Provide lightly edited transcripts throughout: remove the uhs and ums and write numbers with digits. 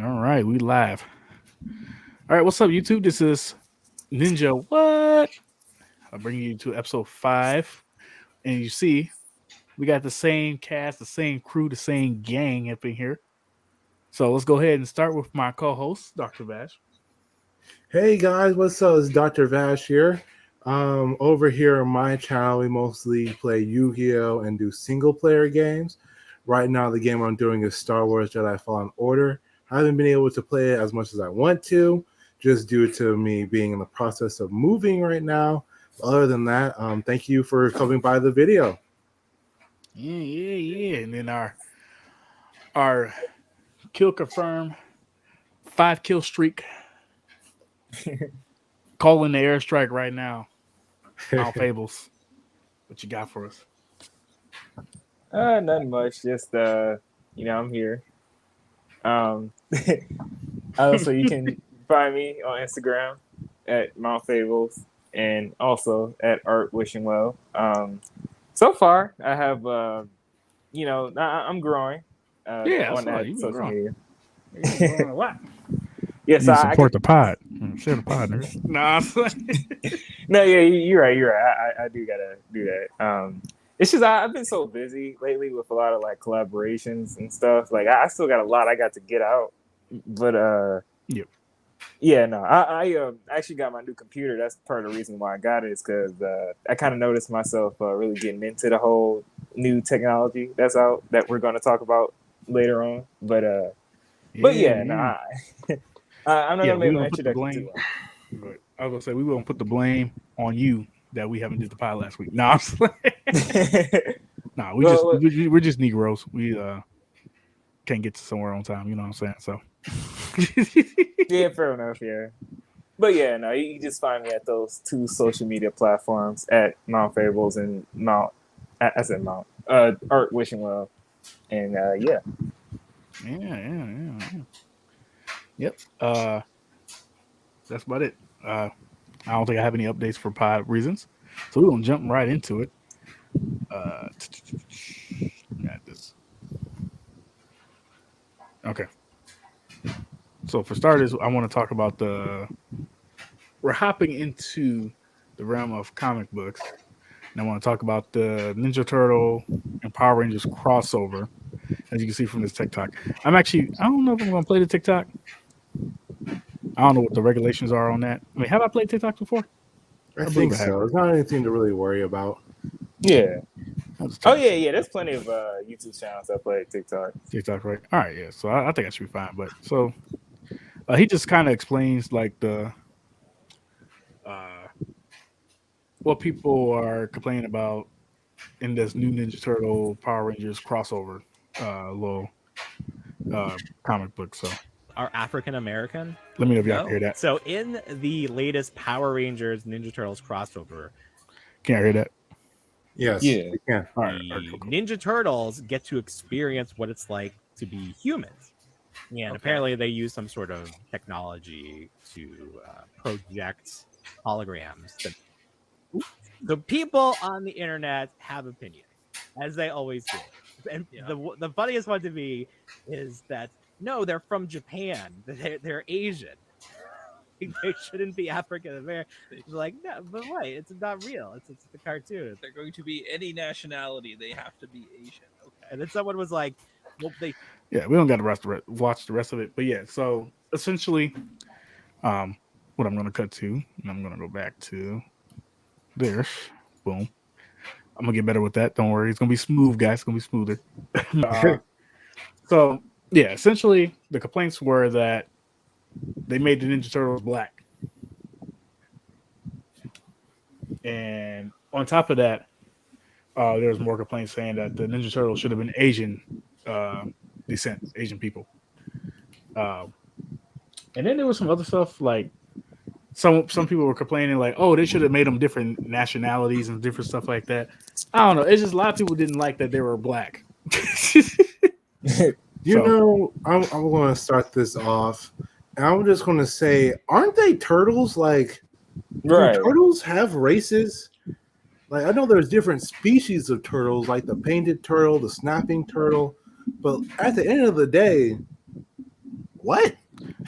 All right, we live. All right, what's up, YouTube? This is Ninja. What? I'm bringing you to episode 5, and you see we got the same cast, the same crew, the same gang up in here. So let's go ahead and start with my co-host, DrVaash. Hey guys, what's up? It's DrVaash here. Over here on my channel, we mostly play Yu-Gi-Oh! And do single-player games. Right now, the game I'm doing is Star Wars Jedi Fallen Order. I haven't been able to play it as much as I want to, just due to me being in the process of moving right now. Other than that, thank you for coming by the video. Yeah. And then our kill confirmed 5 kill streak. Calling the airstrike right now. All Fables. What you got for us? Nothing much. Just I'm here. Also, you can find me on Instagram at Mount Fables and also at Art Wishing Well. So far, I have I'm growing. Yeah, on that you been social growing. media. You're growing a lot. Yes, You I support the pod. Share the pod, nigga. Nah, No, yeah, you're right. You're right. I do gotta do that. It's just I've been so busy lately with a lot of like collaborations and stuff. Like I still got a lot I got to get out, but Yep. yeah, no, I actually got my new computer. That's part of the reason why I got it is because I kind of noticed myself really getting into the whole new technology that's out that we're going to talk about later on. But yeah, no, I'm not gonna make my introduction too long. But I was gonna say we won't put the blame on you that we haven't did the pod last week. Nah, nah, we're just Negroes. We can't get to somewhere on time. You know what I'm saying? So Yeah, fair enough. Yeah, but yeah, no, you can just find me at those 2 social media platforms at Mount Fables and I said Mount Art Wishing Well, and yeah. Yeah. Yep. That's about it. I don't think I have any updates for pod reasons, so we're gonna jump right into it. Got this. Okay. So for starters, I want to talk about we're hopping into the realm of comic books, and I want to talk about the Ninja Turtle and Power Rangers crossover. As you can see from this TikTok, I don't know if I'm gonna play the TikTok. I don't know what the regulations are on that. I mean, have I played TikTok before? I think so. It's not anything to really worry about. Yeah. Oh yeah. There's plenty of YouTube channels that play TikTok. TikTok, right? All right, yeah. So I think I should be fine. But so he just kind of explains like the what people are complaining about in this new Ninja Turtle Power Rangers crossover little comic book. So are African American. Let me know if y'all can hear that. So in the latest Power Rangers Ninja Turtles crossover, can I hear that? Yes. Yeah. Yeah. All right, cool. Ninja Turtles get to experience what it's like to be humans. And apparently they use some sort of technology to project holograms. The people on the internet have opinions, as they always do. And the funniest one to me is that, no, they're from Japan. They're Asian. They shouldn't be African American. Like, no, but wait, it's not real. It's the cartoon. They're going to be any nationality. They have to be Asian. Okay. And then someone was like, well, we don't got to watch the rest of it. But yeah, so essentially, what I'm going to cut to, and I'm going to go back to this. Boom. I'm going to get better with that. Don't worry. It's going to be smooth, guys. It's going to be smoother. So, yeah, essentially, the complaints were that they made the Ninja Turtles black. And on top of that, there was more complaints saying that the Ninja Turtles should have been Asian descent, Asian people. And then there was some other stuff like some people were complaining like, oh, they should have made them different nationalities and different stuff like that. I don't know. It's just a lot of people didn't like that they were black. I'm going to start this off. And I'm just going to say, aren't they turtles? Like, right. Do turtles have races? Like, I know there's different species of turtles, like the painted turtle, the snapping turtle. But at the end of the day, What?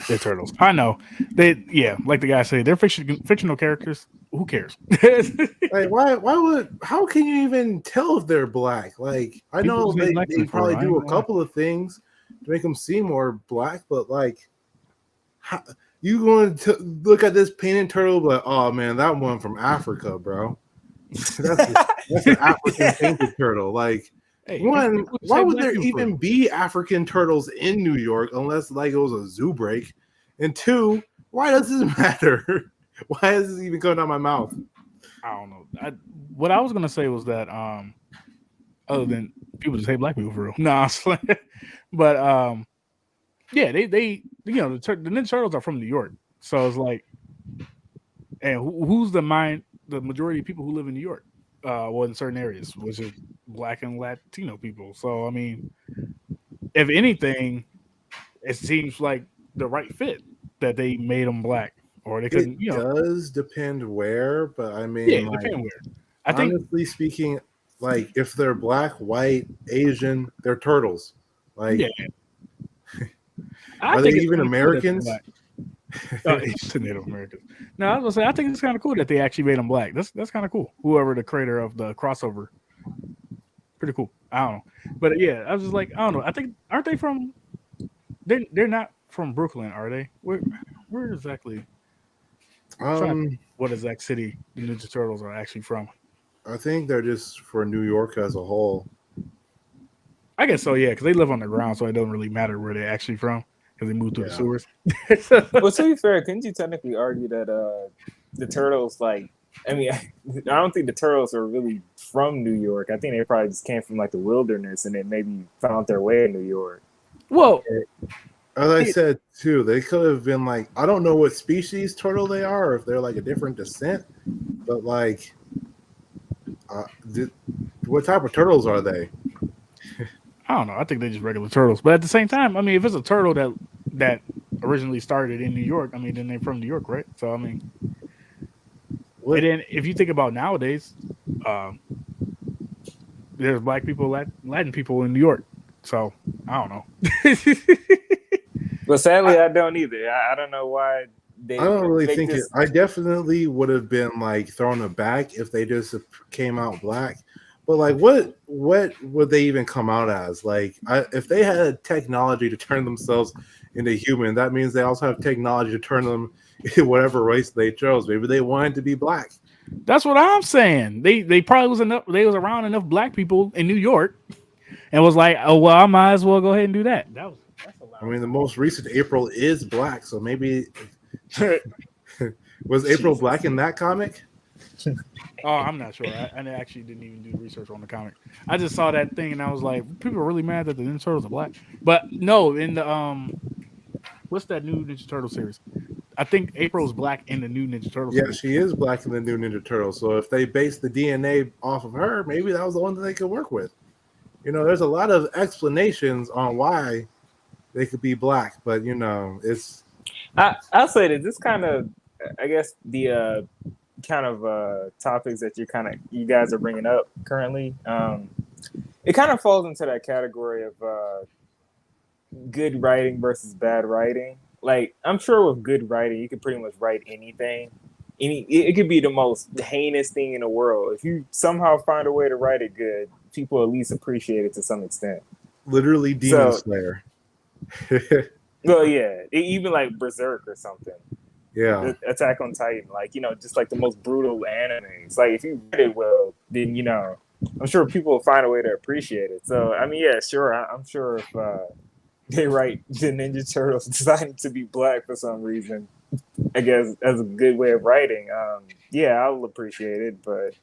They're turtles. I know. Like the guy said, they're fictional characters. Who cares? Like, how can you even tell if they're black? Like, I People know say they black before, probably I do ain't a gonna lie. couple of things to make them seem more black, but like, how, you going to look at this painted turtle, but oh man, that one from Africa, bro. That's an African painted turtle. Like, Hey, one, people why say would black there people even first. be African turtles in New York unless like it was a zoo break? And two, why does this matter? Why is this even coming out of my mouth? I don't know. What I was gonna say was that other than people just hate black people for real. Nah, but yeah, they the Ninja Turtles are from New York, so it's like, and who's the majority of people who live in New York? Well, in certain areas, which is black and Latino people. So I mean, if anything, it seems like the right fit that they made them black, or they couldn't, It does depend where, but I yeah, mean, like, depending where. I think honestly speaking, like if they're black, white, Asian, they're turtles. Like, yeah, I are they think it's even kind of cool that they're Americans? black. It's the Native Americans. No, I was gonna say I think it's kind of cool that they actually made them black. That's kind of cool. Whoever the creator of the crossover, pretty cool. I don't know, but yeah, I was just like, I don't know. I think aren't they from? They're not from Brooklyn, are they? Where exactly? I'm trying to think what exact city the Ninja Turtles are actually from. I think they're just for New York as a whole. I guess so, yeah, because they live on the ground, so it doesn't really matter where they're actually from because they moved through the Yeah. sewers. Well, to be fair, couldn't you technically argue that the turtles, like, I mean, I don't think the turtles are really from New York. I think they probably just came from like the wilderness and then maybe found their way in New York. Well, As I said too, they could have been like, I don't know what species turtle they are, or if they're like a different descent, but like, what type of turtles are they? I don't know. I think they're just regular turtles. But at the same time, I mean, if it's a turtle that originally started in New York, I mean, then they're from New York, right? So I mean, What, and then if you think about nowadays, there's black people, Latin people in New York. So I don't know. But sadly, I don't either. I don't know why they. I don't really make think this. it. I definitely would have been like thrown aback if they just came out black. But like, what would they even come out as? Like, if they had technology to turn themselves into human, that means they also have technology to turn them into whatever race they chose. Maybe they wanted to be black. That's what I'm saying. They probably was enough. They was around enough black people in New York, and was like, oh well, I might as well go ahead and do that. That's I mean, the most recent April is black, so maybe was April black in that comic? Oh, I'm not sure. I actually didn't even do research on the comic. I just saw that thing and I was like, people are really mad that the Ninja Turtles are black. But no, in the what's that new Ninja Turtle series? I think April's black in the new Ninja Turtle Yeah, series. she is black in the new Ninja Turtle. So if they base the DNA off of her, maybe that was the one that they could work with. You know, there's a lot of explanations on why they could be black, but you know, it's. I'll say that this kind of, I guess, the kind of topics that you guys are bringing up currently, it kind of falls into that category of good writing versus bad writing. Like, I'm sure with good writing, you can pretty much write anything. It could be the most heinous thing in the world. If you somehow find a way to write it good, people at least appreciate it to some extent. Literally Demon Slayer. Well, yeah, even like Berserk or something. Yeah. Attack on Titan, like, just like the most brutal anime. It's like, if you read it well, then I'm sure people will find a way to appreciate it. So I mean, yeah, sure. I'm sure if they write the Ninja Turtles deciding to be black for some reason, I guess as a good way of writing, yeah, I'll appreciate it. But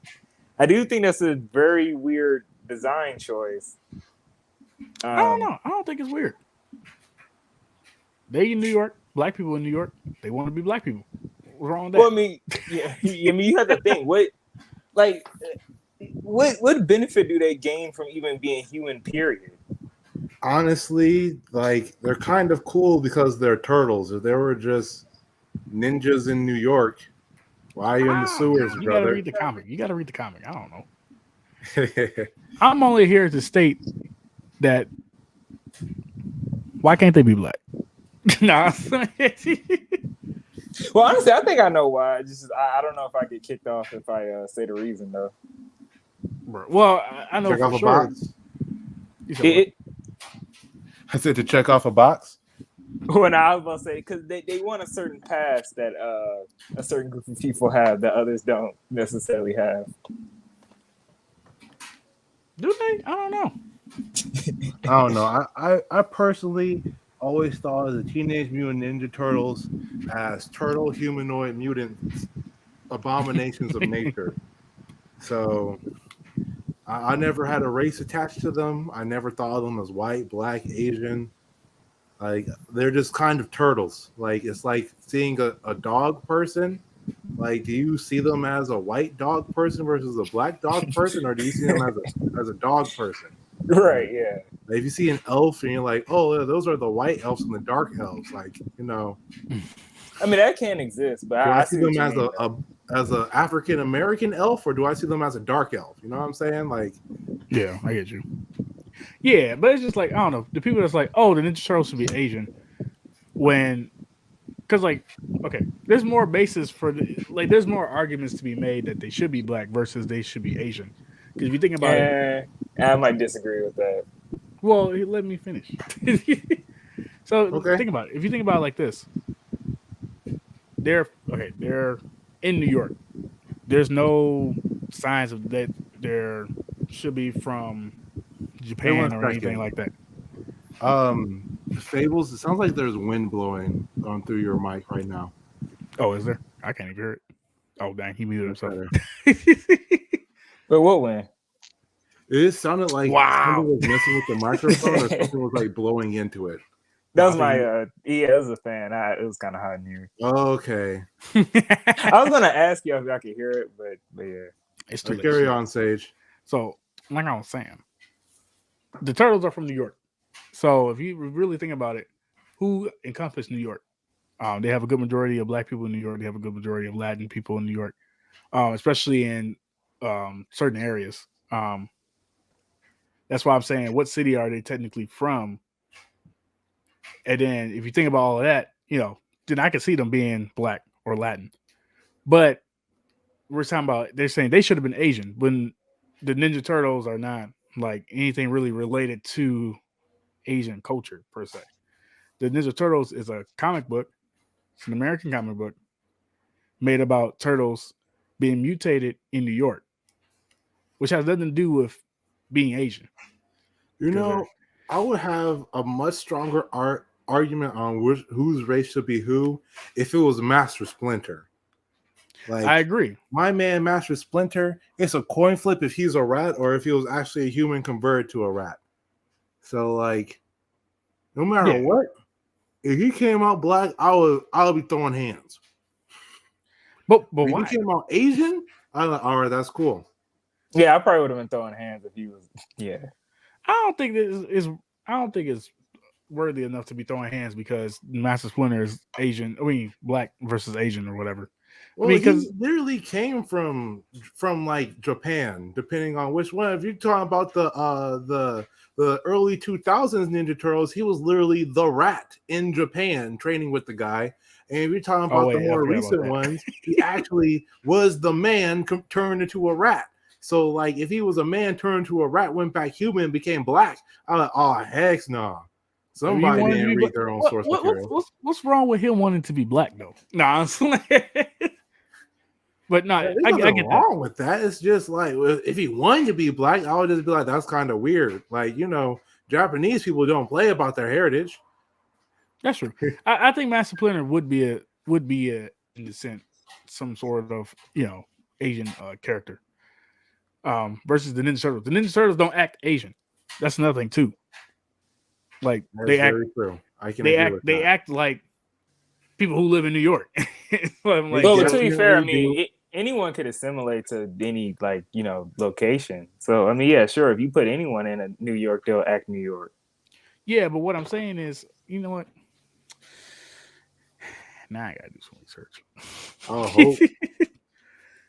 I do think that's a very weird design choice. I don't know. I don't think it's weird. They in New York, black people in New York, they want to be black people. What's wrong with that? Well, I mean, yeah, you have to think what benefit do they gain from even being human? Period. Honestly, like, they're kind of cool because they're turtles. If they were just ninjas in New York, why are you in the sewers, you brother? gotta read the comic. You gotta read the comic. I don't know. I'm only here to state that why can't they be black? Nah. Well, honestly, I think I know why. I don't know if I get kicked off if I say the reason though. Well, I know Check off for a sure. box. You said what? It, I said to check off a box. when I was about to say, because they want a certain pass that a certain group of people have that others don't necessarily have. Do they? I don't know. I don't know. I personally always thought of the Teenage Mutant Ninja Turtles as turtle humanoid mutants, abominations of nature. So I never had a race attached to them. I never thought of them as white, black, Asian. Like they're just kind of turtles. Like it's like seeing a dog person. Like, do you see them as a white dog person versus a black dog person, or do you see them as a dog person? Right? Yeah. Like, if you see an elf and you're like, oh, those are the white elves and the dark elves. Like, I mean, that can exist, but do I see see them as a African American elf, or do I see them as a dark elf? You know what I'm saying? Like, Yeah, I get you. Yeah, but it's just like I don't know. The people that's like, oh, the Ninja Turtles should be Asian, because like, okay, there's more basis for there's more arguments to be made that they should be black versus they should be Asian. Because if you think about it, I might disagree with that. well, let me finish. So okay, think about it. If you think about it like this, they're in New York. There's no signs of that there should be from Japan or anything like that. Fables. It sounds like there's wind blowing going through your mic right now. Oh, is there? I can't even hear it. Oh, dang, he muted himself. But what win? It sounded like somebody was messing with the microphone, or something was like blowing into it. That was my it was a fan. It was kind of hot in here. Okay. I was gonna ask you if I could hear it, but yeah. It's too late. Carry on, Sage. So, like I was saying, the Turtles are from New York. So, if you really think about it, who encompass New York? They have a good majority of black people in New York. They have a good majority of Latin people in New York, especially in certain areas. That's why I'm saying, what city are they technically from? And then, if you think about all of that, then I could see them being black or Latin. But we're talking about, they're saying they should have been Asian when the Ninja Turtles are not like anything really related to Asian culture per se. The Ninja Turtles is a comic book. It's an American comic book made about turtles being mutated in New York, which has nothing to do with being Asian. I would have a much stronger argument on whose race should be who if it was Master Splinter. Like, I agree. My man, Master Splinter, it's a coin flip if he's a rat or if he was actually a human converted to a rat. So, like, no matter what, if he came out black, I'll be throwing hands. But if why? he came out Asian, I'm like, all right, that's cool. Yeah, I probably would have been throwing hands if he was. Yeah, I don't think it's worthy enough to be throwing hands because Master Splinter is Asian. I mean, black versus Asian or whatever. Well, because he literally came from like Japan, depending on which one. If you're talking about the early 2000s Ninja Turtles, he was literally the rat in Japan training with the guy. And if you're talking about the more recent ones, he actually was the man turned into a rat. So, like, if he was a man turned to a rat, went back human, became black, I'm like, oh, heck no. Somebody didn't read their own source material. What's wrong with him wanting to be black, though? Nah, but no, I get wrong with that. It's just like, if he wanted to be black, I would just be like, that's kind of weird. Like, Japanese people don't play about their heritage. That's true. I think Master Splinter would be in a sense some sort of Asian character. Versus the Ninja Turtles. The Ninja Turtles don't act Asian. That's another thing too. Like they act like people who live in New York. But to be fair, I mean, anyone could assimilate to any location. So I mean, yeah, sure. If you put anyone in a New York, they'll act New York. Yeah, but what I'm saying is, you know what? Now I gotta do some research.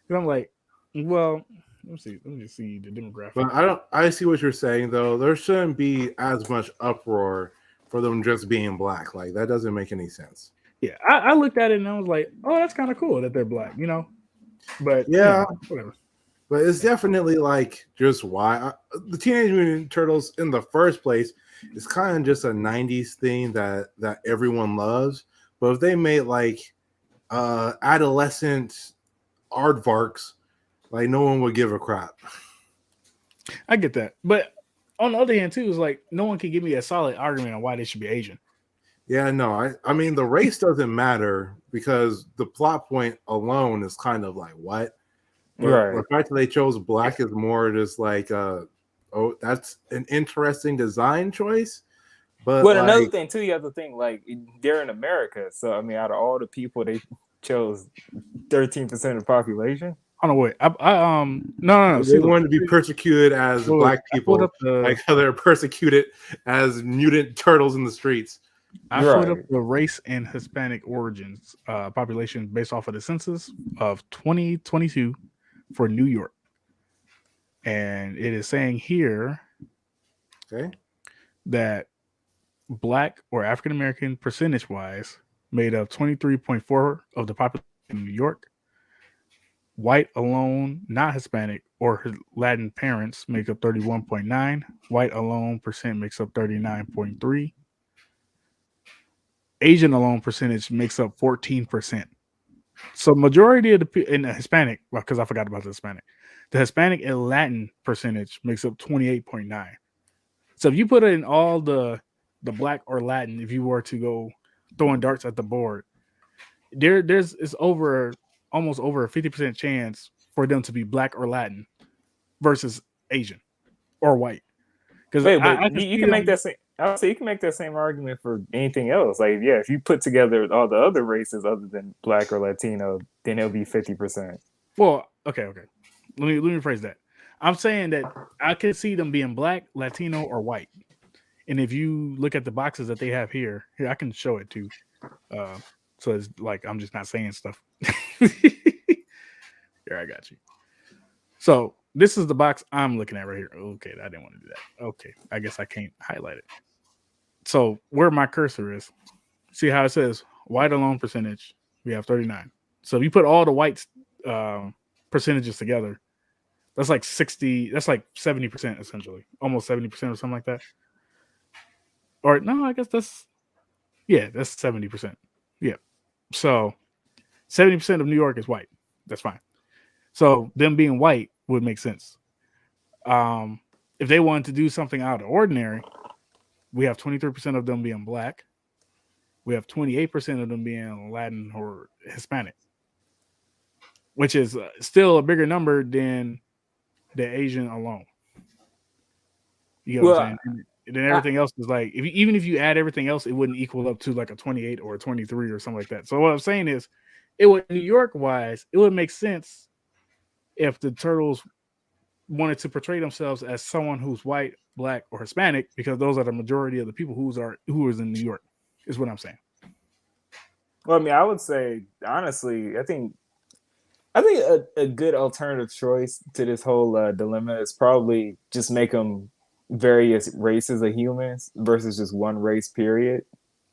And I'm like, well, let me see the demographic. But I see what you're saying though. There shouldn't be as much uproar for them just being black. Like that doesn't make any sense. Yeah, I looked at it and I was like, oh, that's kind of cool that they're black, you know. But Yeah, whatever. but it's definitely like just why the Teenage Mutant Turtles in the first place is kind of just a '90s thing that everyone loves. But if they made like adolescent aardvarks, like no one would give a crap. I get that, but on the other hand, too, is like no one can give me a solid argument on why they should be Asian. Yeah, no, I mean the race doesn't matter because the plot point alone is kind of like what. But Right. the fact that they chose black is more just like oh, that's an interesting design choice. But Well, like, another thing too, you have to think like they're in America, so I mean, out of all the people, they chose 13% of the population. Oh no, wait, no. they See, look, wanted to be persecuted as look, black I pulled people, up the like how they're persecuted as mutant turtles in the streets. I pulled Right. up the race and Hispanic origins population based off of the census of 2022 for New York, and it is saying here Okay, that black or African American percentage wise made up 23.4 of the population in New York. White alone, not Hispanic or Latin parents make up 31.9. White alone percent makes up 39.3. Asian alone percentage makes up 14%. So majority of in the Hispanic, well, because I forgot about the Hispanic and Latin percentage makes up 28.9. So if you put in all the black or Latin, if you were to go throwing darts at the board, there's almost over a 50% chance for them to be black or Latin versus Asian or white. Because Wait, but you can make that same. I would say you can make that same argument for anything else. Like, yeah, if you put together all the other races other than black or Latino, then it'll be 50%. Well, okay. Let me rephrase that. I'm saying that I could see them being black, Latino, or white. And if you look at the boxes that they have here I can show it too. So it's like I'm just not saying stuff. Here, I got you. So this is the box I'm looking at right here. Okay, I didn't want to do that. Okay, I guess I can't highlight it. So where my cursor is, see how it says white alone percentage? We have 39. So if you put all the whites percentages together, that's like 60. That's like 70% essentially, almost 70% or something like that. Or no, I guess that's 70%. Yeah. So 70% of New York is white. That's fine. So them being white would make sense. If they wanted to do something out of the ordinary, we have 23% of them being black. We have 28% of them being Latin or Hispanic, which is still a bigger number than the Asian alone. You know what I'm saying? And then everything else is like, even if you add everything else, it wouldn't equal up to like a 28 or a 23 or something like that. So what I'm saying is, it would New York wise, it would make sense if the Turtles wanted to portray themselves as someone who's white, black, or Hispanic, because those are the majority of the people who is in New York, is what I'm saying. Well, I mean, I would say honestly, I think a good alternative choice to this whole dilemma is probably just make them various races of humans versus just one race. Period.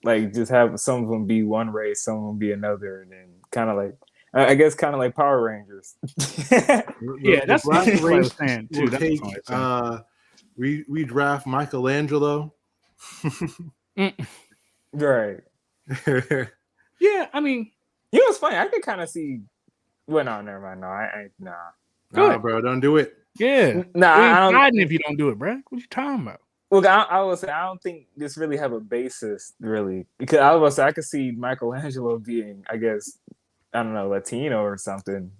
Like just have some of them be one race, some of them be another, and then kind of like I guess kind of like Power Rangers. That's what I was saying too. We'll take, we draft Michelangelo. Right. Yeah, I mean, you know what's funny? I could kind of see. Well, no, never mind. No, I nah. Nah, bro, don't do it. Yeah, nah. I don't. If you don't do it, bro, what you talking about? Look, I would say I don't think this really have a basis, really, because I was say I could see Michelangelo being, I guess, I don't know, Latino or something.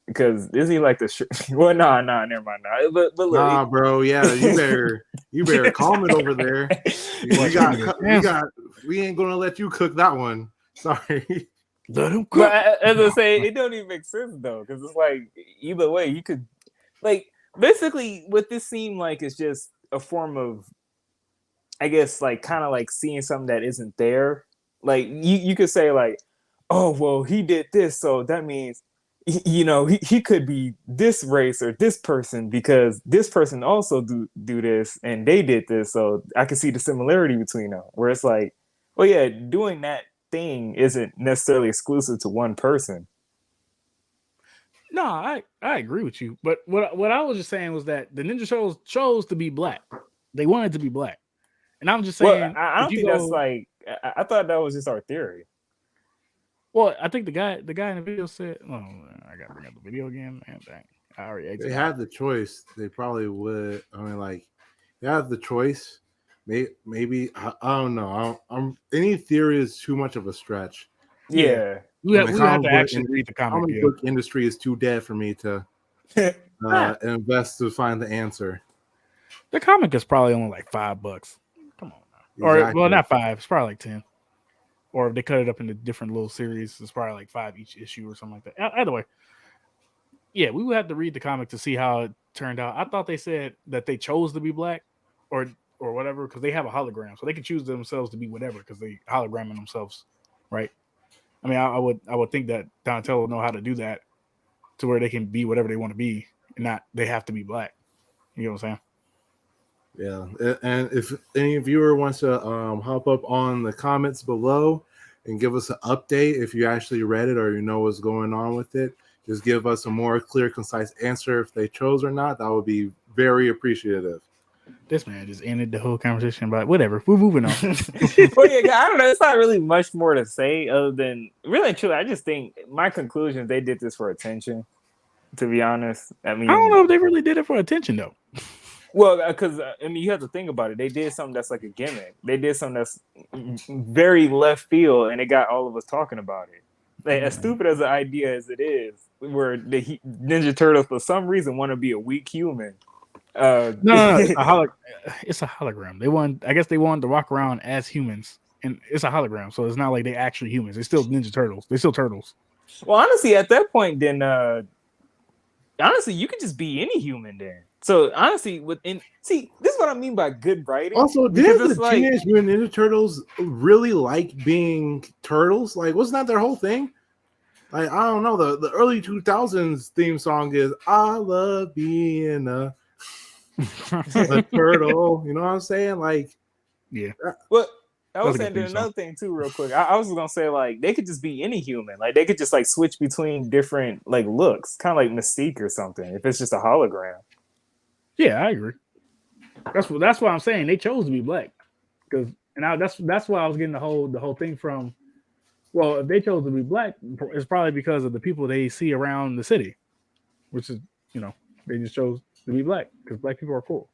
Because isn't he like the well, nah, never mind. Nah, but look, nah, bro, yeah, you better calm it over there. We ain't gonna let you cook that one. Sorry. Let him cook. But as I say, it don't even make sense though, because it's like either way, you could like basically what this seemed like is just a form of, I guess, like kind of like seeing something that isn't there. Like you could say like, oh well, he did this, so that means he could be this race or this person because this person also do this and they did this, so I can see the similarity between them. Where it's like, well, yeah, doing that thing isn't necessarily exclusive to one person. No, I agree with you. But what I was just saying was that the Ninja Turtles chose to be black. They wanted to be black. And I'm just saying, well, I don't think that's like. I thought that was just our theory. Well, I think the guy in the video said, "Oh, I gotta bring up the video again." Man, dang, I already They had the choice. They probably would. I mean, like, they have the choice. Maybe I don't know. Any theory is too much of a stretch. Yeah. We have to actually read the comic. Comic book industry is too dead for me to invest to find the answer. The comic is probably only like $5. Come on, now. Exactly. Or well, not 5. It's probably like 10. Or if they cut it up into different little series, it's probably like 5 each issue or something like that. Either way, yeah, we would have to read the comic to see how it turned out. I thought they said that they chose to be black, or whatever, because they have a hologram, so they can choose themselves to be whatever because they hologramming themselves, right? I mean, I would think that Donatello would know how to do that to where they can be whatever they want to be, and not they have to be black. You know what I'm saying? Yeah, and if any viewer wants to hop up on the comments below and give us an update if you actually read it or you know what's going on with it, just give us a more clear, concise answer if they chose or not. That would be very appreciative. This man just ended the whole conversation, but whatever. We're moving on. Well, yeah, I don't know. It's not really much more to say other than really and truly. I just think my conclusion is they did this for attention. To be honest, I mean, I don't know if they really did it for attention though. Well, because I mean, you have to think about it. They did something that's like a gimmick. They did something that's very left field, and it got all of us talking about it. Like, as stupid as the idea as it is, where the Ninja Turtles for some reason want to be a weak human. No, it's a hologram. I guess they wanted to walk around as humans, and it's a hologram, so it's not like they actually humans. They're still Ninja Turtles. They're still turtles. Well, honestly, at that point, then honestly, you could just be any human then. So honestly, see, this is what I mean by good writing. Also, did the Teenage Mutant Ninja Turtles really like being turtles? Like, wasn't that their whole thing? Like, I don't know. The early 2000s theme song is "I love being a turtle." You know what I'm saying? Like, yeah. Well, I was saying another thing too, real quick. I was gonna say like they could just be any human. Like they could just like switch between different like looks, kind of like Mystique or something. If it's just a hologram. Yeah, I agree. That's why I'm saying they chose to be black, that's why I was getting the whole thing from. Well, if they chose to be black, it's probably because of the people they see around the city, which is they just chose to be black because black people are cool.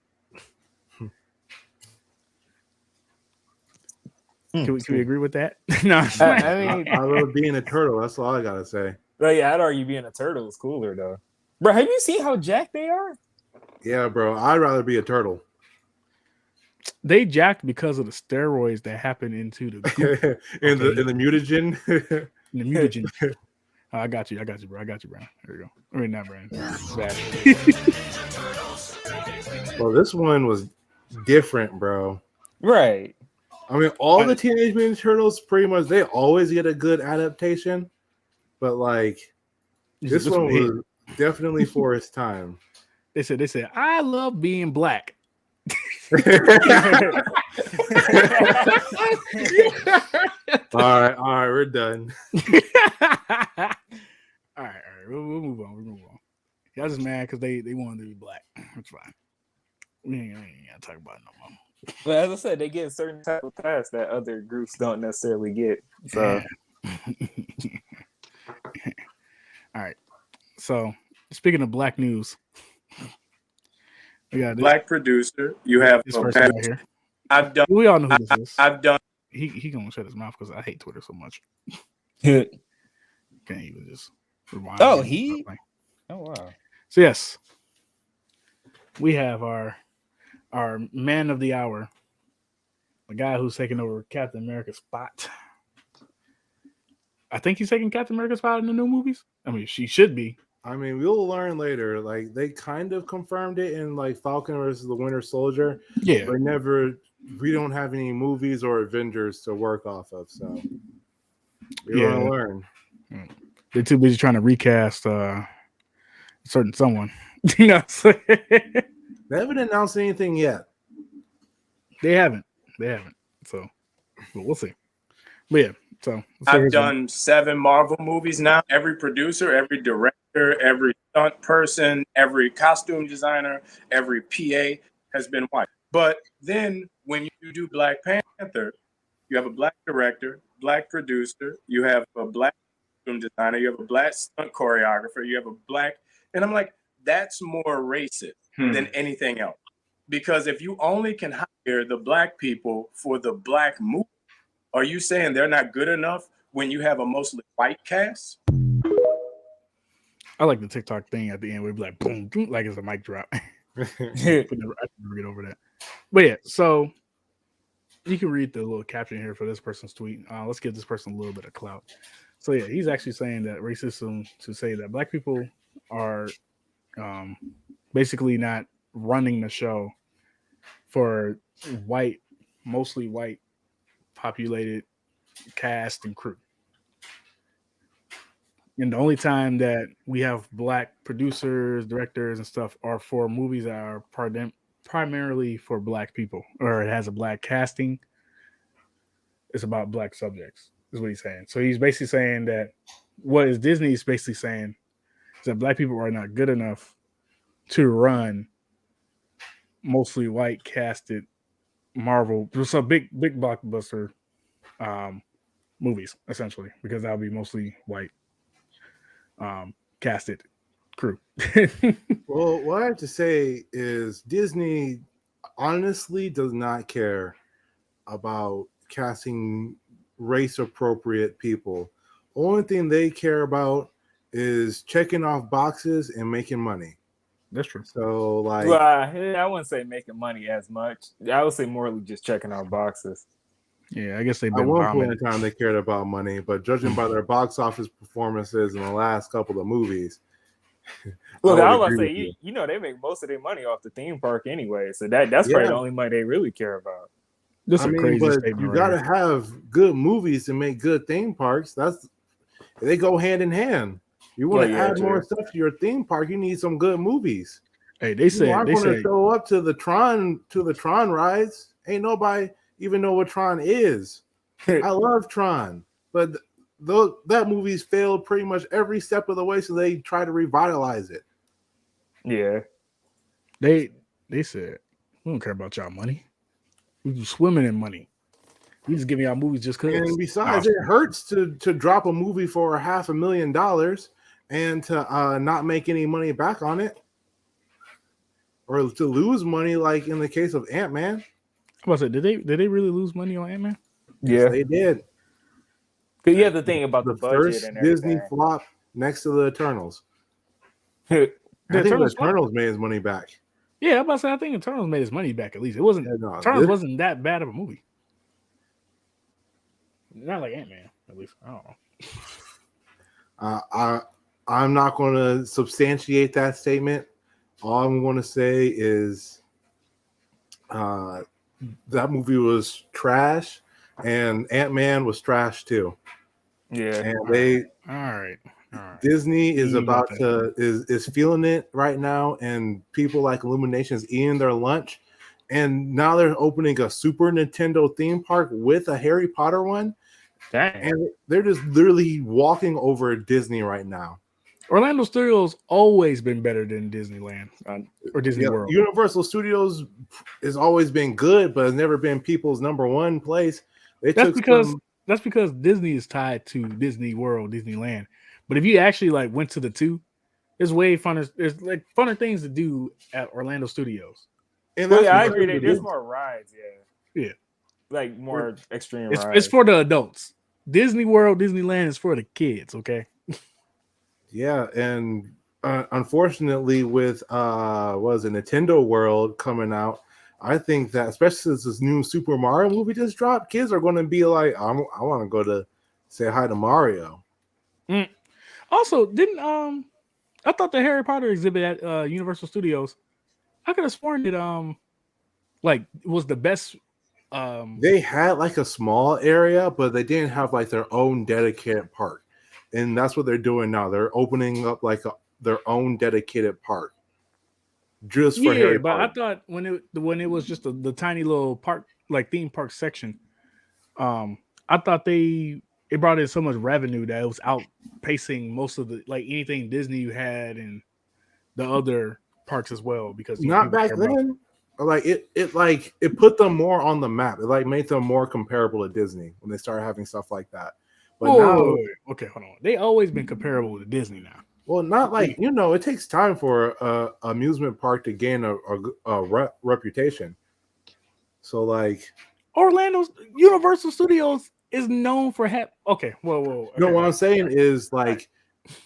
Can we agree with that? No, I mean, I love being a turtle. That's all I gotta say. But yeah, I'd argue being a turtle is cooler though. Bro, have you seen how jacked they are? Yeah, bro. I'd rather be a turtle. They jacked because of the steroids that happen into the in the mutagen. In the mutagen. Oh, I got you, bro. There you go. I mean, not Brian. Well, this one was different, bro. Right. I mean, all the Teenage Mutant Turtles pretty much they always get a good adaptation, but like this one was definitely for its time. They said, I love being black. All right, we're done. all right, we'll move on. Y'all just mad because they wanted to be black. That's fine. We ain't gotta talk about it no more. But as I said, they get certain type of tasks that other groups don't necessarily get. So, all right. So, speaking of black news, we got black producer. You have this person right here. I've done. We all know who this is. I've done. He gonna shut his mouth because I hate Twitter so much. Can't even just rewind. Oh, he. Oh wow. So yes, we have our man of the hour, the guy who's taking over Captain America's spot. I think he's taking Captain America's spot in the new movies. I mean, she should be. I mean, we'll learn later. Like they kind of confirmed it in like Falcon versus the Winter Soldier. Yeah, but we don't have any movies or Avengers to work off of, so we're gonna learn. they're too busy trying to recast certain someone. You know, so They haven't announced anything yet. they haven't. So, but we'll see. But yeah, so I've done 7 Marvel movies now. Every producer, every director, every stunt person, every costume designer, every PA has been white. But then when you do Black Panther, you have a black director, black producer, you have a black costume designer, you have a black stunt choreographer, you have a black, and I'm like, that's more racist than anything else. Because if you only can hire the black people for the black movie, are you saying they're not good enough when you have a mostly white cast? I like the TikTok thing at the end where it'd be like boom, boom, like it's a mic drop. I can never get over that. But yeah, so you can read the little caption here for this person's tweet. Let's give this person a little bit of clout. So yeah, he's actually saying that racism to say that black people are basically not running the show for white, mostly white populated cast and crew. And the only time that we have black producers, directors, and stuff are for movies that are primarily for black people, or it has a black casting. It's about black subjects, is what he's saying. So he's basically saying that what is Disney is basically saying is that black people are not good enough to run mostly white casted Marvel, so big blockbuster movies, essentially, because that'll be mostly white casted crew. Well, what I have to say is Disney honestly does not care about casting race appropriate people. Only thing they care about is checking off boxes and making money. That's true. So, like, Well, I wouldn't say making money as much. I would say more just checking off boxes. Yeah, I guess they've at been one bombing. point in time they cared about money, but judging by their box office performances in the last couple of movies, Look, I was about to agree say, with you know, they make most of their money off the theme park anyway, so that's probably the only money they really care about. This is I a mean, crazy but statement. you right gotta here. have good movies to make good theme parks. They go hand in hand. You want to add more stuff to your theme park, you need some good movies. Hey, they said I'm going to show up to the Tron rides. Ain't nobody even know what Tron is. I love Tron, but that movie's failed pretty much every step of the way, so they try to revitalize it. Yeah, they said we don't care about y'all money. We just swimming in money. We just giving y'all movies just because. And besides, it hurts to drop a movie for $500,000 and to not make any money back on it, or to lose money, like in the case of Ant-Man. I'm about to say, did they really lose money on Ant-Man? Yes, they did. Because you have to think about the budget first and everything. Disney flop next to the Eternals. The I think the Eternals Eternals made his money back. Yeah, I'm about to say I think Eternals made his money back at least. It wasn't Eternals wasn't that bad of a movie. Not like Ant-Man, at least. I don't know. I'm not going to substantiate that statement. All I'm going to say is that movie was trash, and Ant-Man was trash too. Yeah, and all right. Disney is is feeling it right now, and people like Illumination's eating their lunch, and now they're opening a Super Nintendo theme park with a Harry Potter one. Dang. And they're just literally walking over Disney right now. Orlando Studios always been better than Disneyland or Disney World. Universal Studios has always been good, but has never been people's number one place. That's because Disney is tied to Disney World, Disneyland. But if you actually like went to the two, there's way funner. There's like funner things to do at Orlando Studios. And I agree. There's more rides. Yeah, like more extreme rides. It's for the adults. Disney World, Disneyland is for the kids. Okay. Yeah, and unfortunately, with Nintendo World coming out, I think that especially since this new Super Mario movie just dropped, kids are going to be like, I want to go to say hi to Mario. Also, didn't I thought the Harry Potter exhibit at Universal Studios, I could have sworn it was the best. They had like a small area, but they didn't have like their own dedicated park. and that's what they're doing now. They're opening up like their own dedicated park just for Harry but Potter. I thought when it was just the tiny little park, like theme park section, I thought it brought in so much revenue that it was outpacing most of the like anything Disney you had and the other parks as well, because Not people back care about. then. Like it put them more on the map. It like made them more comparable to Disney when they started having stuff like that. But now, Wait. Okay, hold on. They always been comparable to Disney now. well, not like it takes time for a amusement park to gain a reputation. So like, Orlando's Universal Studios is known for okay. Whoa. Okay. what I'm saying is like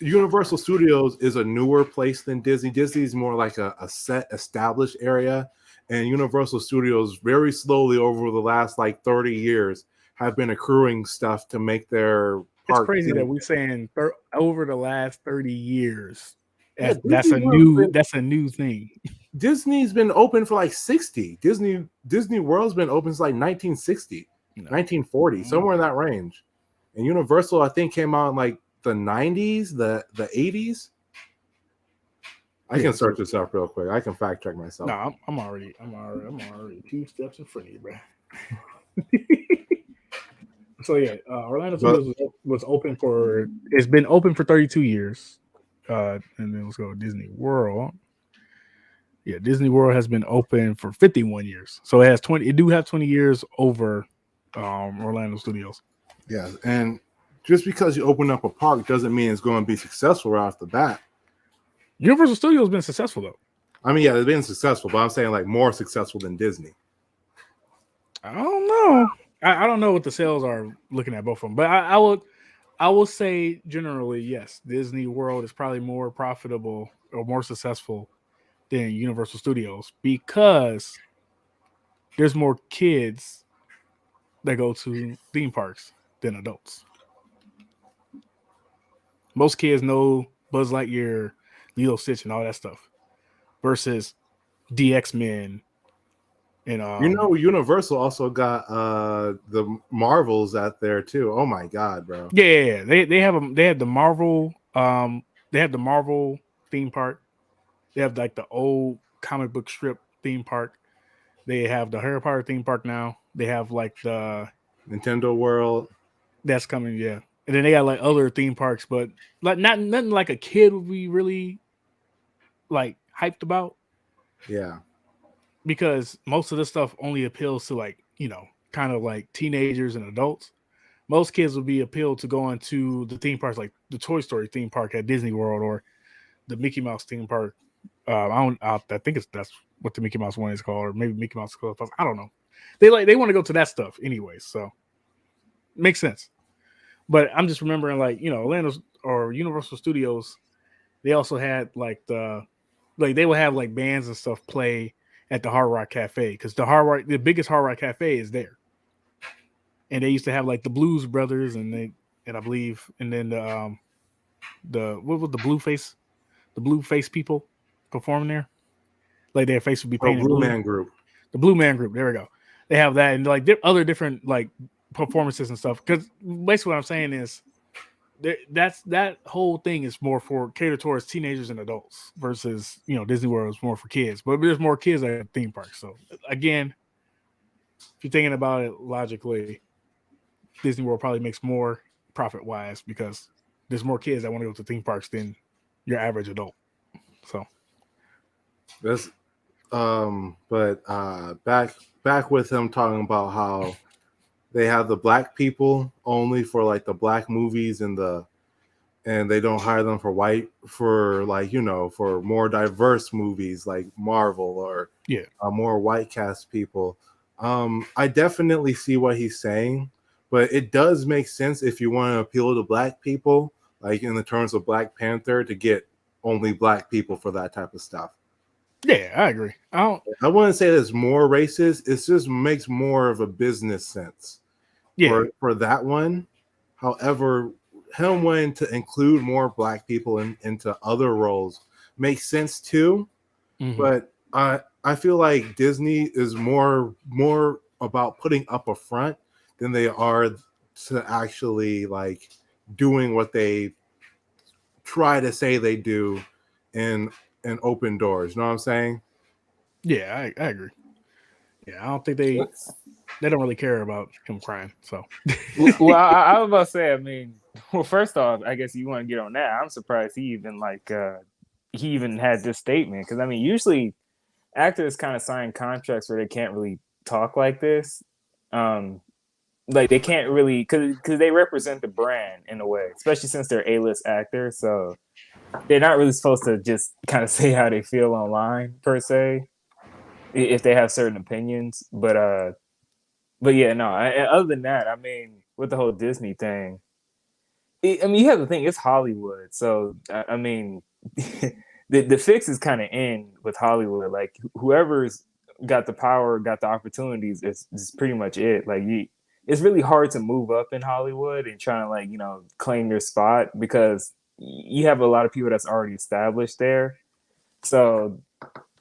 Universal Studios is a newer place than Disney. Disney's more like a set established area, and Universal Studios very slowly over the last like 30 years have been accruing stuff to make their It's park. crazy that we're saying over the last 30 years. Yeah, That's a new thing. Disney's been open for like 60. Disney World's been open since like 1960, 1940, somewhere in that range. And Universal, I think, came out in like the 90s, the 80s. I can search this up real quick. I can fact check myself. No, I'm already 2 steps in front of you, bro. So yeah, Orlando Studios was open for. It's been open for 32 years, and then let's go to Disney World. Yeah, Disney World has been open for 51 years, so it has 20. It do have 20 years over Orlando Studios. Yeah, and just because you open up a park doesn't mean it's going to be successful right off the bat. Universal Studios has been successful though. I mean, yeah, it's been successful, but I'm saying like more successful than Disney. I don't know. I don't know what the sales are looking at both of them, but I will say generally yes, Disney World is probably more profitable or more successful than Universal Studios because there's more kids that go to theme parks than adults. Most kids know Buzz Lightyear, Lilo Stitch, and all that stuff versus DX Men. And Universal also got the Marvels out there too. Oh my god, bro! Yeah, they have them. They have the Marvel. They have the Marvel theme park. They have like the old comic book strip theme park. They have the Harry Potter theme park now. They have like the Nintendo World that's coming. Yeah, and then they got like other theme parks, but like nothing like a kid would be really like hyped about. Yeah. Because most of this stuff only appeals to like, kind of like teenagers and adults. Most kids would be appealed to going to the theme parks, like the Toy Story theme park at Disney World or the Mickey Mouse theme park. I think that's what the Mickey Mouse one is called, or maybe Mickey Mouse Club. I don't know. They want to go to that stuff anyway, so makes sense. But I'm just remembering like, Orlando's or Universal Studios, they also had like they would have like bands and stuff play at the Hard Rock Cafe because the biggest Hard Rock Cafe is there, and they used to have like the Blues Brothers and I believe and then what was the blue face people performing there, like their face would be painted blue. Man Group, the Blue Man Group. There we go. They have that and like other different like performances and stuff. Because basically what I'm saying is that whole thing is more for catered towards teenagers and adults versus Disney World is more for kids, but there's more kids at the theme park. So again, if you're thinking about it logically, Disney World probably makes more profit wise because there's more kids that want to go to theme parks than your average adult. So that's but back with him talking about how they have the black people only for like the black movies and they don't hire them for more diverse movies like Marvel or more white cast people. I definitely see what he's saying, but it does make sense if you want to appeal to black people, like in the terms of Black Panther, to get only black people for that type of stuff. Yeah, I agree. I wouldn't say it's more racist. It just makes more of a business sense for that one. However, him wanting to include more black people into other roles makes sense too. Mm-hmm. But I feel like Disney is more about putting up a front than they are to actually like doing what they try to say they do in open doors. You know what I'm saying? Yeah, I agree. Yeah, I don't think they don't really care about him crying. So, Well, I was about to say, I mean, well, first off, I guess you want to get on that. I'm surprised he even he even had this statement, because I mean, usually actors kind of sign contracts where they can't really talk like this. Like they can't really, because they represent the brand in a way, especially since they're A-list actors. So they're not really supposed to just kind of say how they feel online per se, if they have certain opinions. But yeah, no. Other than that, I mean, with the whole Disney thing, I mean, you have to think it's Hollywood, so I mean, the fix is kind of in with Hollywood. Like whoever's got the power, got the opportunities, is pretty much it. Like it's really hard to move up in Hollywood and trying to like claim your spot, because you have a lot of people that's already established there. So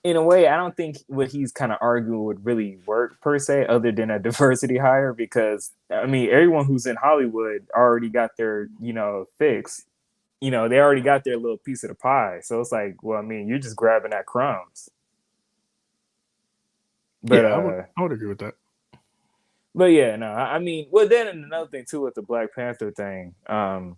in a way, I don't think what he's kind of arguing would really work per se, other than a diversity hire, because I mean, everyone who's in Hollywood already got their, fix. They already got their little piece of the pie. So it's like, well, I mean, you're just grabbing at crumbs. But yeah, I would agree with that. But yeah, no, I mean, well, then another thing too with the Black Panther thing, I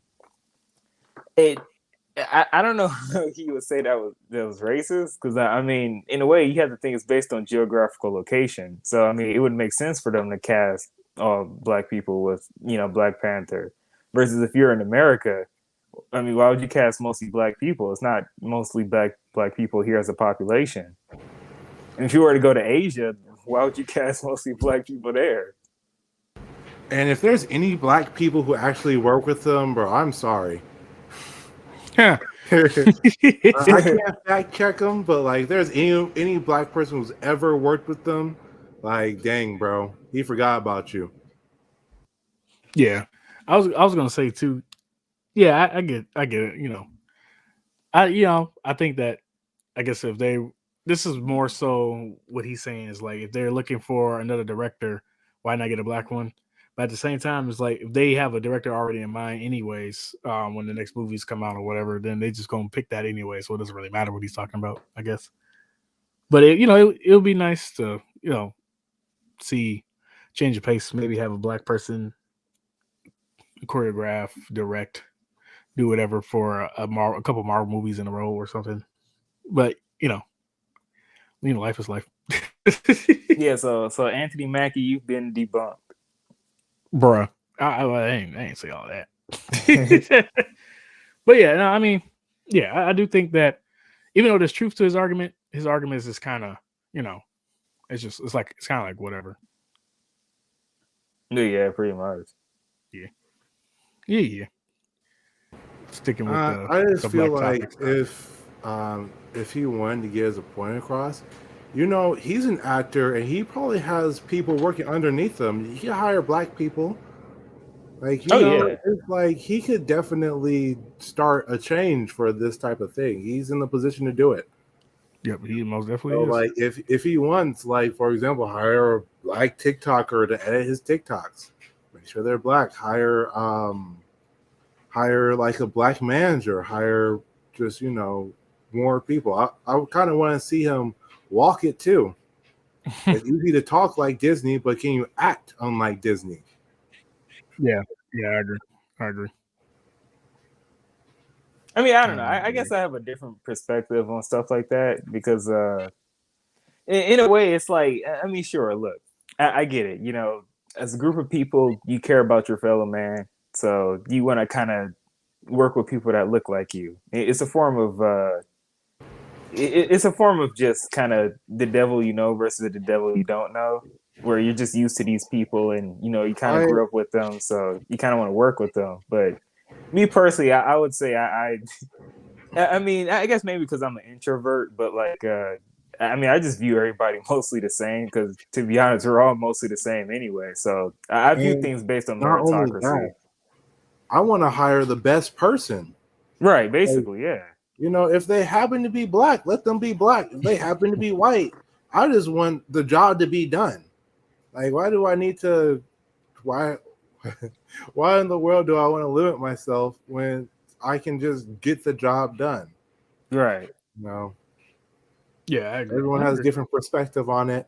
don't know how he would say that was racist, because I mean, in a way, you have to think it's based on geographical location. So I mean, it would make sense for them to cast all Black people with Black Panther, versus if you're in America, I mean, why would you cast mostly Black people? It's not mostly Black people here as a population. And if you were to go to Asia, why would you cast mostly Black people there? And if there's any Black people who actually work with them, bro, I'm sorry. Yeah. I can't fact check them, but like, there's any Black person who's ever worked with them, like, dang, bro, he forgot about you. Yeah, I was gonna say too. Yeah, I get it. I think that, I guess if this is more so what he's saying is like, if they're looking for another director, why not get a Black one? But at the same time, it's like if they have a director already in mind, anyways, when the next movies come out or whatever, then they just gonna pick that anyway. So it doesn't really matter what he's talking about, I guess. But it'll be nice to see change of pace. Maybe have a Black person choreograph, direct, do whatever for a couple Marvel movies in a row or something. But life is life. Yeah. So Anthony Mackie, you've been debunked. Bruh, I ain't say all that. But yeah, no, I mean, yeah, I do think that even though there's truth to his argument is just kind of, it's kind of like whatever. Yeah, pretty much. Yeah. Sticking with I just the feel Black like topics. if he wanted to get his point across, he's an actor and he probably has people working underneath him. He can hire Black people. Like, it's like he could definitely start a change for this type of thing. He's in the position to do it. Yep, he most definitely So, is. like, if he wants, like, for example, hire a Black TikToker to edit his TikToks, make sure they're Black. Hire like a Black manager. Hire just more people. I kind of want to see him walk it too. It's easy to talk like Disney, but can you act unlike Disney? Yeah, I agree. I mean, I don't know. I guess I have a different perspective on stuff like that, because in a way, it's like, I mean, sure, look, I get it. As a group of people, you care about your fellow man, so you want to kind of work with people that look like you. It's a form of it's a form of just kind of the devil you know versus the devil you don't know, where you're just used to these people and you kind of grew up with them, so you kind of want to work with them. But me personally, I would say I mean, I guess maybe because I'm an introvert, but like I mean, I just view everybody mostly the same, because to be honest, we're all mostly the same anyway. So I view things based on meritocracy. I want to hire the best person. Right, basically, yeah. If they happen to be Black, let them be Black. If they happen to be white, I just want the job to be done. Like, why do I need to? Why Why in the world do I want to limit myself when I can just get the job done? Right. No, Yeah, I agree. everyone I has agree. different perspective on it.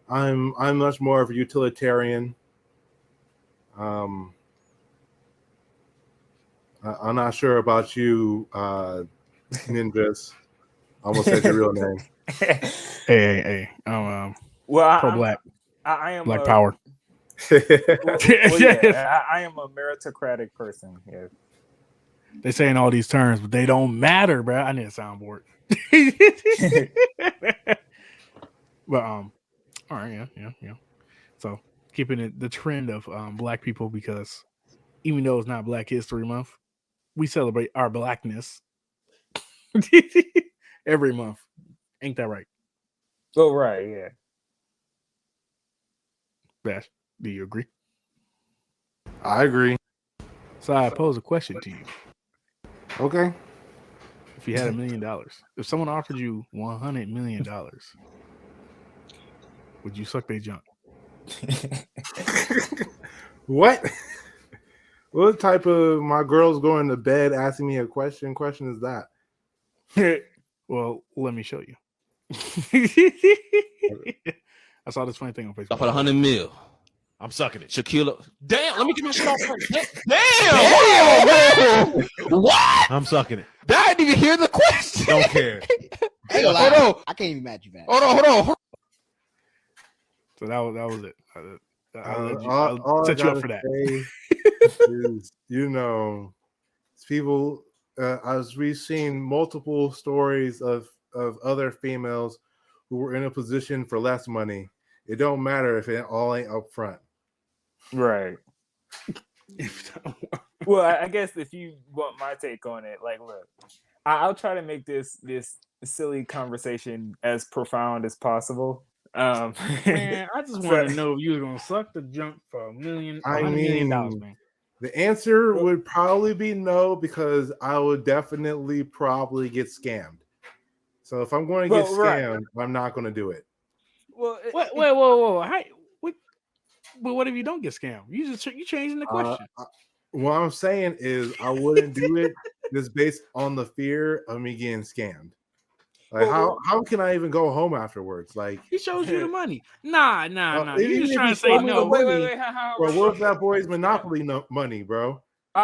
I'm much more of a utilitarian. I'm not sure about you, ninjas. I almost said your real name. Hey. I'm Well, pro black, I am black a, power. well, yeah, I am a meritocratic person. Yeah. They saying all these terms, but they don't matter, bro. I need a soundboard. But all right, yeah. So keeping it the trend of black people, because even though it's not Black History Month, we celebrate our blackness every month. Ain't that right, Oh, right, yeah. Bash? Do you agree? I agree. So I pose a question to you. Okay. If you had $1 million, if someone offered you $100 million, would you suck their junk? What? What type of my girl's going to bed asking me a question is that? Well, let me show you. I saw this funny thing on Facebook. I put 100 mil. I'm sucking it. Shaquille. Damn, let me get my shit off first. Damn! What? I'm sucking it. I didn't even hear the question. Don't care. I ain't gonna lie. Hold on. I can't even match you, man. Hold on. So that was it. I'll All set I you up gotta for that. say is, people. As we've seen multiple stories of other females who were in a position for less money. It don't matter if it all ain't up front. Right. Well, I guess if you want my take on it, like, look, I'll try to make this silly conversation as profound as possible. Man, I just want to know if you were gonna suck the junk for $1 million, $100 million, man. The answer would probably be no, because I would definitely probably get scammed. So if I'm going to get scammed, I'm not going to do it. Well, whoa! But what if you don't get scammed? You changing the question. What I'm saying is I wouldn't do it just based on the fear of me getting scammed. Like, how can I even go home afterwards? Like, he shows you the money. Nah. You just trying to say shows me no. the money, wait. Bro, what if that boy's Monopoly money, bro?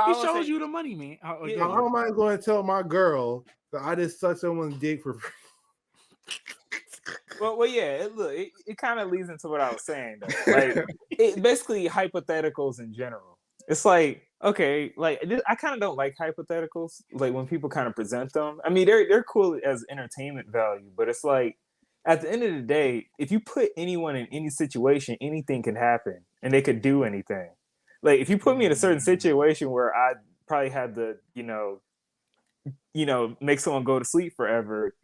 He shows you the money, man. How am I going to tell my girl that I just sucked someone's dick for? Well, yeah. It kind of leads into what I was saying, though. Like, it basically hypotheticals in general. It's like, okay, like, I kind of don't like hypotheticals. Like, when people kind of present them. I mean, they're cool as entertainment value, but it's like, at the end of the day, if you put anyone in any situation, anything can happen, and they could do anything. Like, if you put me in a certain situation where I probably had to, make someone go to sleep forever.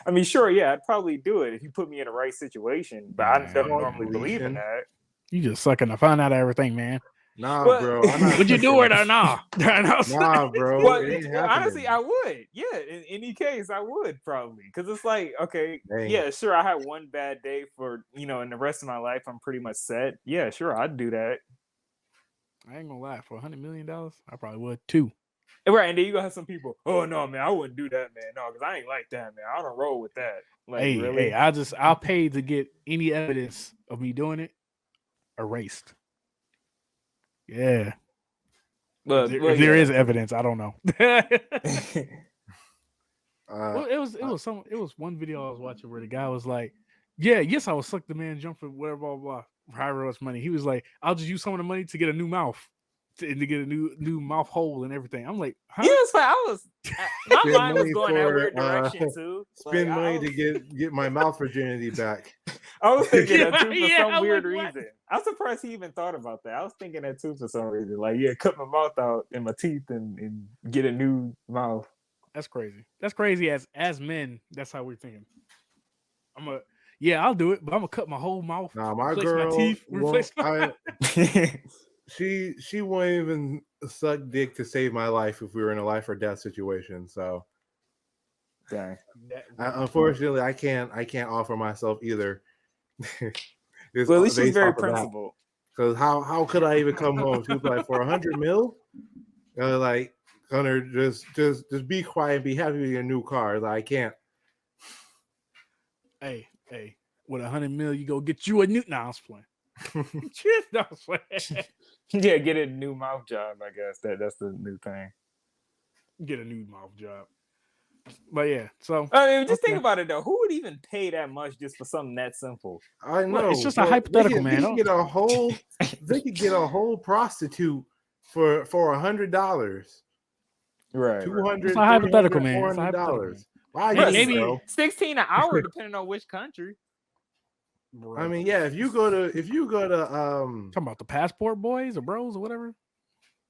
I mean, sure, yeah, I'd probably do it if you put me in the right situation, but I don't normally believe in that. You just sucking to find out everything, man. Nah, bro. Would you do it or nah? Nah, bro. Well, honestly, I would. Yeah, in any case, I would probably, because it's like, okay, yeah, sure, I had one bad day for and the rest of my life I'm pretty much set. Yeah, sure, I'd do that. I ain't gonna lie, for $100 million, I probably would too. Right, and then you gonna have some people, oh no, man, I wouldn't do that, man. No, because I ain't like that, man. I don't roll with that. Like, really? I'll pay to get any evidence of me doing it erased. Yeah. But if there is evidence, I don't know. It was one video I was watching where the guy was like, yeah, yes, I will suck the man jump for whatever, blah, blah, however much money. He was like, I'll just use some of the money to get a new mouth. To get a new mouth hole and everything. I'm like, huh? Yeah, my mind was going that weird direction too. Spend money to get my mouth virginity back. I was thinking that too for some weird reason. I'm surprised he even thought about that. I was thinking that too for some reason. Like, yeah, cut my mouth out and my teeth and get a new mouth. That's crazy. That's crazy. As men, that's how we're thinking. I'll do it, but I'm gonna cut my whole mouth. Nah, my girl, my teeth, replace she won't even suck dick to save my life if we were in a life or death situation. So, dang. Unfortunately, I can't offer myself either. Well, at least she's very principled. Because how could I even come home to like for 100 mil? Like, Hunter, just be quiet and be happy with your new car. Like, I can't. Hey, with 100 mil, you go get you a new. Nah, I was playing. No, I was playing. Yeah, get a new mouth job. I guess that's the new thing. Get a new mouth job. But yeah, so I mean, just think about it though. Who would even pay that much just for something that simple? I know. Well, it's just a hypothetical, man. They could get a whole prostitute for $100. Right. 200. It's a hypothetical, man. It's a $400. Why Right, maybe maybe 16 an hour, depending on which country. Bro. I mean, yeah. If you go to talking about the passport boys or bros or whatever.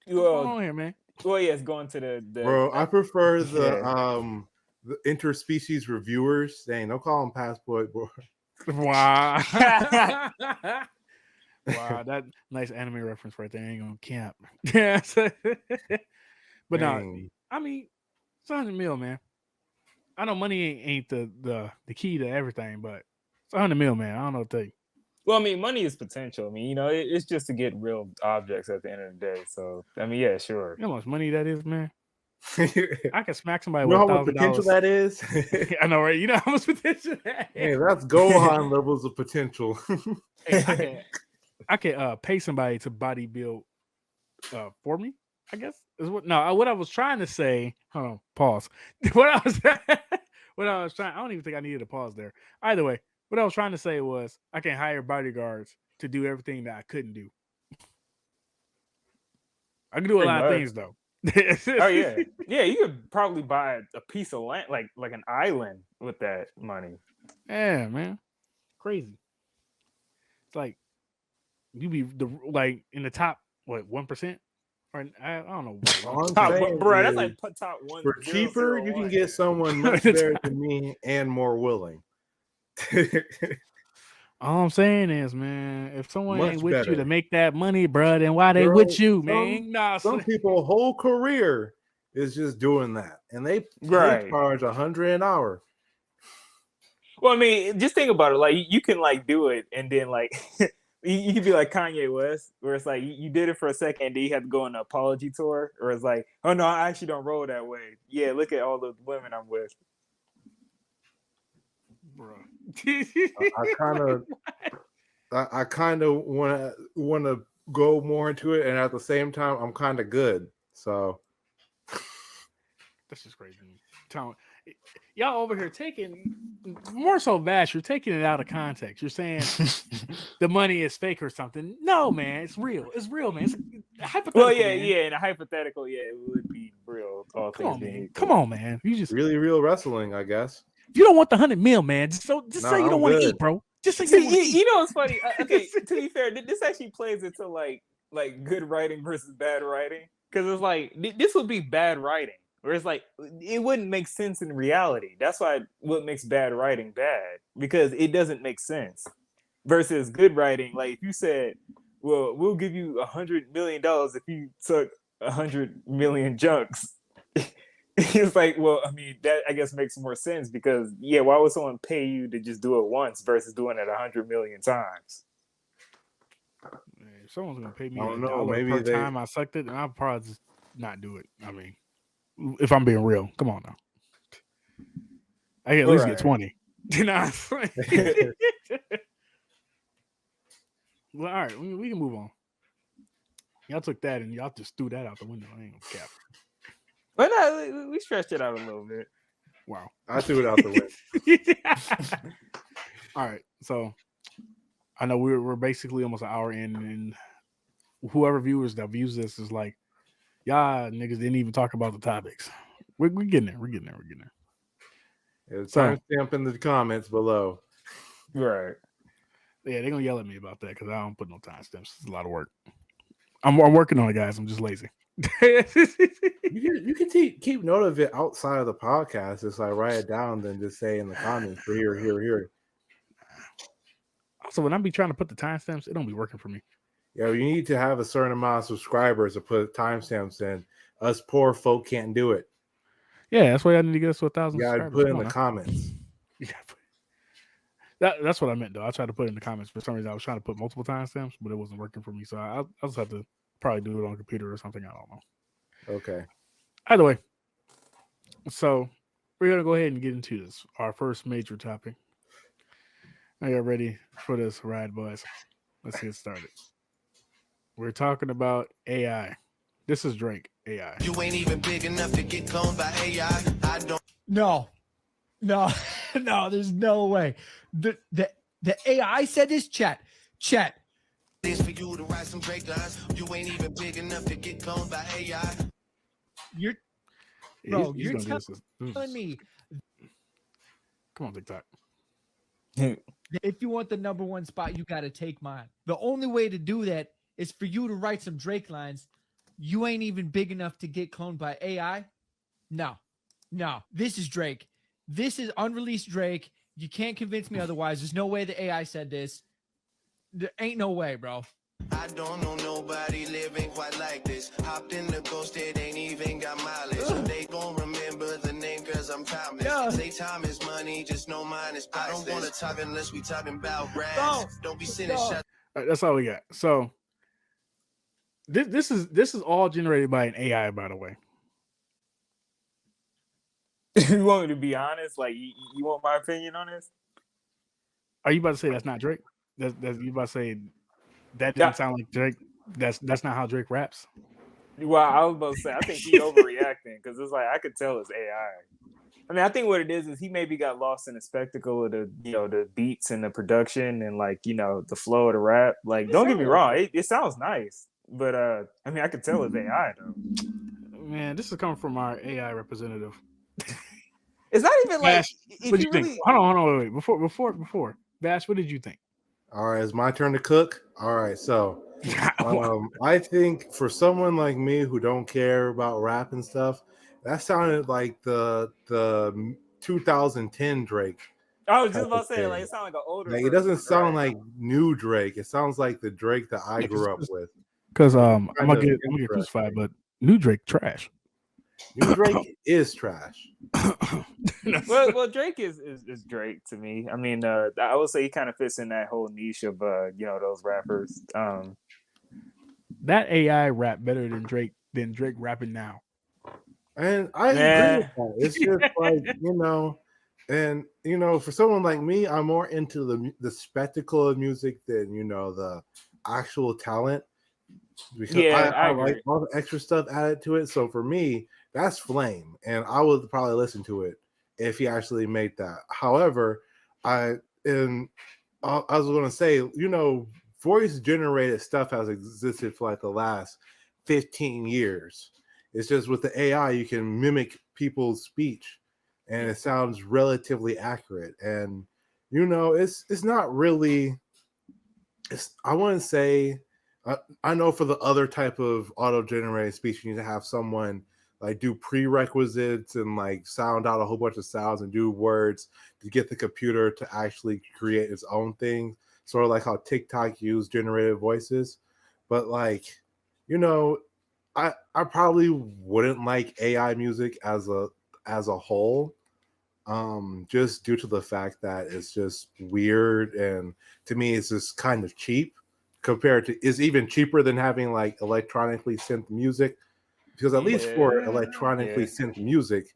What's Well, going on here, man? well, yeah, it's going to the bro, I prefer the Yeah. the interspecies reviewers. Dang, don't call them passport boy. Wow. Wow, that nice anime reference right there. Ain't gonna camp. Yeah. But no, Dang. I mean, it's 100 mil, man. I know money ain't the key to everything, but it's 100 mil, man. I don't know what to tell you. Well, I mean, money is potential. I mean, it's just to get real objects at the end of the day. So, I mean, yeah, sure. You know how much money that is, man? You I can smack somebody know with how much potential $1,000. that is? I know, right? You know how much potential that is? Hey, that's Gohan levels of potential. Hey, I can pay somebody to body build for me, I guess. What I was trying to say, hold on, pause. What I was trying, I don't even think I needed a pause there. Either way, what I was trying to say was I can hire bodyguards to do everything that I couldn't do. I can do a Pretty lot of much. things though. Oh yeah, yeah. You could probably buy a piece of land, like an island, with that money. Yeah, man. Crazy. It's like you be like in the top 1%? Or I don't know. All I'm Top, saying bro, that's is, like top one. for cheaper, you can get someone much better than me and more willing. All I'm saying is, man, if someone Much ain't with you better. to make that money, bro, then why they Bro, with you, man? Nah, some people whole career is just doing that, and they Right. charge $100 an hour. Well, I mean, just think about it. Like, you can like do it, and then like you can be like Kanye West, where it's like you did it for a second, and then you have to go on an apology tour, or it's like, oh no, I actually don't roll that way. Yeah, look at all the women I'm with. bro. I kind of want to go more into it, and at the same time, I'm kind of good. So That's just crazy. Y'all over here taking more so Vash, you're taking it out of context. You're saying the money is fake or something. No, man, it's real. It's real, man. It's hypothetical. Well, yeah, man. yeah. In a hypothetical, yeah, it would be real. All Come on, things being man. equal. Come on, man. You just really real wrestling, I guess. if you don't want the 100 mil, man, just say you I'm don't want to good. eat, bro. Just say you See, don't want to eat. you know what's funny? Okay, to be fair, this actually plays into like good writing versus bad writing, because it's like this would be bad writing, where it's like it wouldn't make sense in reality. That's why what makes bad writing bad, because it doesn't make sense. Versus good writing, like if you said, "Well, we'll give you $100 million if you took 100 million junks." It's like, well, I mean, that I guess makes more sense, because yeah, why would someone pay you to just do it once versus doing it 100 million times? If someone's gonna pay me I don't $1 know, maybe per they- time I sucked it, then I'll probably just not do it. I mean, if I'm being real, come on now. I can at least get Right. 20. You know. Well, all right, we can move on. Y'all took that and y'all just threw that out the window. I ain't gonna cap. But no, we stretched it out a little bit. Wow. I threw it out the window. All right, so I know we're basically almost an hour in, and whoever viewers that views this is like, y'all niggas didn't even talk about the topics. We're getting there. We're getting there. It's So- timestamp in the comments below. Right. Yeah, they're gonna yell at me about that because I don't put no timestamps. It's a lot of work. I'm working on it, guys. I'm just lazy. You can keep note of it outside of the podcast. Just like write it down, then just say in the comments for here. Also, when I be trying to put the timestamps, it don't be working for me. Yeah, you need to have a certain amount of subscribers to put timestamps in. Us poor folk can't do it. Yeah, that's why I need to get us to 1,000 You gotta subscribers. put in Come the on now. comments. Yeah. That's what I meant, though. I tried to put it in the comments. For some reason, I was trying to put multiple timestamps, but it wasn't working for me. So I'll just have to probably do it on a computer or something. I don't know. Okay. Either way, so we're going to go ahead and get into this, our first major topic. Are you ready for this ride, boys? Let's get started. We're talking about AI. This is Drake, AI. You ain't even big enough to get cloned by AI. I don't. No, no, no. There's no way. The AI said this. Chat. This for you to write some Drake lines. You ain't even big enough to get cloned by AI. You're Yeah, Bro, he's you're gonna do this. telling me Come on, TikTok. that if you want the number one spot, you got to take mine. The only way to do that is for you to write some Drake lines. You ain't even big enough to get cloned by AI. No. This is Drake. This is unreleased Drake. You can't convince me otherwise. There's no way the AI said this. There ain't no way, bro. I don't know nobody living quite like this. Hopped in the ghost, it ain't even got mileage. They gon' remember the name cause I'm timeless. Yeah. Say time is money, just know mine is priceless. I don't wanna talk unless we talking about raps. No. Don't be sitting No. shut. All right, that's all we got. So this is all generated by an AI, by the way. You want me to be honest? Like, you want my opinion on this? Are you about to say that's not Drake? That's you about to say that didn't sound like Drake? That's not how Drake raps. Well, I was about to say, I think he overreacting because it's like I could tell it's AI. I mean, I think what it is he maybe got lost in the spectacle of the beats and the production and the flow of the rap. Like, don't get me wrong, it sounds nice, but I mean, I could tell it's AI though. Man, this is coming from our AI representative. It's not even like Bash, what do you think? Hold on, wait. Before Bash, what did you think? All right, it's my turn to cook. All right, so I think for someone like me who don't care about rap and stuff, that sounded like the 2010 Drake. I was just about to say, like, it sounds like an older. Like, it doesn't sound like new Drake. It sounds like the Drake that I grew up with. Because I'm gonna get crucified, but new Drake trash. New Drake is trash. well, Drake is Drake to me. I mean, I would say he kind of fits in that whole niche of those rappers. That AI rap better than Drake rapping now. And I agree with that. It's just like, for someone like me, I'm more into the spectacle of music than the actual talent. Because I like all the extra stuff added to it. So for me, that's flame, and I would probably listen to it if he actually made that. However, I was going to say, voice generated stuff has existed for like the last 15 years. It's just with the AI, you can mimic people's speech, and it sounds relatively accurate. And it's not really. I wouldn't say. I know for the other type of auto-generated speech, you need to have someone like do prerequisites and like sound out a whole bunch of sounds and do words to get the computer to actually create its own thing. Sort of like how TikTok used generated voices. But like, I probably wouldn't like AI music as a whole. Just due to the fact that it's just weird, and to me it's just kind of cheap. Compared to, is even cheaper than having like electronically synth music, because at least for electronically synth music,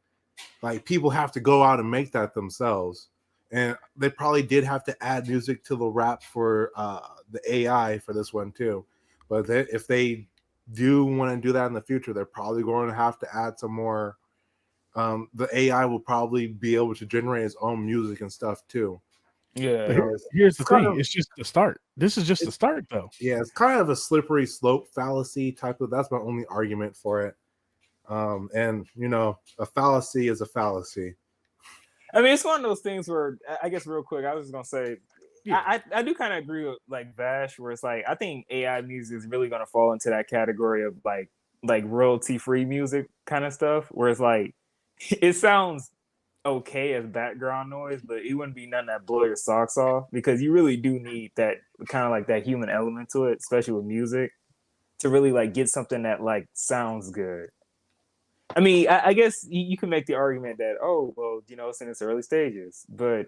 like people have to go out and make that themselves, and they probably did have to add music to the rap for the AI for this one too. But if they do want to do that in the future, they're probably going to have to add some more. The AI will probably be able to generate its own music and stuff too. Yeah. Here's the thing. It's just the start. This is just the start, though. Yeah, it's kind of a slippery slope fallacy type of. That's my only argument for it. And a fallacy is a fallacy. I mean, it's one of those things where I guess real quick, I was just gonna say, I do kind of agree with like Vash, where it's like I think AI music is really gonna fall into that category of like royalty free music kind of stuff, where it's like it sounds okay as background noise, but it wouldn't be nothing that blow your socks off, because you really do need that kind of like that human element to it, especially with music, to really like get something that like sounds good. I mean, I guess you can make the argument that, it's in its early stages, but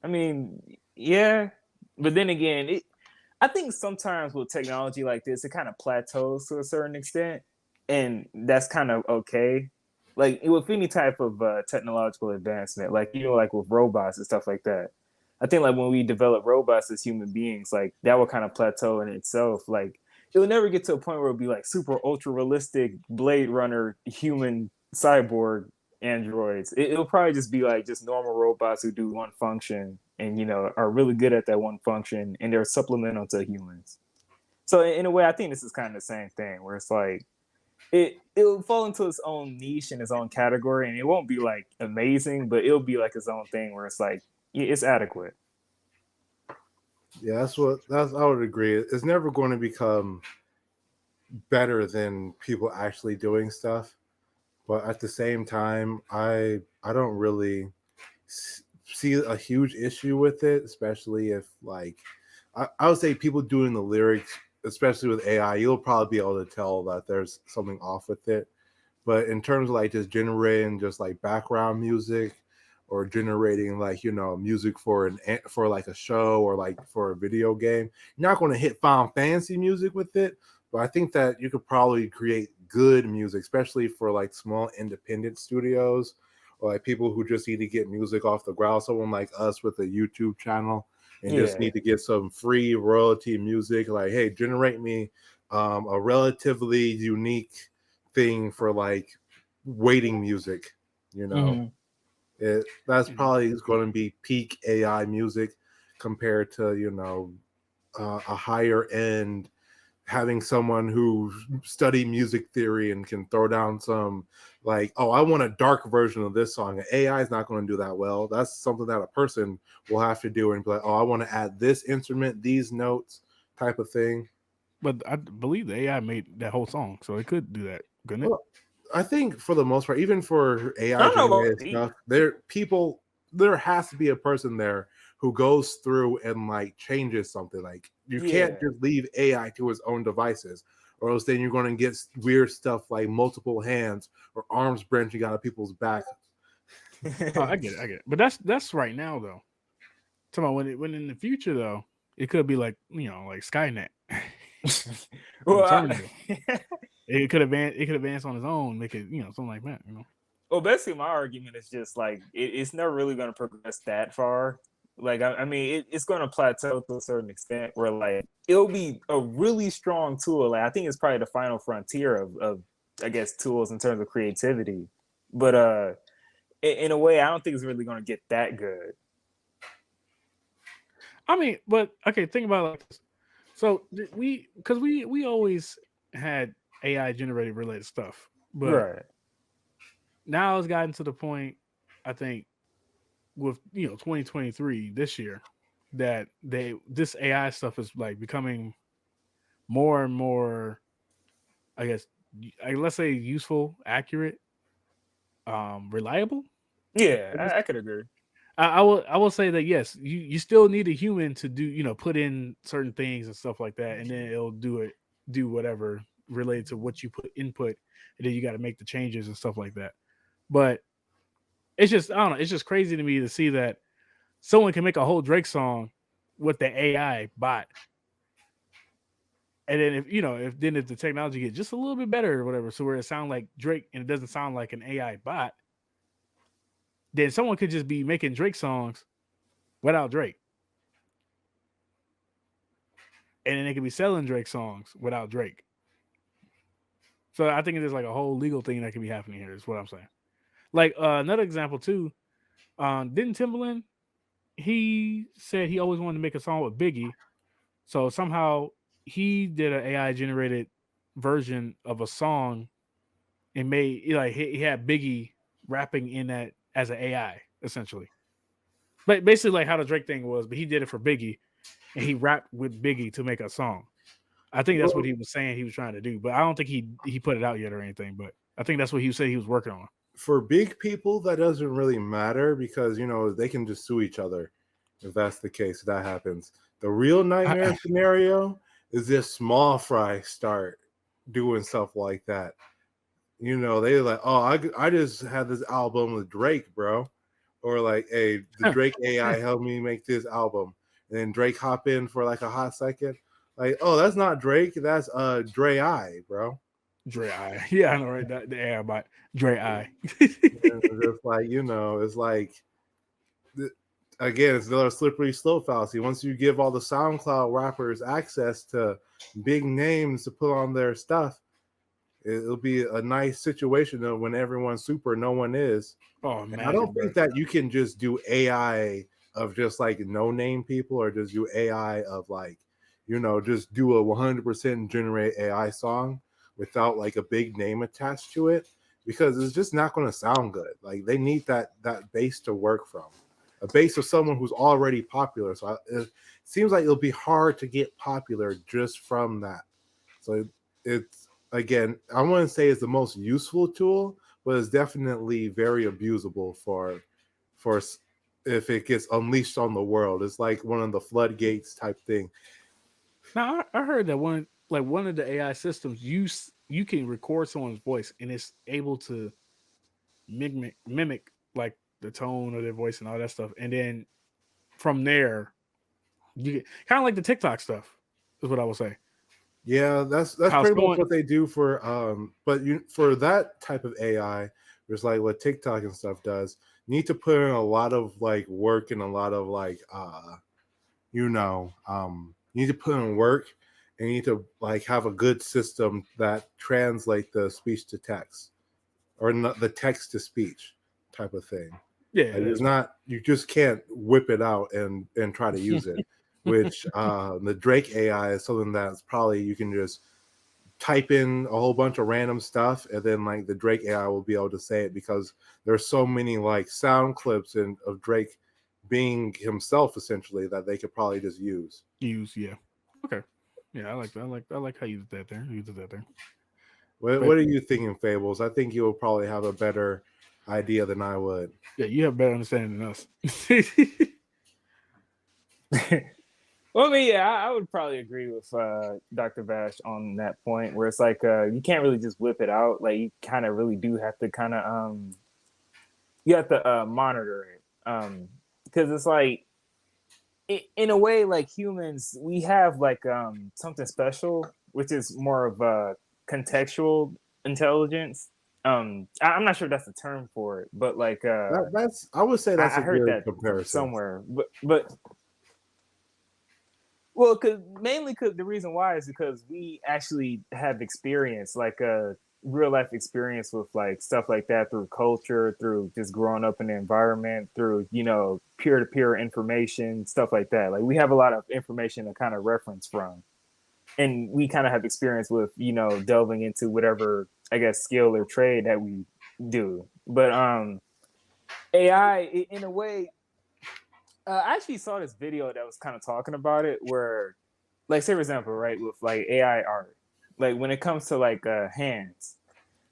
I mean, Yeah, but then again, I think sometimes with technology like this, it kind of plateaus to a certain extent, and that's kind of okay. Like with any type of technological advancement, like like with robots and stuff like that. I think like when we develop robots as human beings, like that will kind of plateau in itself. Like it will never get to a point where it'll be like super ultra realistic Blade Runner human cyborg androids. It'll probably just be like just normal robots who do one function and are really good at that one function, and they're supplemental to humans. So in a way, I think this is kind of the same thing, where it's like it'll fall into its own niche and its own category, and it won't be like amazing, but it'll be like its own thing where it's like it's adequate. Yeah, I would agree. It's never going to become better than people actually doing stuff, but at the same time, I don't really see a huge issue with it, especially if like I would say people doing the lyrics, especially with AI, you'll probably be able to tell that there's something off with it. But in terms of like just generating just like background music or generating like music for like a show or like for a video game, you're not going to hit Final Fantasy music with it. But I think that you could probably create good music, especially for like small independent studios or like people who just need to get music off the ground. Someone like us with a YouTube channel and just need to get some free royalty music. Like, hey, generate me a relatively unique thing for like waiting music. That's probably going to be peak AI music compared to a higher end, having someone who studied music theory and can throw down some like, oh, I want a dark version of this song. AI is not going to do that well. That's something that a person will have to do and be like, oh, I want to add this instrument, these notes, type of thing. But I believe the AI made that whole song, so it could do that, couldn't it? Well, I think for the most part, even for AI generated stuff, there has to be a person there who goes through and like changes something. Like you can't just leave AI to its own devices, or else then you're going to get weird stuff like multiple hands or arms branching out of people's back. I get it. But that's right now though. Talking about when in the future though, it could be like like Skynet. Well, it could advance on its own, make it something like that. Well, basically, my argument is just like it's never really going to progress that far. Like, I mean, it's going to plateau to a certain extent where like it'll be a really strong tool. Like, I think it's probably the final frontier of I guess tools in terms of creativity. But in a way, I don't think it's really going to get that good. I mean, but okay, think about it like this. So we always had AI generated related stuff, but now it's gotten to the point, I think, with 2023 this year, that this AI stuff is like becoming more and more, I guess, let's say useful, accurate, reliable. Yeah, I could agree. I will say that yes, you still need a human to do put in certain things and stuff like that, and then it'll do whatever related to what you put input, and then you got to make the changes and stuff like that. But it's just, I don't know, it's just crazy to me to see that someone can make a whole Drake song with the AI bot, and then if the technology gets just a little bit better or whatever, so where it sounds like Drake and it doesn't sound like an AI bot, then someone could just be making Drake songs without Drake. And then they could be selling Drake songs without Drake. So I think there's like a whole legal thing that could be happening here, is what I'm saying. Like another example too, didn't Timbaland, he said he always wanted to make a song with Biggie. So somehow he did an AI generated version of a song and made, like, he had Biggie rapping in that as an AI, essentially. But basically like how the Drake thing was, but he did it for Biggie and he rapped with Biggie to make a song. I think that's what he was saying he was trying to do, but I don't think he put it out yet or anything, but I think that's what he said he was working on. For big people, that doesn't really matter because, they can just sue each other if that's the case, if that happens. The real nightmare scenario is if small fry start doing stuff like that. They're like, oh, I just had this album with Drake, bro. Or like, hey, the Drake AI helped me make this album. and then Drake hop in for like a hot second. Like, oh, that's not Drake, that's Dre I, bro. Dre I. Yeah, I know, right? The AI bot. Dre I. And it's just like, you know, it's like again, it's another slippery slope fallacy. Once you give all the SoundCloud rappers access to big names to put on their stuff, it'll be a nice situation of when everyone's super, no one is. Oh And man, I don't think that you can just do AI of just like no name people, or just do AI of like, you know, just do a 100% generate AI song without like a big name attached to it, because it's just not going to sound good. Like they need that base to work from, a base of someone who's already popular. So it seems like it'll be hard to get popular just from that. So it's, again, I wouldn't say it's the most useful tool, but it's definitely very abusable for if it gets unleashed on the world. It's like one of the floodgates type thing. Now I heard that one of the AI systems you can record someone's voice and it's able to mimic like the tone of their voice and all that stuff, and then from there you get kind of like the TikTok stuff is what I would say. Yeah, that's pretty much what they do for but for that type of AI, there's like what TikTok and stuff does, you need to put in a lot of like work and a lot of like you need to put in work, and you need to like have a good system that translate the speech to text, or not the text to speech type of thing. Yeah, like, it's not, you just can't whip it out and try to use it. Which the Drake AI is something that's probably you can just type in a whole bunch of random stuff, and then like the Drake AI will be able to say it, because there's so many like sound clips of Drake being himself essentially that they could probably just use. Yeah. Okay. Yeah, I like that. I like how you did that there. What are you thinking, Fables? I think you'll probably have a better idea than I would. Yeah, you have better understanding than us. Well, I mean, yeah, I would probably agree with DrVaash on that point, where it's like you can't really just whip it out. Like you kind of really do have to kind of you have to monitor it, because it's like in a way, like humans, we have like something special, which is more of a contextual intelligence. I'm not sure if that's the term for it, but like that's, I would say that's I heard that comparison somewhere, but. Well, mainly because the reason why is because we actually have experience, like a real life experience with like stuff like that through culture, through just growing up in the environment, through, you know, peer to peer information, stuff like that. Like we have a lot of information to kind of reference from, and we kind of have experience with, you know, delving into whatever, I guess, skill or trade that we do. But AI, in a way. I actually saw this video that was kind of talking about it, where, like, say for example, right, with like AI art, like when it comes to like hands,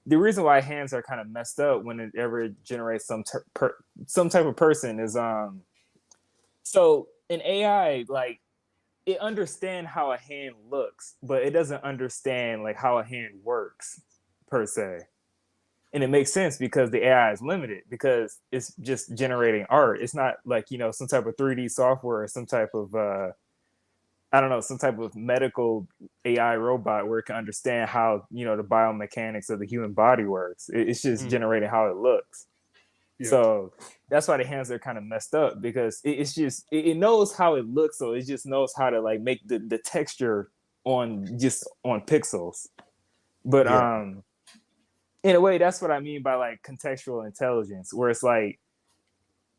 the reason why hands are kind of messed up when it ever generates some type of person is so in AI, like it understands how a hand looks, but it doesn't understand like how a hand works per se. And it makes sense because the AI is limited, because it's just generating art. It's not like, you know, some type of 3D software or some type of, I don't know, some type of medical AI robot where it can understand how, you know, the biomechanics of the human body works. It's just generating how it looks. Yeah. So that's why the hands are kind of messed up, because it's just, it knows how it looks. So it just knows how to like make the texture on pixels. But, in a way, that's what I mean by like contextual intelligence, where it's like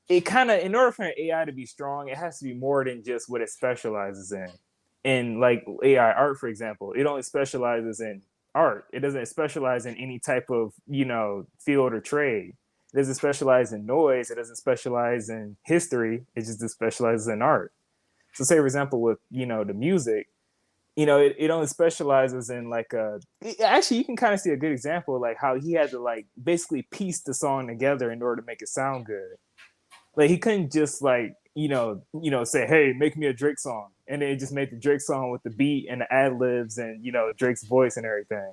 it kind of, in order for an AI to be strong, it has to be more than just what it specializes in. And like AI art, for example, it only specializes in art. It doesn't specialize in any type of, you know, field or trade. It doesn't specialize in noise. It doesn't specialize in history. It just specializes in art. So say, for example, with, you know, the music, you know, it only specializes in like actually you can kind of see a good example of like how he had to like basically piece the song together in order to make it sound good. Like he couldn't just like, you know, say, hey, make me a Drake song. And then it just made the Drake song with the beat and the ad libs and, you know, Drake's voice and everything.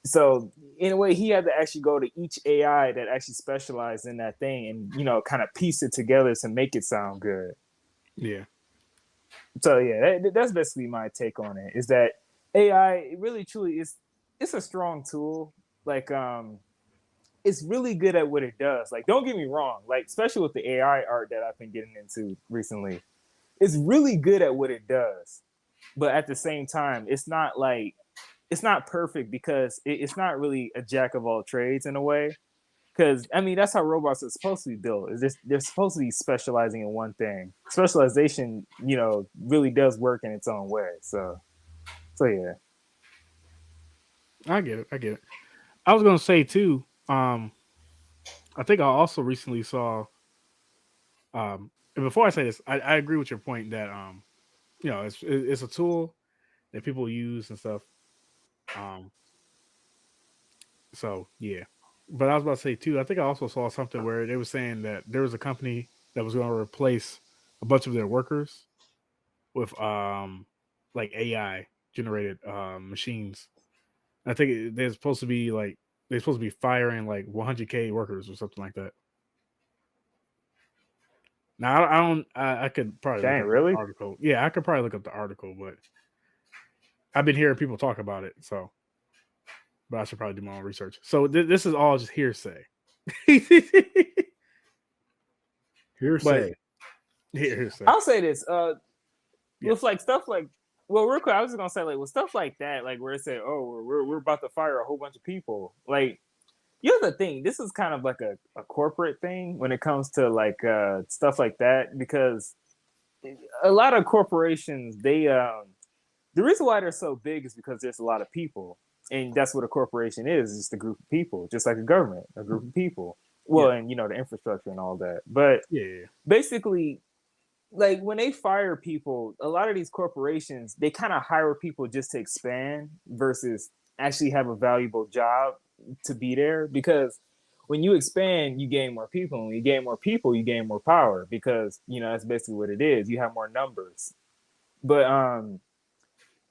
So in a way, he had to actually go to each AI that actually specialized in that thing and, you know, kind of piece it together to make it sound good. Yeah. So yeah, that's basically my take on it. Is that AI it really truly is it's a strong tool. Like it's really good at what it does. Like don't get me wrong, like especially with the AI art that I've been getting into recently, it's really good at what it does. But at the same time, it's not perfect because it's not really a jack of all trades in a way. Because I mean, that's how robots are supposed to be built. Is they're supposed to be specializing in one thing. Specialization, really does work in its own way. So yeah. I get it. I was gonna say too. I think I also recently saw. And before I say this, I agree with your point that it's a tool that people use and stuff. So yeah, but I was about to say too. I think I also saw something where they were saying that there was a company that was going to replace a bunch of their workers with like AI generated machines. I think they're supposed to be firing like 100K workers or something like that. Now I don't. I could probably Dang, look up really? the article. Yeah, I could probably look up the article, but I've been hearing people talk about it. So, but I should probably do my own research. So this is all just hearsay. Hearsay. Hearsay. I'll say this. Yeah. With like stuff like, well, real quick, I was just gonna say like with stuff like that, like where it said, oh, we're about to fire a whole bunch of people. Like, here's the thing. This is kind of like a corporate thing when it comes to like stuff like that because a lot of corporations the reason why they're so big is because there's a lot of people, and that's what a corporation is just a group of people, just like a government, a group of people. Well, and the infrastructure and all that, but basically, like when they fire people, a lot of these corporations they kind of hire people just to expand versus actually have a valuable job to be there because when you expand, you gain more people. And when you gain more people, you gain more power because that's basically what it is. You have more numbers. But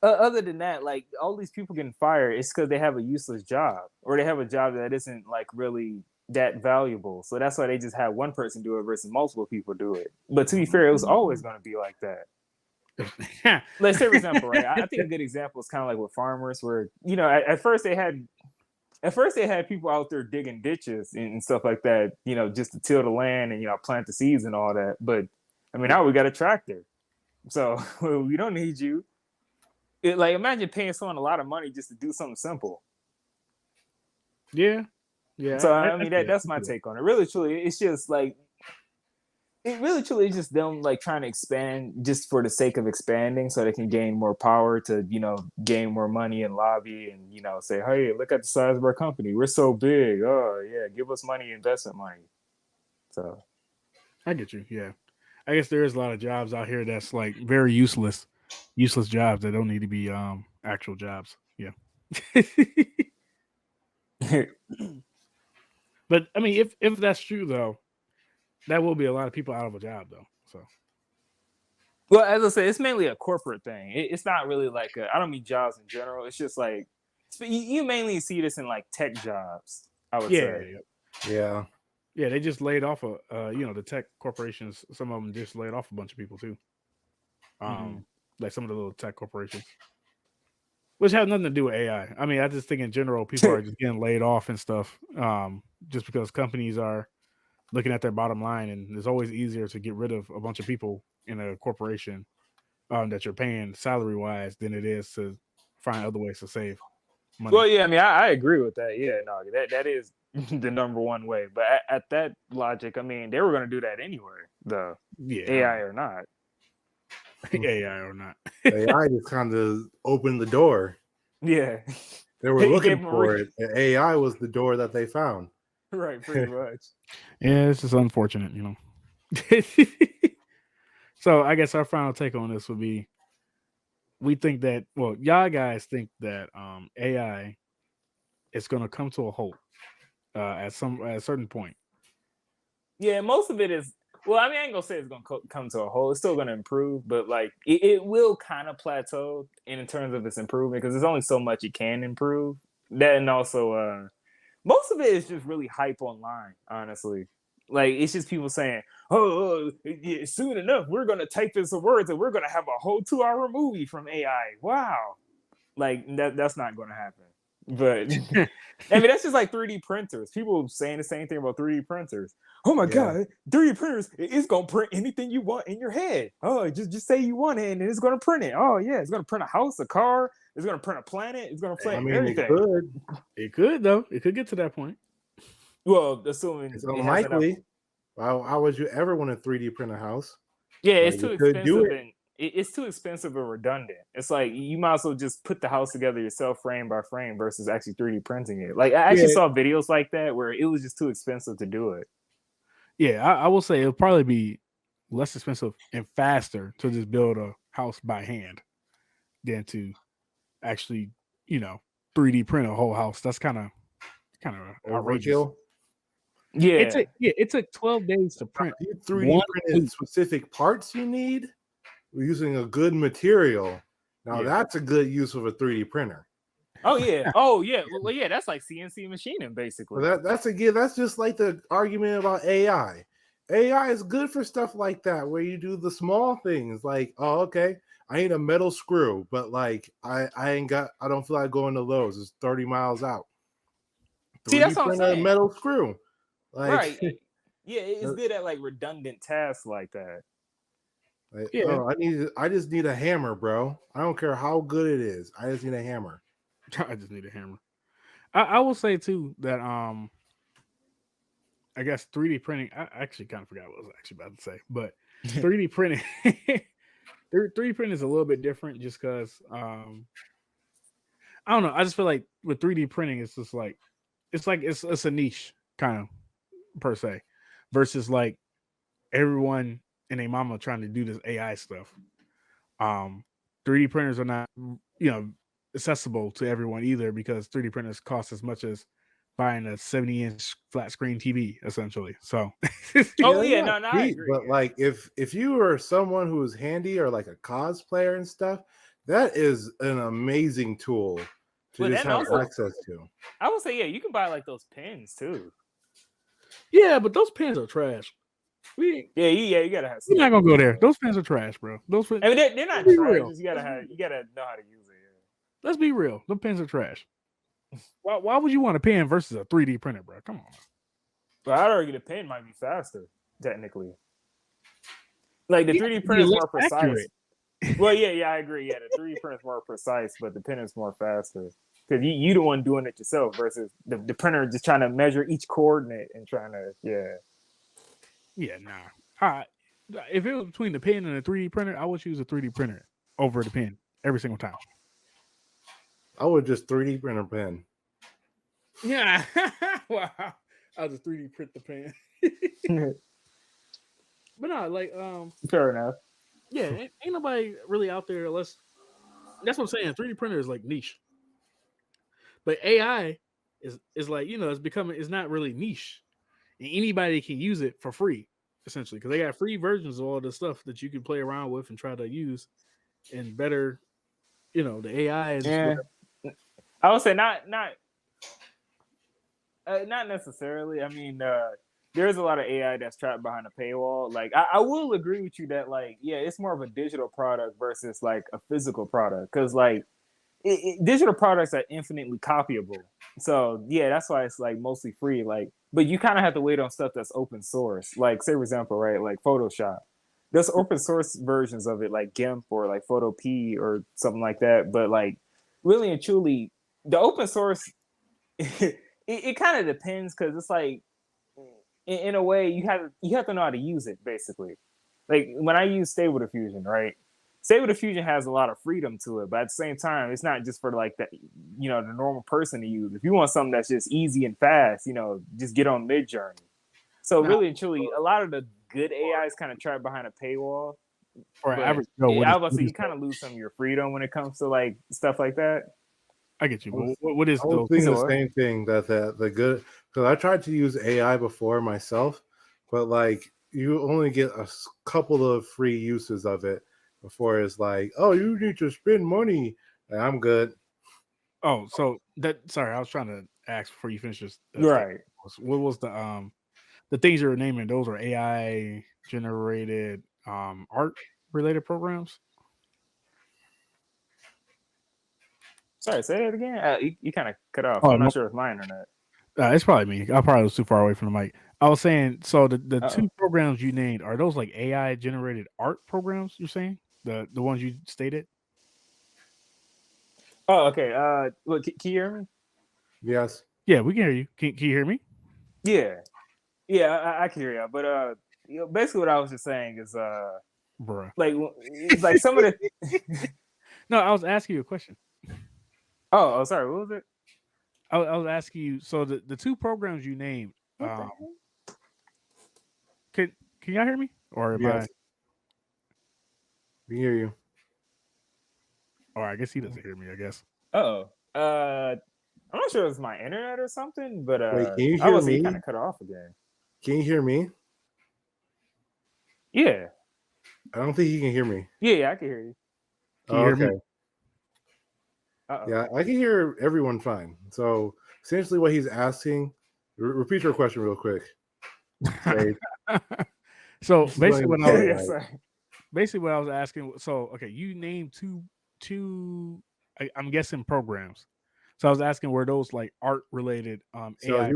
other than that, like all these people getting fired, it's because they have a useless job or they have a job that isn't like really that valuable. So that's why they just have one person do it versus multiple people do it. But to be fair, it was always going to be like that. Let's say, for example, right? I think a good example is kind of like with farmers, where at first they had people out there digging ditches and stuff like that, just to till the land and plant the seeds and all that. But I mean, now we got a tractor, so we don't need you. Like imagine paying someone a lot of money just to do something simple. Yeah. So I mean that's my take on it. Really, truly, it's just like it really truly is just them like trying to expand just for the sake of expanding so they can gain more power to gain more money and lobby and say, hey, look at the size of our company, we're so big, oh yeah, give us money, investment money. So I get you. Yeah, I guess there is a lot of jobs out here that's like very useless jobs that don't need to be actual jobs. Yeah. But I mean, if that's true though, that will be a lot of people out of a job though. So, well, as I said, it's mainly a corporate thing. It's not really like I don't mean jobs in general. It's just like you mainly see this in like tech jobs. I would say. Yeah. They just laid off the tech corporations. Some of them just laid off a bunch of people too. Like some of the little tech corporations, which have nothing to do with AI. I mean, I just think in general, people are just getting laid off and stuff, just because companies are looking at their bottom line, and it's always easier to get rid of a bunch of people in a corporation that you're paying salary wise than it is to find other ways to save money. Well, yeah, I mean, I agree with that. Yeah, no, that is the number one way. But at that logic, I mean, they were going to do that anyway, AI or not. AI or not. AI just kind of opened the door. Yeah. They were looking for it. And AI was the door that they found. Right, pretty much. Yeah, it's just unfortunate, So I guess our final take on this would be we think that, well, y'all guys think that AI is going to come to a halt at a certain point. Yeah, most of it is. Well, I mean, I ain't gonna say it's gonna come to a halt. It's still gonna improve, but like it will kind of plateau in terms of its improvement because there's only so much it can improve. That and also, most of it is just really hype online, honestly. Like it's just people saying, "Oh, yeah, soon enough, we're gonna type in some words and we're gonna have a whole 2-hour movie from AI." Wow, like that's not gonna happen. But I mean, that's just like 3D printers. People saying the same thing about 3D printers. Oh my god, 3D printers, it's gonna print anything you want in your head. Oh, just say you want it and it's gonna print it. Oh yeah, it's gonna print a house, a car. It's gonna print a planet. It's gonna print I mean, everything. It could though. It could get to that point. Well, assuming it's it has unlikely. enough- How would you ever want to 3D print a house? Yeah, it's Like, too you could do expensive it. and it's too expensive and redundant. It's like you might as well just put the house together yourself frame by frame versus actually 3D printing it. Like I actually saw videos like that where it was just too expensive to do it. Yeah, I will say it'll probably be less expensive and faster to just build a house by hand than to actually, 3D print a whole house. That's kind of outrageous. Overkill. Yeah, It took 12 days to print. You 3D printed specific parts you need using a good material. Now that's a good use of a 3D printer. Oh yeah. Well, yeah. That's like CNC machining, basically. Well, that's just like the argument about AI. AI is good for stuff like that, where you do the small things. Like, oh, okay, I need a metal screw, but like, I don't feel like going to Lowe's. It's 30 miles out. See, that's what I'm 3D saying. a metal screw, like, right? Yeah, it's good at like redundant tasks like that. Like, oh, I just need a hammer, bro. I don't care how good it is. I just need a hammer. I just need a hammer. I will say too that I guess 3D printing. I actually kind of forgot what I was actually about to say, but 3D printing, 3D printing is a little bit different just because I don't know. I just feel like with 3D printing, it's just like it's a niche kind of per se, versus like everyone and their mama trying to do this AI stuff. 3D printers are not accessible to everyone either because 3D printers cost as much as buying a 70-inch flat screen TV essentially. So I agree. But like if you are someone who is handy or like a cosplayer and stuff, that is an amazing tool to just have access to. I would say you can buy like those pens too. Yeah, but those pens are trash. You gotta have. We're not gonna go there. Those pens are trash, bro. Those pens, I mean, they're not trash. You gotta know how to use it. Let's be real. Those pens are trash. Why would you want a pen versus a 3D printer, bro? Come on. But I'd argue the pen might be faster, technically. Like the 3D printer is more precise. Accurate. Well, I agree. Yeah, the 3D printer is more precise, but the pen is more faster. Because you the one doing it yourself versus the printer just trying to measure each coordinate and trying to, Yeah, nah. If it was between the pen and a 3D printer, I would choose a 3D printer over the pen every single time. I would just 3D print a pen. Yeah. Wow. I'll just 3D print the pen. But no, like fair enough. Yeah, ain't nobody really out there unless that's what I'm saying. 3D printer is like niche. But AI is like, it's not really niche. And anybody can use it for free, essentially, because they got free versions of all the stuff that you can play around with and try to use and better, the AI is I would say not necessarily. I mean, there's a lot of AI that's trapped behind a paywall. Like, I will agree with you that, like, it's more of a digital product versus like a physical product, because like digital products are infinitely copyable. So that's why it's like mostly free. Like, but you kind of have to wait on stuff that's open source. Like, say for example, right, like Photoshop. There's open source versions of it, like GIMP or like Photopea or something like that. But like, really and truly, the open source, it kind of depends, because it's like, in a way, you have to know how to use it, basically. Like when I use Stable Diffusion, right? Stable Diffusion has a lot of freedom to it, but at the same time, it's not just for like that, the normal person to use. If you want something that's just easy and fast, just get on Midjourney. So really and truly, a lot of the good AI is kind of trapped behind a paywall. For average, you kind of lose some of your freedom when it comes to like stuff like that. I get you. But what is I was thinking the same thing, that the good, because I tried to use AI before myself, but like you only get a couple of free uses of it before it's like, oh, you need to spend money. And I'm good. Oh, so sorry, I was trying to ask before you finish this. Right. What was the the things you're naming, those are AI generated art related programs. Sorry, say it again. You kind of cut off. Oh, I'm no, not sure if mine or not. it's probably me. I probably was too far away from the mic. I was saying, so the Uh-oh. two programs you named, are those like AI generated art programs? You're saying the ones you stated? Oh, okay. Look, can you hear me? Yes. Yeah, we can hear you. Can you hear me? Yeah, I can hear you. But basically, what I was just saying is, Bruh. like, it's like some of the. No, I was asking you a question. Oh, sorry. What was it? I was asking you. So the two programs you named, What the heck? can y'all hear me? Or am Yes. We hear you. Or I guess he doesn't hear me. I guess. Oh, I'm not sure if it's my internet or something, but Wait, can you I hear was me? kind of cut off again. Can you hear me? Yeah, I don't think you can hear me. yeah, I can hear you. Can you hear me? Okay. Uh-oh. Yeah, I can hear everyone fine. So essentially, what he's asking, repeat your question real quick. Say, So basically, Explain what the I was, Yeah, sorry. basically what I was asking. So okay, you named two. I'm guessing programs. So I was asking, were those like art related? so AI.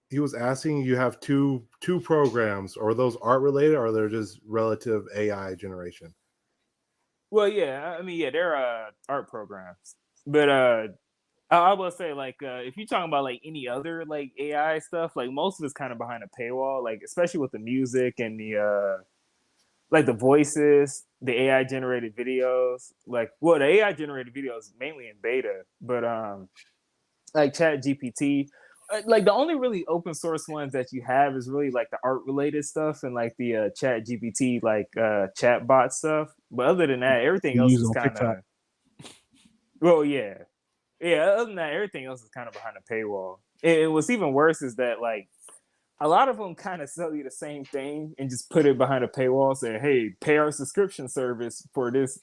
he was asking, you have two programs, or are those art related, or they're just relative AI generation? Well, yeah, I mean, yeah, they're art programs, but I will say, like, if you're talking about like any other like AI stuff, like most of it's kind of behind a paywall, like especially with the music and the like the voices, the AI generated videos. Like, well, the AI generated videos mainly in beta, but like Chat GPT, like the only really open source ones that you have is really like the art related stuff and like the Chat GPT like chat bot stuff. But other than that, everything You else use is on kind TikTok. of well, yeah. Yeah, other than that, everything else is kind of behind a paywall. And what's even worse is that like a lot of them kind of sell you the same thing and just put it behind a paywall, say, "Hey, pay our subscription service for this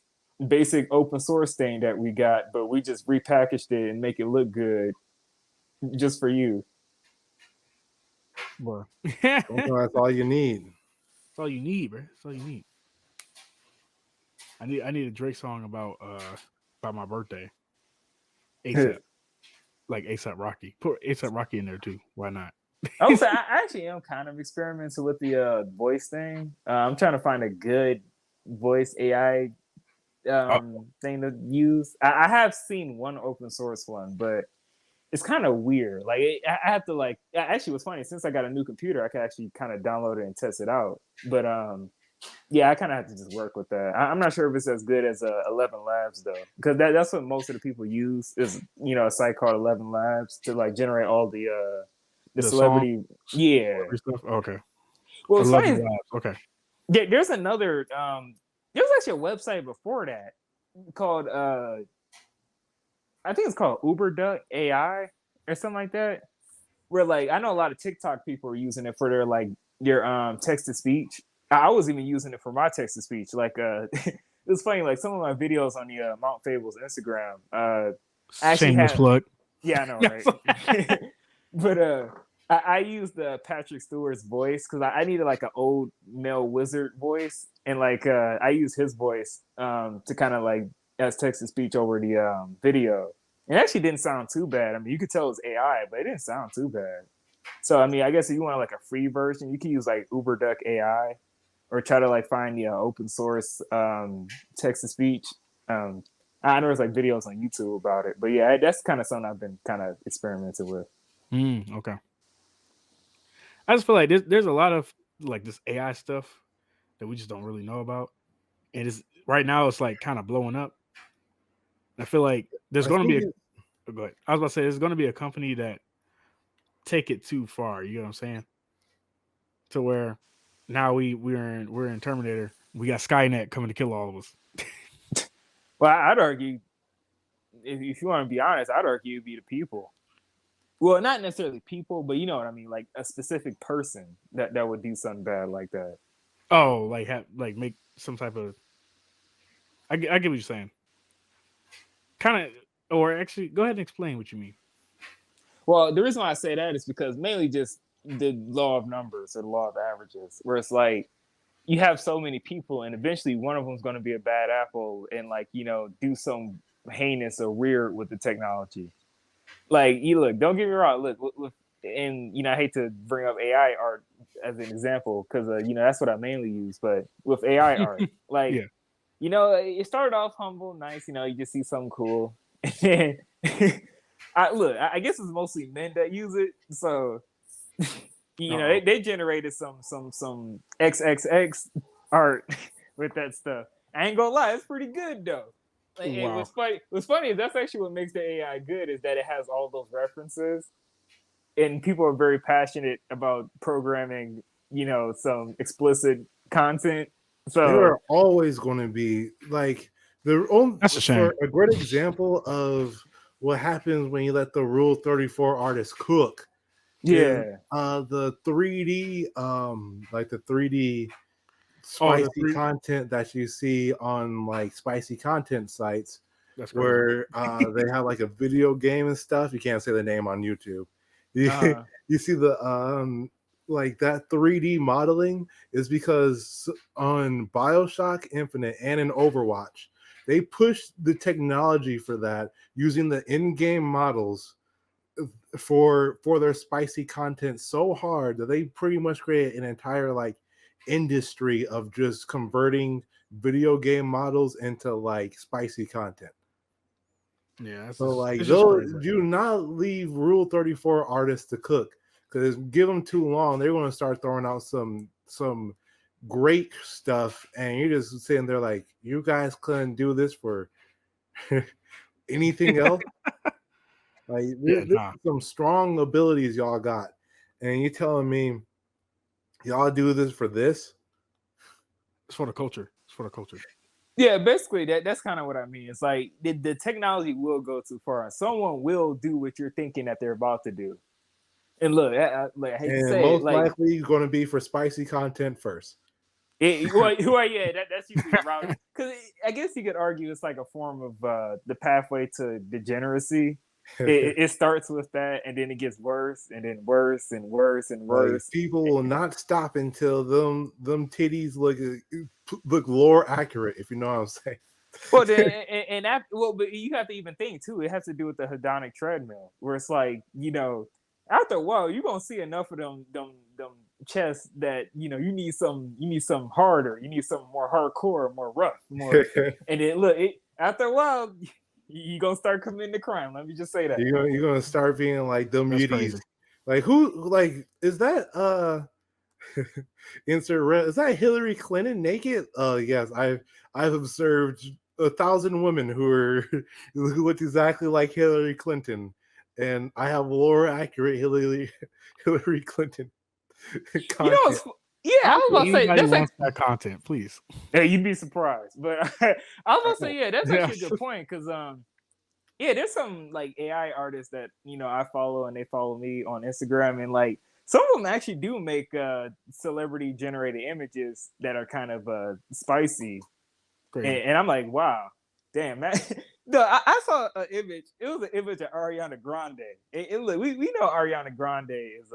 basic open source thing that we got, but we just repackaged it and make it look good just for you." Bro. Sometimes that's all you need. That's all you need, bro. That's all you need. I need a Drake song about my birthday. ASAP. Like ASAP Rocky. Put ASAP Rocky in there too. Why not? I would say I actually am kind of experimenting with the voice thing. I'm trying to find a good voice AI thing to use. I have seen one open source one, but it's kind of weird. Like I have to like. Actually, what's funny, since I got a new computer, I can actually kind of download it and test it out. But yeah, I kind of have to just work with that. I'm not sure if it's as good as 11 Labs though, because that's what most of the people use is a site called 11 Labs to like generate all the celebrity. Yeah. Stuff? Okay. Well, it's funny. Labs. Okay. Yeah, there's another. There's actually a website before that called I think it's called UberDuck AI or something like that. Where like I know a lot of TikTok people are using it for their text to speech. I was even using it for my text to speech. Like it's funny. Like some of my videos on the Mount Fables Instagram. Actually Shameless plug. Yeah, I know, right? But I used Patrick Stewart's voice because I needed like an old male wizard voice, and like I used his voice to kind of like as text to speech over the video. It actually didn't sound too bad. I mean, you could tell it was AI, but it didn't sound too bad. So I mean, I guess if you want like a free version, you can use like UberDuck AI, or try to like find the open source text to speech. I know there's like videos on YouTube about it, but yeah, that's kind of something I've been kind of experimenting with. Okay. I just feel like there's a lot of like this AI stuff that we just don't really know about, and it's right now it's like kind of blowing up. I feel like there's going to be go ahead. I was about to say there's going to be a company that take it too far. You know what I'm saying? To where now we're in Terminator. We got Skynet coming to kill all of us. Well, I'd argue, if you want to be honest, I'd argue it'd be the people. Well, not necessarily people, but you know what I mean, like a specific person that would do something bad like that. Oh, like make some type of. I get what you're saying. Kind of, or actually, go ahead and explain what you mean. Well, the reason why I say that is because mainly just the law of numbers or the law of averages, where it's like you have so many people, and eventually one of them's going to be a bad apple and like do some heinous or weird with the technology. Like you look, don't get me wrong. Look, and I hate to bring up AI art as an example because that's what I mainly use. But with AI art, like it started off humble, nice. You just see something cool. I guess it's mostly men that use it. So they generated some XXX art with that stuff. I ain't gonna lie, it's pretty good though. And what's funny is that's actually what makes the AI good is that it has all those references, and people are very passionate about programming. Some explicit content. So there are always going to be like the only. That's a shame. For a great example of what happens when you let the Rule 34 artists cook. Yeah. The 3D, like the 3D spicy content that you see on like spicy content sites. That's where they have like a video game and stuff. You can't say the name on YouTube. You see the like that 3D modeling is because on BioShock Infinite and in Overwatch, they pushed the technology for that using the in-game models for their spicy content so hard that they pretty much create an entire like industry of just converting video game models into like spicy content. Yeah, so like those do not leave Rule 34 artists to cook, because give them too long, they're going to start throwing out some great stuff, and you're just sitting there like, you guys couldn't do this for anything else. Like there's some strong abilities y'all got, and you telling me y'all do this for this? It's for the culture. It's for the culture. Yeah, basically that's kind of what I mean. It's like the technology will go too far. Someone will do what you're thinking that they're about to do. And look, I hate to say most it, like, likely going to be for spicy content first. That's usually the route. Because I guess you could argue it's like a form of the pathway to degeneracy. It starts with that, and then it gets worse, and then worse, and worse, and worse. Like, people will not stop until them titties look lore accurate, if you know what I'm saying. Well, then, but you have to even think too. It has to do with the hedonic treadmill, where it's like, after a while, you're gonna see enough of them chests that you need some harder, you need some more hardcore, more rough, more. And then look, after a while, you're gonna start committing the crime. Let me just say that you're gonna start being like them muties. Like who? Like is that insert? Is that Hillary Clinton naked? Yes, I've observed 1,000 women who look exactly like Hillary Clinton, and I have lore accurate Hillary Clinton content. I was about to say that's wants that content, please. Yeah, you'd be surprised, but I was about to say that's actually a good point because there's some like AI artists that I follow and they follow me on Instagram, and like some of them actually do make celebrity generated images that are kind of spicy, and I'm like, wow, damn, man. I saw an image. It was an image of Ariana Grande. Look, we know Ariana Grande is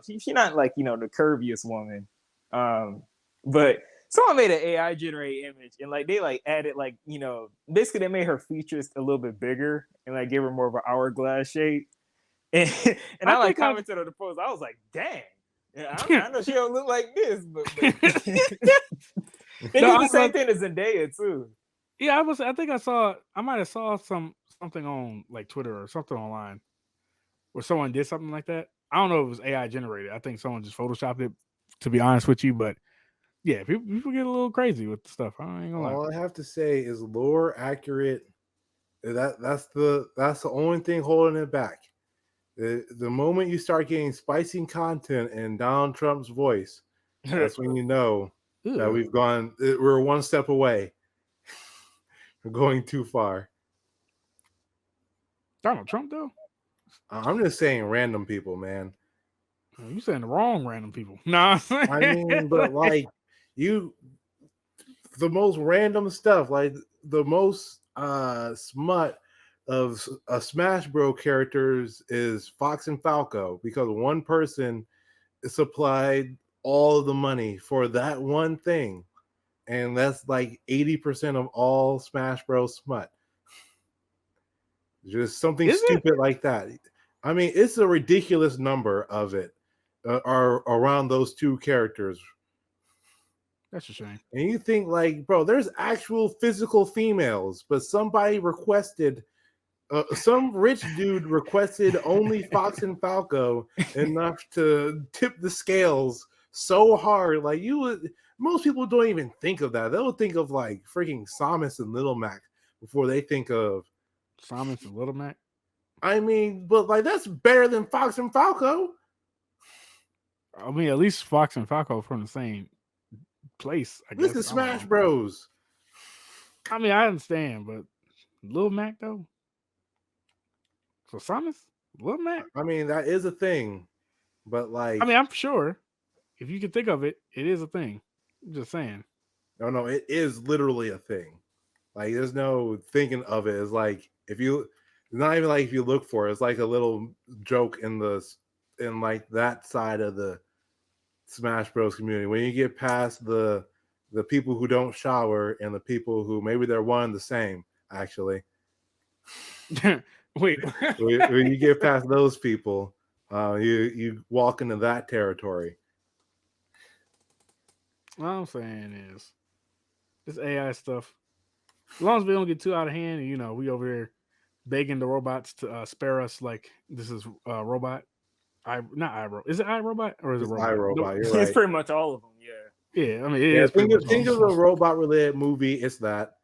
she's not like the curviest woman, but someone made an AI generated image and like they like added like basically they made her features a little bit bigger and like gave her more of an hourglass shape. And I like commented on the post. I was like, dang. I know she don't look like this, but they do the same thing as Zendaya too. Yeah, I might have saw something on like Twitter or something online where someone did something like that. I don't know if it was AI generated. I think someone just photoshopped it, to be honest with you. But yeah, people get a little crazy with the stuff. I ain't gonna lie. All I have to say is lore accurate. That's the only thing holding it back. The moment you start getting spicy content in Donald Trump's voice, that's when you know that we're one step away. We're going too far. Donald Trump, though? I'm just saying random people, man. You saying the wrong random people. Nah. I mean, but like the most random stuff, like the most smut of Smash Bros characters is Fox and Falco, because one person supplied all of the money for that one thing, and that's like 80% of all Smash Bros. Smut. Just something Is it? stupid like that. I mean, it's a ridiculous number of it are around those two characters. That's a shame. And you think, like, bro, there's actual physical females, but somebody requested, some rich dude requested only Fox and Falco enough to tip the scales so hard. Like, most people don't even think of that. They'll think of like freaking Samus and Little Mac before they think of Samus and Little Mac. I mean, but like that's better than Fox and Falco. I mean, at least Fox and Falco from the same place. I guess. This is Smash Bros. I mean, I understand, but Little Mac though. So Samus, Little Mac. I mean, that is a thing, but like, I mean, I'm sure if you can think of it, it is a thing. I'm just saying. No, it is literally a thing. Like, there's no thinking of it. It's like it's not even like if you look for it. It's like a little joke in like that side of the Smash Bros. Community. When you get past the people who don't shower and the people who maybe they're one and the same, actually. Wait. when you get past those people, you walk into that territory. What I'm saying is, this AI stuff, as long as we don't get too out of hand, and, we over here begging the robots to spare us, like this is robot. Not iRobot. Is it iRobot or is it robot? iRobot, you're It's right. pretty much all of them. Yeah. Yeah, I mean, it is. Think of a robot-related movie. It's that.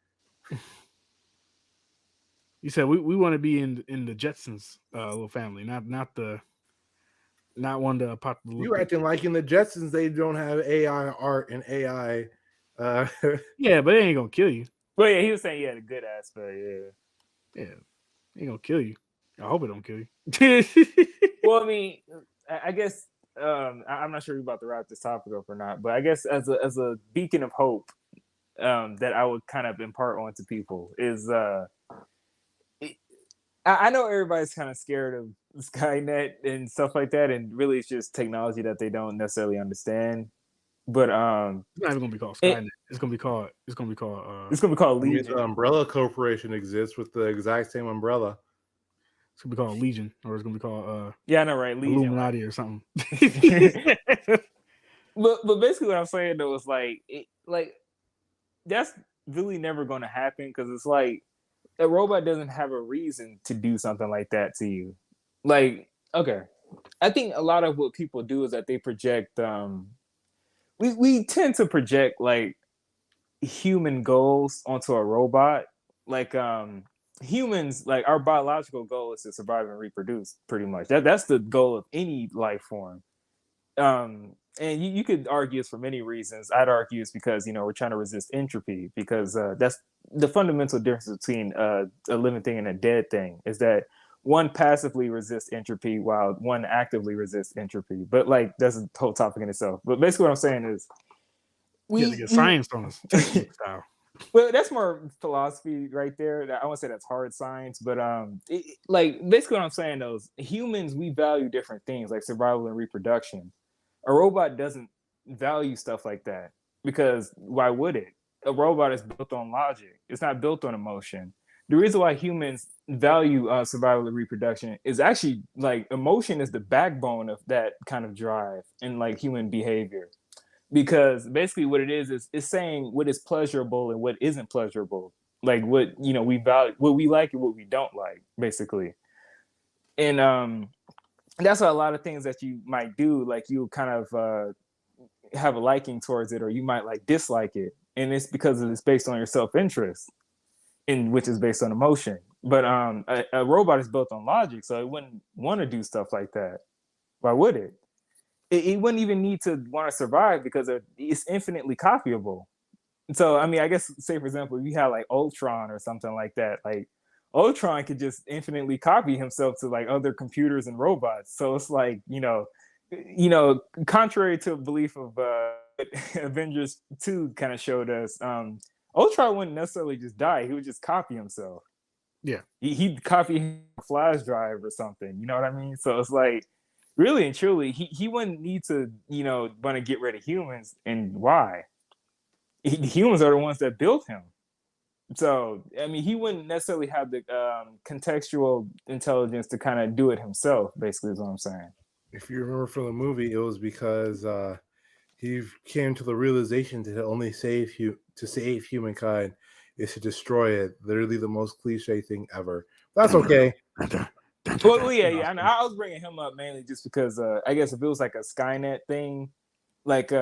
You said we want to be in the Jetsons little family, not one to pop the. You acting like in the Jetsons they don't have AI art and AI. Yeah, but it ain't gonna kill you. Well, yeah, he was saying he had a good aspect. Yeah, it ain't gonna kill you. I hope it don't kill you. Well, I mean, I guess I'm not sure you're about to wrap this topic up or not, but I guess as a beacon of hope that I would kind of impart onto people is I know everybody's kind of scared of Skynet and stuff like that, and really it's just technology that they don't necessarily understand. But it's not even gonna be called Skynet. It's gonna be called Legion. The Umbrella Corporation exists with the exact same umbrella. It's gonna be called Legion, or it's gonna be called yeah, I know, right? Legion, Illuminati or something. but basically what I'm saying though is like that's really never going to happen, because it's like a robot doesn't have a reason to do something like that to you. Like, okay, I think a lot of what people do is that they project. We tend to project like human goals onto a robot. Like humans, like our biological goal is to survive and reproduce. Pretty much that's the goal of any life form. And you could argue it's for many reasons. I'd argue it's because we're trying to resist entropy, because that's the fundamental difference between a living thing and a dead thing, is that one passively resists entropy while one actively resists entropy. But like that's a whole topic in itself. But basically what I'm saying is we get science on us. Style. Well, that's more philosophy right there. I won't say that's hard science, but like basically what I'm saying though is humans, we value different things like survival and reproduction. A robot doesn't value stuff like that, because why would it? A robot is built on logic. It's not built on emotion. The reason why humans value survival and reproduction is actually like emotion is the backbone of that kind of drive in like human behavior. Because basically what it is it's saying what is pleasurable and what isn't pleasurable. Like what, we value, what we like and what we don't like, basically. And that's why a lot of things that you might do, like you kind of have a liking towards it, or you might like dislike it. And it's because it's based on your self-interest, which is based on emotion. But a robot is built on logic, so it wouldn't want to do stuff like that. Why would it? It wouldn't even need to want to survive, because it's infinitely copyable. So, I mean, I guess, say, for example, if you had like Ultron or something like that, like Ultron could just infinitely copy himself to like other computers and robots. So it's like, contrary to a belief of Avengers 2 kind of showed us, Ultron wouldn't necessarily just die. He would just copy himself. Yeah. He'd copy a flash drive or something. You know what I mean? So it's like, really and truly, he wouldn't need to, want to get rid of humans. And why? Humans are the ones that built him. So, I mean, he wouldn't necessarily have the contextual intelligence to kind of do it himself, basically, is what I'm saying. If you remember from the movie, it was because he came to the realization that only save humankind is to destroy it. Literally the most cliche thing ever. That's okay. Well, yeah. I was bringing him up mainly just because I guess if it was like a Skynet thing, like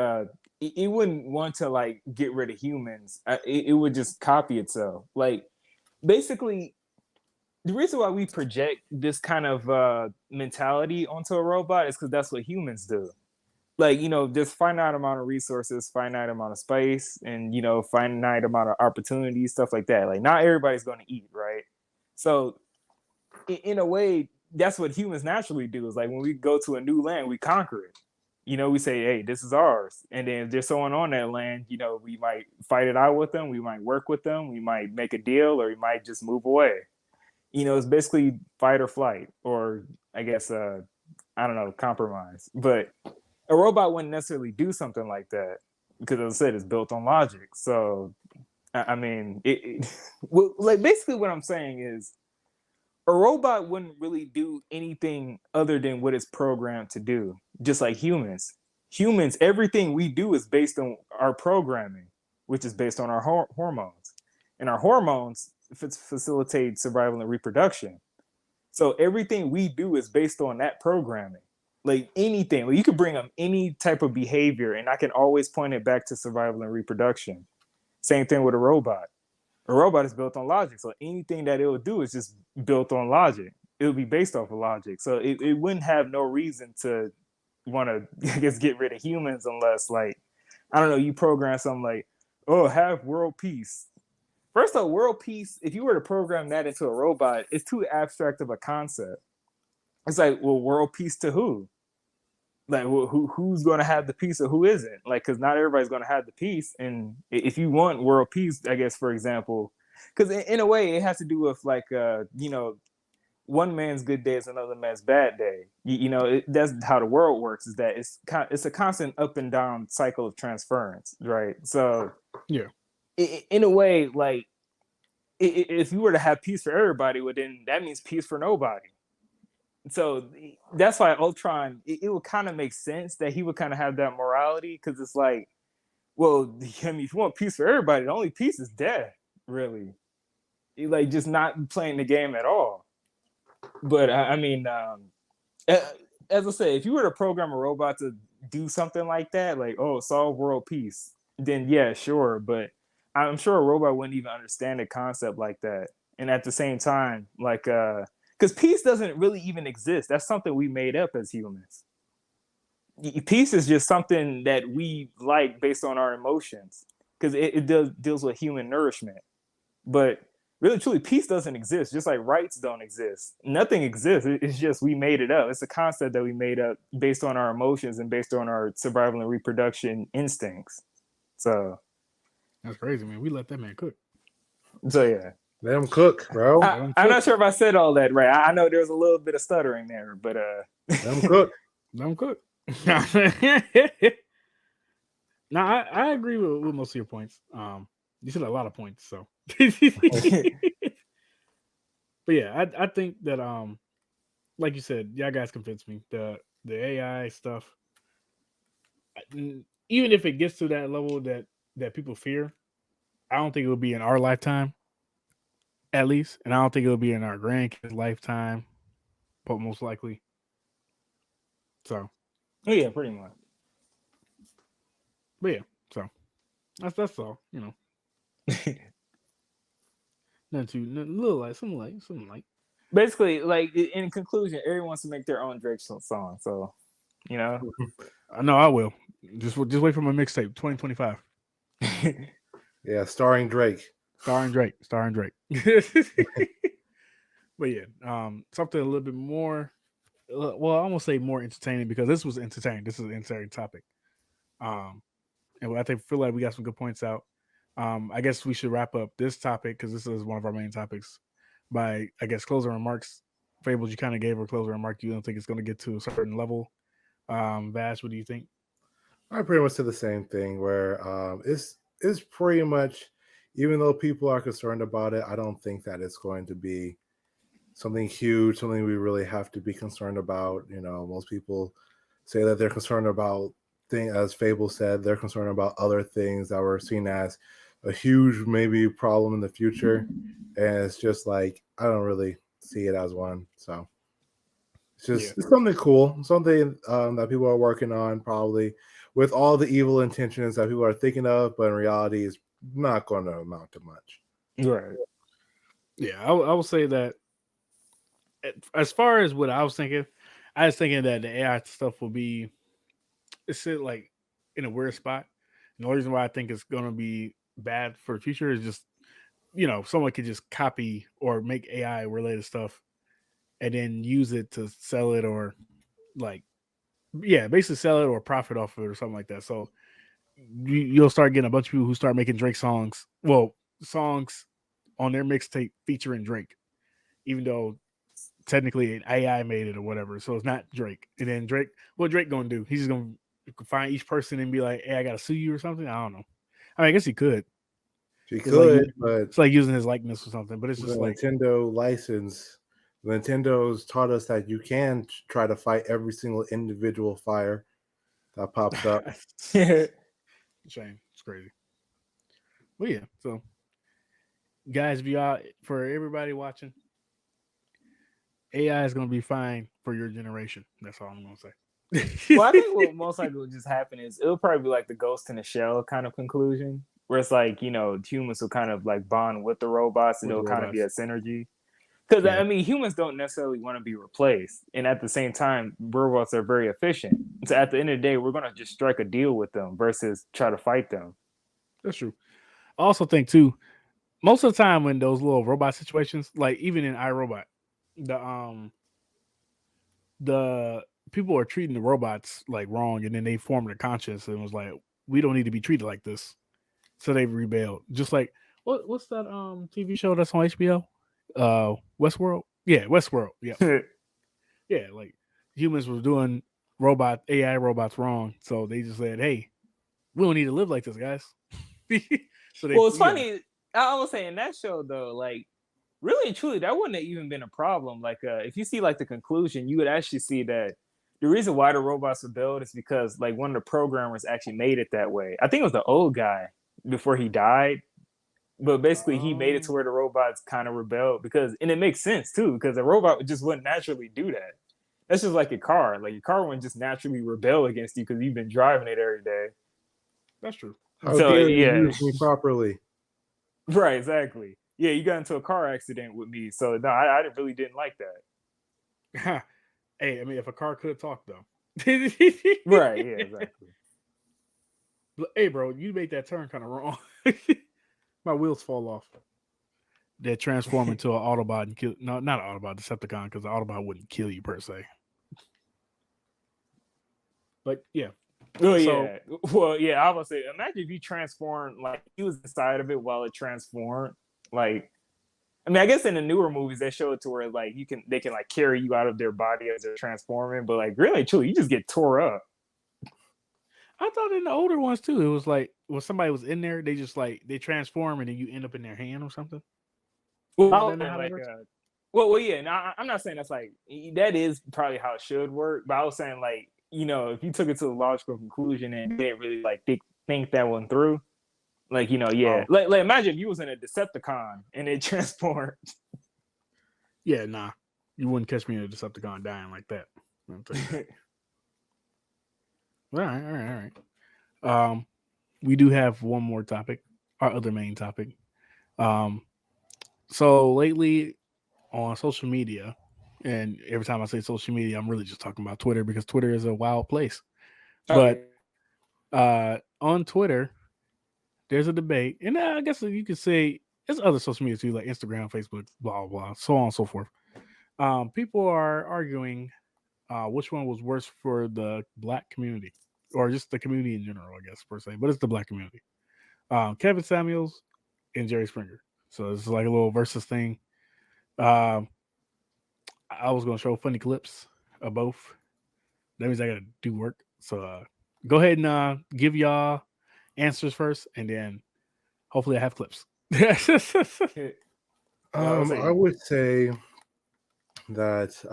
it wouldn't want to like get rid of humans. It would just copy itself. Like basically, the reason why we project this kind of mentality onto a robot is because that's what humans do. Like, there's finite amount of resources, finite amount of space, and finite amount of opportunities, stuff like that. Like, not everybody's going to eat, right? So in a way, that's what humans naturally do. Is like when we go to a new land, we conquer it. We say, hey, this is ours. And then if there's someone on that land, we might fight it out with them. We might work with them. We might make a deal, or we might just move away. It's basically fight or flight, or I guess, I don't know, compromise. But a robot wouldn't necessarily do something like that because, as I said, it's built on logic. So, I mean, well, like basically what I'm saying is a robot wouldn't really do anything other than what it's programmed to do, just like humans. Humans, everything we do is based on our programming, which is based on our hormones. And our hormones facilitate survival and reproduction. So everything we do is based on that programming. Like anything, you could bring up any type of behavior, and I can always point it back to survival and reproduction. Same thing with a robot. A robot is built on logic, so anything that it will do is just built on logic. It will be based off of logic, so it wouldn't have no reason to want to, I guess, get rid of humans unless, like, I don't know, you program something like, oh, have world peace. First off, world peace, if you were to program that into a robot, it's too abstract of a concept. It's like, well, world peace to who? Like, well, who's going to have the peace or who isn't? Like, because not everybody's going to have the peace. And if you want world peace, I guess, for example, because in a way, it has to do with like, one man's good day is another man's bad day. That's how the world works. Is that it's a constant up and down cycle of transference, right? So yeah, in a way, like if you were to have peace for everybody, well, then that means peace for nobody. So that's why Ultron, it would kind of make sense that he would kind of have that morality, because it's like, well, I mean, if you want peace for everybody, the only peace is death, really. Like just not playing the game at all. But I mean, as I say, if you were to program a robot to do something like that, like, oh, solve world peace, then yeah, sure. But I'm sure a robot wouldn't even understand a concept like that. And at the same time, like, because peace doesn't really even exist. That's something we made up as humans. Peace is just something that we like based on our emotions, because it deals with human nourishment. But really, truly, peace doesn't exist, just like rights don't exist. Nothing exists. It's just we made it up. It's a concept that we made up based on our emotions and based on our survival and reproduction instincts. So that's crazy, man. We let that man cook. So yeah. Let him cook, bro. I'm not sure if I said all that right. I know there's a little bit of stuttering there, but let him cook. Let him cook. Now I agree with most of your points. You said a lot of points, so. But yeah, I think that like you said, y'all guys convinced me. The AI stuff, even if it gets to that level that people fear, I don't think it will be in our lifetime. At least, and I don't think it'll be in our grandkids' lifetime, but most likely. So, yeah, pretty much. But yeah, so that's all. Little like something like. Basically, like in conclusion, everyone wants to make their own Drake song. So, I know I will. Just wait for my mixtape 2025. Yeah, starring Drake. Starring Drake. But yeah, something a little bit more. Well, I almost say more entertaining, because this was entertaining. This is an entertaining topic. And I feel like we got some good points out. I guess we should wrap up this topic, because this is one of our main topics, by I guess closing remarks Fables, you kind of gave her a closer remark. You don't think it's going to get to a certain level. Vash, what do you think? I pretty much said the same thing where it's pretty much, even though people are concerned about it, I don't think that it's going to be something huge, something we really have to be concerned about. You know, most people say that they're concerned about things, as Fable said, they're concerned about other things that were seen as a huge maybe problem in the future. And it's just like, I don't really see it as one. So it's just it's something cool, something that people are working on probably with all the evil intentions that people are thinking of, but in reality is not going to amount to much. Right. Yeah, I will say that as far as what I was thinking, I was thinking that the AI stuff will be, it's like in a weird spot. And the only reason why I think it's going to be bad for the future is just, you know, someone could just copy or make AI related stuff and then use it to sell it or like, yeah, basically sell it or profit off of it or something like that. So you'll start getting a bunch of people who start making Drake songs. Well, songs on their mixtape featuring Drake, even though technically an AI made it or whatever. So it's not Drake. And then Drake, what Drake gonna do? He's just gonna find each person and be like, "Hey, I gotta sue you or something." I don't know. I mean, I guess he could. He It's could, like, but it's like using his likeness or something. But it's the just like Nintendo license. Nintendo's taught us that you can try to fight every single individual fire that pops up. shame. It's crazy. Well, yeah. So, guys, for everybody watching, AI is gonna be fine for your generation. That's all I'm gonna say. Well, I think what most likely will just happen is it'll probably be like the Ghost in the Shell kind of conclusion, where it's like, you know, humans will kind of like bond with the robots and With the it'll kind of be a robots. synergy. Because Yeah. I mean, humans don't necessarily want to be replaced, and at the same time, robots are very efficient. So at the end of the day, we're gonna just strike a deal with them versus try to fight them. That's true. I also think too, most of the time when those little robot situations, like even in iRobot, the people are treating the robots like wrong, and then they formed a conscience and was like, we don't need to be treated like this. So they rebelled. Just like what's that TV show that's on HBO? Westworld? Yeah, Westworld. Yeah. Yeah, like humans were doing AI robots wrong. So they just said, hey, we don't need to live like this, guys. So they Well, it's funny. I was saying that show though, like really and truly, that wouldn't have even been a problem. Like, if you see like the conclusion, you would actually see that the reason why the robots rebelled is because like one of the programmers actually made it that way. I think it was the old guy before he died, but basically he made it to where the robots kind of rebelled because, and it makes sense too, because a robot just wouldn't naturally do that. That's just like a car. Like your car wouldn't just naturally rebel against you because you've been driving it every day. That's true. How So dare you yeah, use me properly? right, exactly. Yeah, you got into a car accident with me, so no, I really didn't like that. Hey, I mean, if a car could talk though, Right? Yeah, exactly. Hey, bro, you made that turn kind of wrong. My wheels fall off. They transform into an Autobot and kill. No, not an Autobot, Decepticon, because the Autobot wouldn't kill you per se. But yeah. Oh So- yeah. Well, yeah. I would say, imagine if you transform, like he was inside of it while it transformed. Like, I mean, I guess in the newer movies they show it to where like they can like carry you out of their body as they're transforming, but like really, truly, you just get tore up. I thought in the older ones too, it was like when somebody was in there, they just like they transform and then you end up in their hand or something. Well, Isn't that how it like, works? well, yeah. Now I'm not saying that's like that is probably how it should work, but I was saying like, you know, if you took it to a logical conclusion and didn't really like think that one through, like, you know, yeah, like imagine if you was in a Decepticon and it transformed. Yeah, nah, you wouldn't catch me in a Decepticon dying like that. I'll tell you that. All right. We do have one more topic, our other main topic. So lately on social media, and every time I say social media, I'm really just talking about Twitter because Twitter is a wild place. But on Twitter, there's a debate, and I guess you could say there's other social media too, like Instagram, Facebook, blah blah, so on and so forth. People are arguing which one was worse for the Black community, or just the community in general, I guess per se, but it's the Black community. Kevin Samuels and Jerry Springer. So it's like a little versus thing. I I was gonna show funny clips of both. That means I gotta do work. So go ahead and give y'all answers first, and then hopefully I have clips. I would say that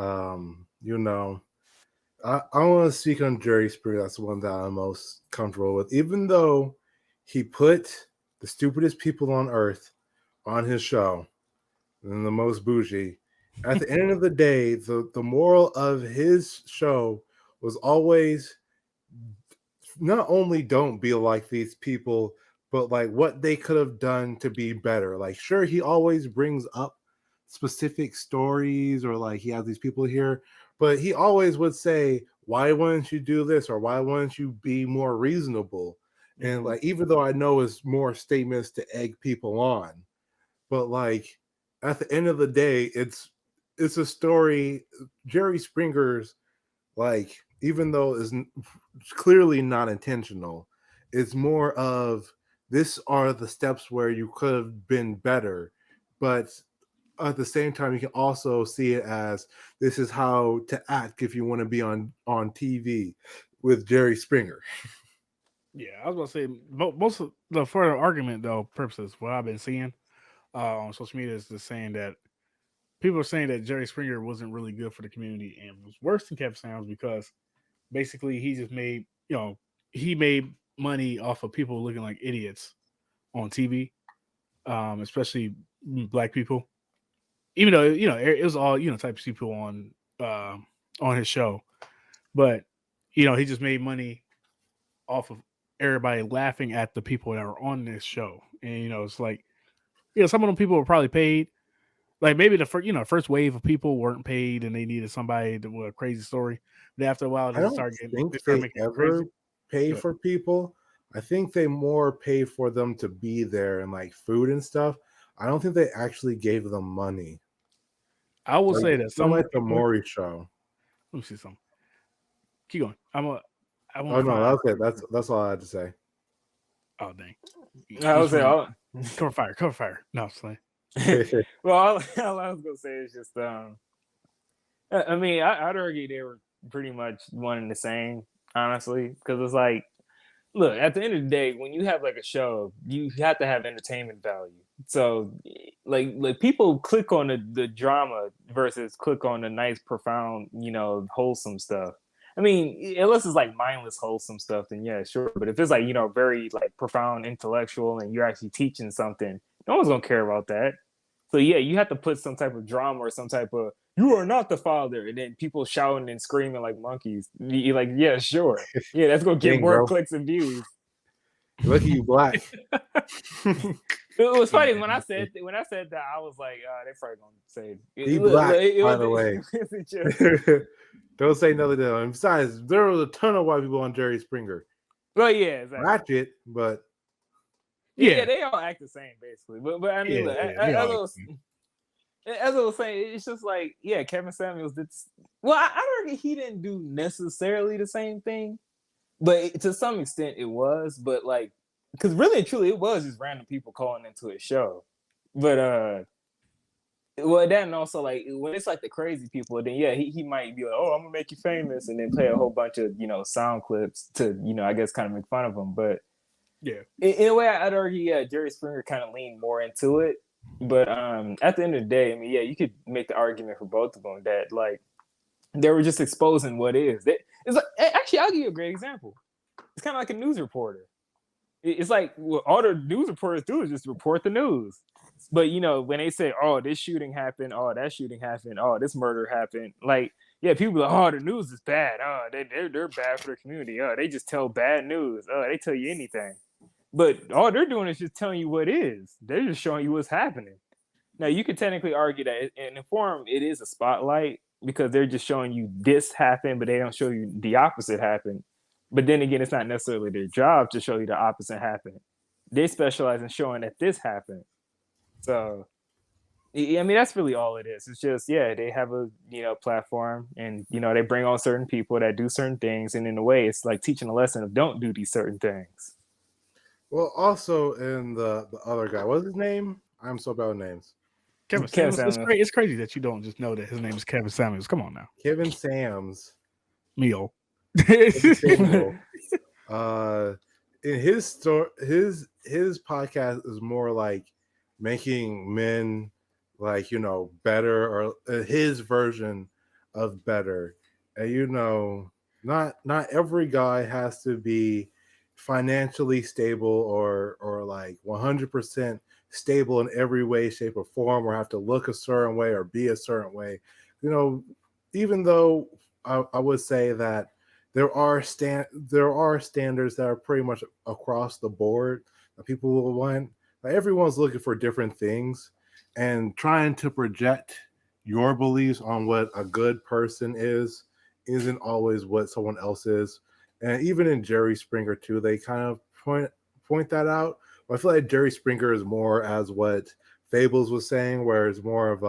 I want to speak on Jerry Springer. That's the one that I'm most comfortable with, even though he put the stupidest people on earth on his show and the most bougie. At the end of the day, the moral of his show was always not only don't be like these people, but like what they could have done to be better. Like, sure, he always brings up specific stories, or like he has these people here, but he always would say, why wouldn't you do this, or why wouldn't you be more reasonable? And like, even though I know it's more statements to egg people on, but like at the end of the day, it's a story. Jerry Springer's, like, even though it's clearly not intentional, it's more of, this are the steps where you could have been better, but at the same time, you can also see it as, this is how to act if you want to be on TV with Jerry Springer. Yeah, I was gonna say most of the further argument though purposes, what I've been seeing on social media is just saying that people are saying that Jerry Springer wasn't really good for the community and was worse than Kevin Samuels because basically he just made he made money off of people looking like idiots on TV, especially black people. Even though it was all types of people on his show, but he just made money off of everybody laughing at the people that were on this show. And it's like, some of them people were probably paid. Like maybe the first wave of people weren't paid and they needed somebody with a crazy story. But after a while, I don't think they ever pay for people. I think they more pay for them to be there and like food and stuff. I don't think they actually gave them money. I will say that some like the Maury show. Let me see something. Keep going. Oh no, that's it. That's all I had to say. Oh dang! I was saying, cover fire. No, I'm saying. Well, all I was gonna say is just, I mean, I'd argue they were pretty much one and the same, honestly, because it's like, look, at the end of the day, when you have like a show, you have to have entertainment value. So, like people click on the drama versus click on the nice, profound, wholesome stuff. I mean, unless it's like mindless, wholesome stuff, then yeah, sure. But if it's like, very like profound, intellectual, and you're actually teaching something, no one's gonna care about that. So yeah, you have to put some type of drama or some type of, you are not the father, and then people shouting and screaming like monkeys. You're like, yeah, sure, yeah, that's gonna get more clicks and views. Lucky you black. It was funny when I said that, I was like, they're probably gonna say he black. By the way, don't say nothing to him. Besides, there was a ton of white people on Jerry Springer. Well, yeah, exactly. Ratchet, but yeah, they all act the same basically. But I mean, as I was saying, it's just like, yeah, Kevin Samuels did. Well, I don't think he didn't do necessarily the same thing, but to some extent it was. But like, because really and truly, it was just random people calling into his show. But well, then also like when it's like the crazy people, then yeah, he might be like, oh, I'm gonna make you famous, and then play a whole bunch of sound clips to I guess kind of make fun of him. But yeah, in a way, I'd argue, yeah, Jerry Springer kind of leaned more into it. But at the end of the day, I mean, yeah, you could make the argument for both of them that like they were just exposing what is. It's like, actually, I'll give you a great example. It's kind of like a news reporter. It's like all the news reporters do is just report the news. But when they say, "Oh, this shooting happened," "Oh, that shooting happened," "Oh, this murder happened," like, yeah, people are like, "Oh, the news is bad. Oh, they're bad for the community. Oh, they just tell bad news. Oh, they tell you anything." But all they're doing is just telling you what is. They're just showing you what's happening. Now, you could technically argue that in the form it is a spotlight because they're just showing you this happened, but they don't show you the opposite happened. But then again, it's not necessarily their job to show you the opposite happened. They specialize in showing that this happened. So, I mean, that's really all it is. It's just, yeah, they have a, platform and, they bring on certain people that do certain things. And in a way, it's like teaching a lesson of don't do these certain things. Well, also in the other guy, what's his name? I'm so bad with names. Kevin Kevin Samuels. Samuels. It's crazy that you don't just know that his name is Kevin Samuels. Come on now, Kevin Sams. Mio. Samuel. In his story, his podcast is more like making men like better, or his version of better. And not every guy has to be financially stable or like 100% stable in every way, shape, or form, or have to look a certain way or be a certain way. Even though I would say that there are standards that are pretty much across the board that people will want. Like, everyone's looking for different things, and trying to project your beliefs on what a good person isn't always what someone else is. And even in Jerry Springer too, they kind of point that out. But I feel like Jerry Springer is more as what Fables was saying, where it's more of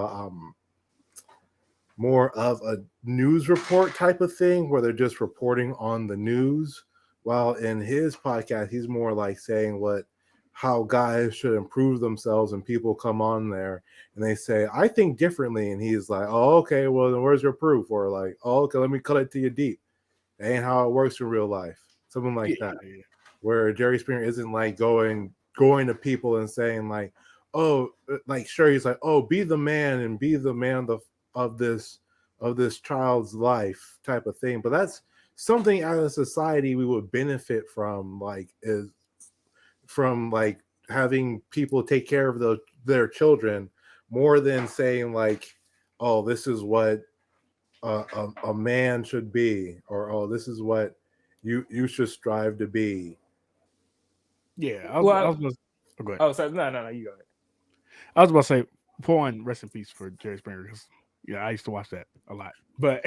a news report type of thing, where they're just reporting on the news. While in his podcast, he's more like saying how guys should improve themselves, and people come on there and they say, I think differently. And he's like, oh, okay, well, then where's your proof? Or like, oh, okay, let me cut it to you deep. That ain't how it works in real life. Something like that. Yeah. Where Jerry Springer isn't like going to people and saying like, oh, like, sure, he's like, oh, be the man and be the man of this child's life type of thing. But that's something as a society we would benefit from, like having people take care of their children, more than saying like, oh, this is what a man should be, or oh, this is what you should strive to be. Yeah, I was gonna, go ahead. Oh, so no, you go ahead. I was about to say, for one, rest in peace for Jerry Springer, because I used to watch that a lot. But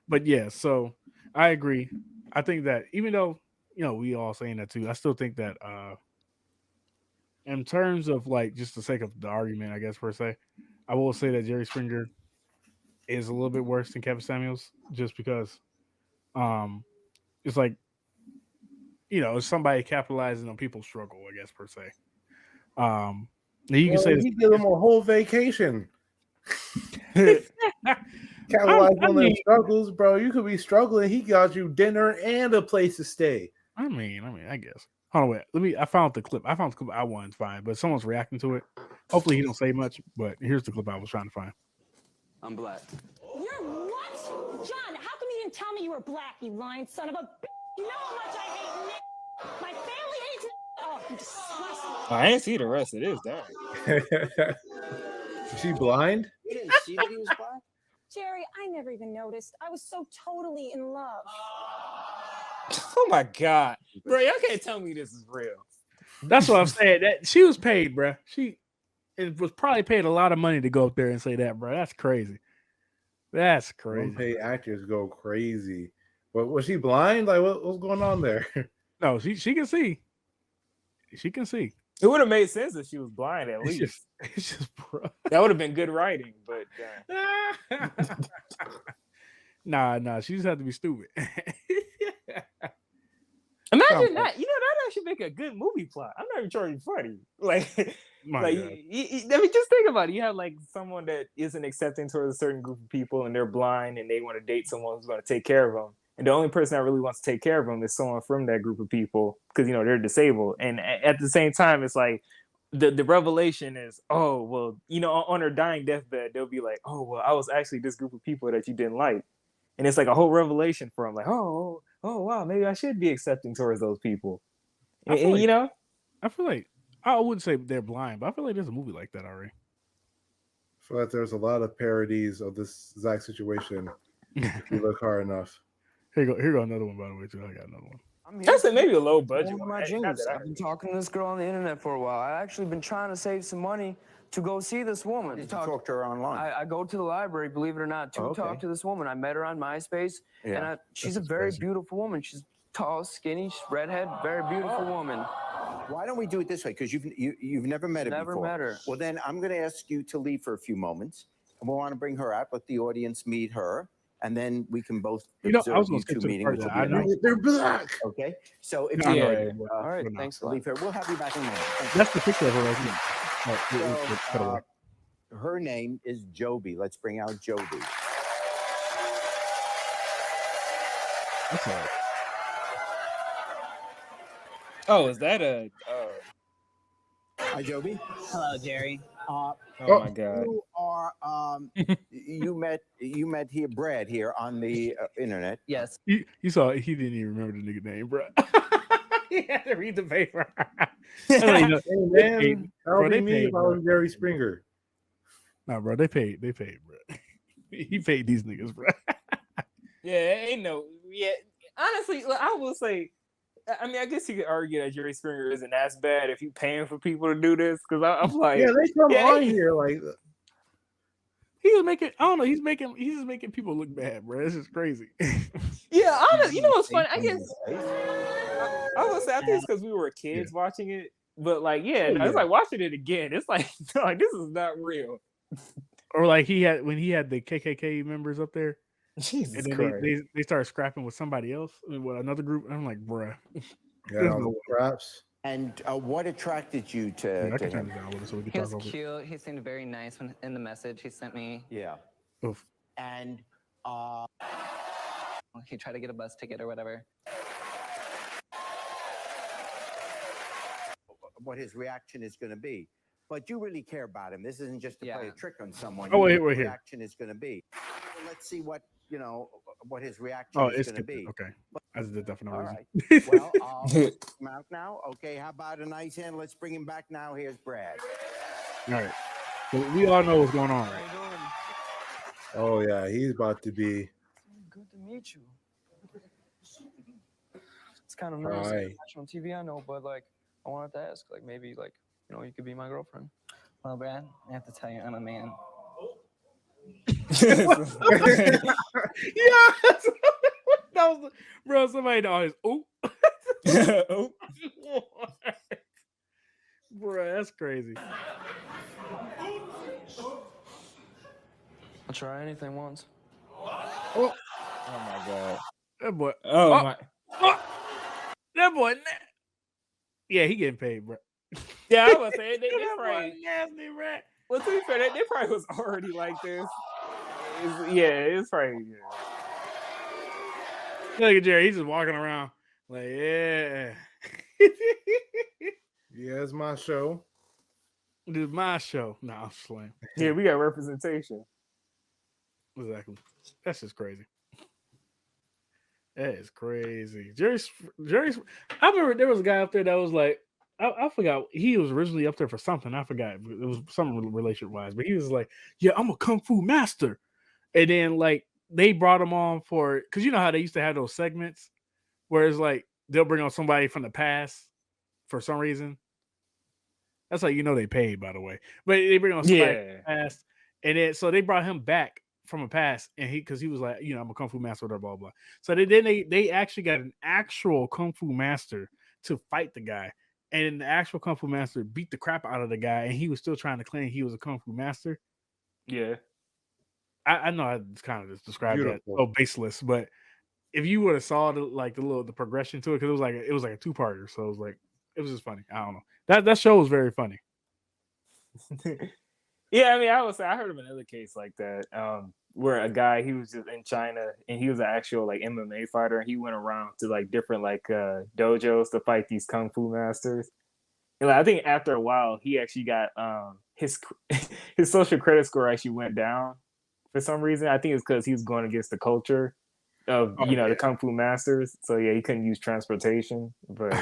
but yeah, so I agree. I think that even though we all saying that too, I still think that in terms of like just the sake of the argument, I guess per se, I will say that Jerry Springer is a little bit worse than Kevin Samuels, just because it's like it's somebody capitalizing on people's struggle, I guess per se. You can say he gave them a whole vacation. Capitalize on their struggles, bro. You could be struggling. He got you dinner and a place to stay. I mean, I guess. Hold on, wait. I found the clip. I wanted to find, but someone's reacting to it. Hopefully, he don't say much. But here's the clip I was trying to find. I'm black. You're what? John, how come you didn't tell me you were black, you lying son of a bitch? You know how much I hate Nick. My family hates Nick. Oh, you disgusting. I didn't see the rest of this, damn. Is she blind? You didn't see that he was black? Jerry, I never even noticed. I was so totally in love. Oh my God, bro! Y'all can't tell me this is real. That's what I'm saying. That she was paid, bro. She was probably paid a lot of money to go up there and say that, bro. That's crazy. That's crazy. Don't pay actors go crazy. But was she blind? Like, what's going on there? No, she can see. She can see. It would have made sense if she was blind, at least. It's just bro. That would have been good writing, but nah, she just had to be stupid. Imagine that. That actually make a good movie plot. I'm not even trying to be funny. Like, I mean, just think about it. You have like someone that isn't accepting towards a certain group of people, and they're blind, and they want to date someone who's going to take care of them. And the only person that really wants to take care of them is someone from that group of people, because they're disabled. And at the same time, it's like the revelation is, oh well, on her dying deathbed, they'll be like, oh well, I was actually this group of people that you didn't like, and it's like a whole revelation for them. Like, oh wow, maybe I should be accepting towards those people. I feel like I wouldn't say they're blind, but I feel like there's a movie like that already. I feel like there's a lot of parodies of this exact situation if you look hard enough. Here go another one, by the way, too. I got another one. That's maybe a low budget one. My dreams. I've been talking to this girl on the internet for a while. I've actually been trying to save some money to go see this woman. You talk to her online? I go to the library, believe it or not, to talk to this woman. I met her on MySpace, and she's a very beautiful woman. She's tall, skinny, redhead, very beautiful woman. Why don't we do it this way? Because you've never met her before. Never met her. Well, then I'm going to ask you to leave for a few moments, and we want to bring her out, let the audience meet her, and then we can both observe I was going you to two skip meeting. to the part that I know. They're black. Okay, so if No, you're no, ready, All right, thanks a lot. leave her. We'll have you back in a minute. Thank you. That's the picture of her right here. her name is Joby. Let's bring out Joby. Oh, is that a? Hi, Joby. Hello, Jerry. Oh my God. You are you met here Brad here on the internet. Yes. You saw it. He didn't even remember the nigga name, bro. He had to read the paper. That's how you know. Hey, man, Bro, how they me paid, if I bro. was Jerry Springer? Nah, bro, they paid, bro. He paid these niggas, bro. Yeah, ain't no. Yeah, honestly, I will say. I mean, I guess you could argue that Jerry Springer isn't as bad if you paying for people to do this. Because I'm like, Yeah, they come yeah, on here like He was making. I don't know. He's just making people look bad, bro. This is crazy. yeah. Honestly, you know what's funny? I guess I would say I think it's because we were kids watching it. But like, yeah, no, it's like watching it again. It's like, like this is not real. Or like when he had the KKK members up there. Jesus and then Christ. they started scrapping with somebody else, with another group. And I'm like, bruh. yeah, no scraps. And what attracted you to, I can him? turn this down a little so we can He talk was over it. cute. He seemed very nice in the message he sent me. Yeah. Oof. And He tried to get a bus ticket or whatever. what his reaction is going to be. But you really care about him. This isn't just to play a trick on someone. Oh, wait, You know what we're his here. reaction is going to be. Well, let's see what his reaction Oh, is it's going to be. okay. I just did that for no All reason. right. Well, I'll bring him out now. Okay, how about a nice hand? Let's bring him back now. Here's Brad. All right. So we all know what's going on, right? Oh yeah, he's about to be. Good to meet you. It's kind of nervous to watch on TV, I know, but like I wanted to ask, like maybe like you could be my girlfriend. Well, Brad, I have to tell you, I'm a man. Yeah. That was bro. Somebody always oh. Bro, that's crazy. I'll try anything once. Oh my God. That boy. Oh my. That boy. Yeah, he getting paid, bro. Yeah, I was saying they probably nasty, bro. Well, to be fair, they probably was already like this. It's probably. Yeah. Look at Jerry. He's just walking around like, yeah. Yeah, it's my show. This is my show. Nah, I'm slaying. Yeah, we got representation. Exactly. That's just crazy. That is crazy. Jerry's. I remember there was a guy up there that was like, I forgot. He was originally up there for something. I forgot. It was something relationship wise, but he was like, "Yeah, I'm a kung fu master." And then like they brought him on for because you know how they used to have those segments where it's like they'll bring on somebody from the past for some reason. That's how you know they paid, by the way. But they bring on somebody from the past, and then so they brought him back from a past, and because he was like, I'm a kung fu master, blah blah blah. So they actually got an actual kung fu master to fight the guy, and the actual kung fu master beat the crap out of the guy, and he was still trying to claim he was a kung fu master. Yeah, I know I just kind of just described Beautiful. that so baseless, but if you would have saw the progression to it, because it was like a two-parter, so it was just funny. I don't know, that show was very funny. Yeah, I mean, I would say I heard of another case like that, where a guy, he was just in China and he was an actual like MMA fighter, and he went around to like different like dojos to fight these kung fu masters. And like, I think after a while, he actually got his social credit score actually went down for some reason. I think it's because he was going against the culture of the kung fu masters. So yeah, he couldn't use transportation, but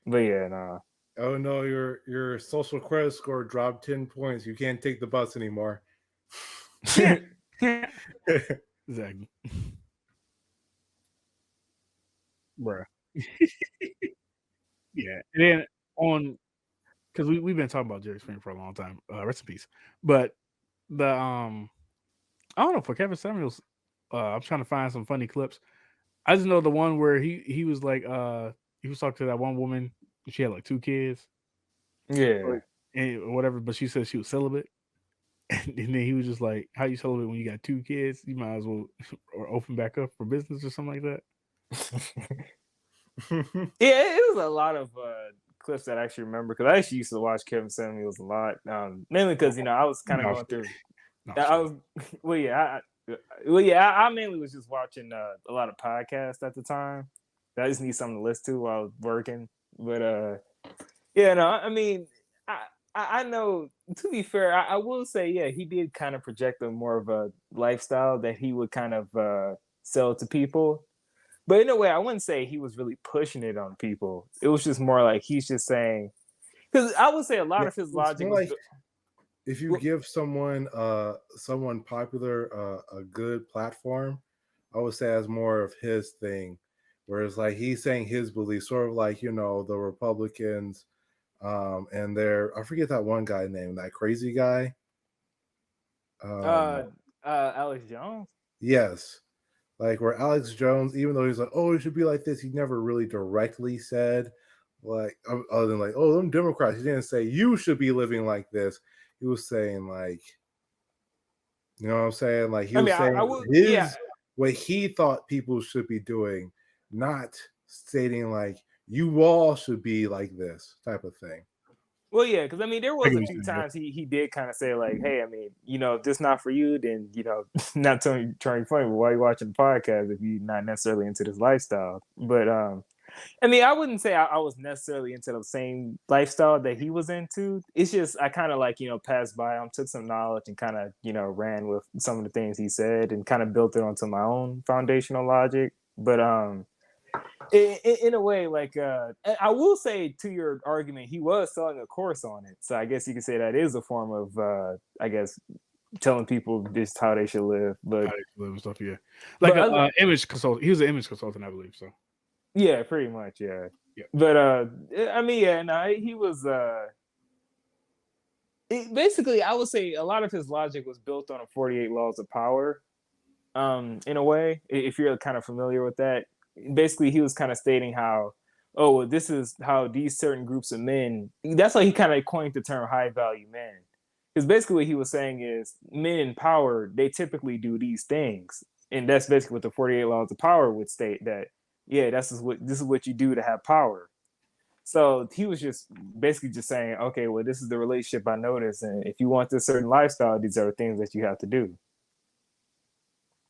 yeah, no. Oh no, your social credit score dropped 10 points. You can't take the bus anymore. Exactly. Bruh. Yeah. And then because we've been talking about Jerry Springer for a long time. Rest in peace. But the I don't know, for Kevin Samuels, I'm trying to find some funny clips. I just know the one where he was like he was talking to that one woman. She had like 2 kids. Yeah. And whatever, but she said she was celibate. And then he was just like, how you celibate when you got 2 kids? You might as well or open back up for business or something like that. Yeah, it was a lot of clips that I actually remember because I actually used to watch Kevin Samuels a lot, mainly because I was kind of No, going through. no, I was I mainly was just watching a lot of podcasts at the time. I just need something to listen to while I was working. But yeah, no, I mean, I know. To be fair, I will say, yeah, he did kind of project a more of a lifestyle that he would kind of sell to people. But in a way, I wouldn't say he was really pushing it on people. It was just more like he's just saying, because I would say a lot Yeah, of his it's logic more was. like if you give someone popular a good platform, I would say as more of his thing. Whereas like he's saying his beliefs, sort of like the Republicans, and I forget that one guy name, that crazy guy. Alex Jones. Yes, like where Alex Jones, even though he's like, oh, it should be like this, he never really directly said like other than like, oh, them Democrats. He didn't say you should be living like this. He was saying like, you know what I'm saying? Like he was saying what he thought people should be doing, not stating like you all should be like this type of thing. Well, yeah, because I mean, there was a few times he did kind of say like, "Hey, I mean, if this not for you, then not trying to funny, but why are you watching the podcast if you're not necessarily into this lifestyle?" But I mean, I wouldn't say I was necessarily into the same lifestyle that he was into. It's just I kind of like passed by him, took some knowledge, and kind of ran with some of the things he said, and kind of built it onto my own foundational logic. But in a way, like I will say to your argument, he was selling a course on it, so I guess you could say that is a form of I guess telling people just how they should live. But how they should live and stuff, yeah. Like an image consultant. He was an image consultant, I believe. So yeah, pretty much, yeah. Yeah. But I mean, yeah, no, he was basically, I would say a lot of his logic was built on a 48 laws of power. In a way, if you're kind of familiar with that. Basically, he was kind of stating how, oh, well, this is how these certain groups of men. That's why he kind of coined the term high value men. Because basically, what he was saying is men in power, they typically do these things. And that's basically what the 48 laws of power would state that, yeah, this is what you do to have power. So he was just basically just saying, okay, well, this is the relationship I noticed. And if you want this certain lifestyle, these are the things that you have to do.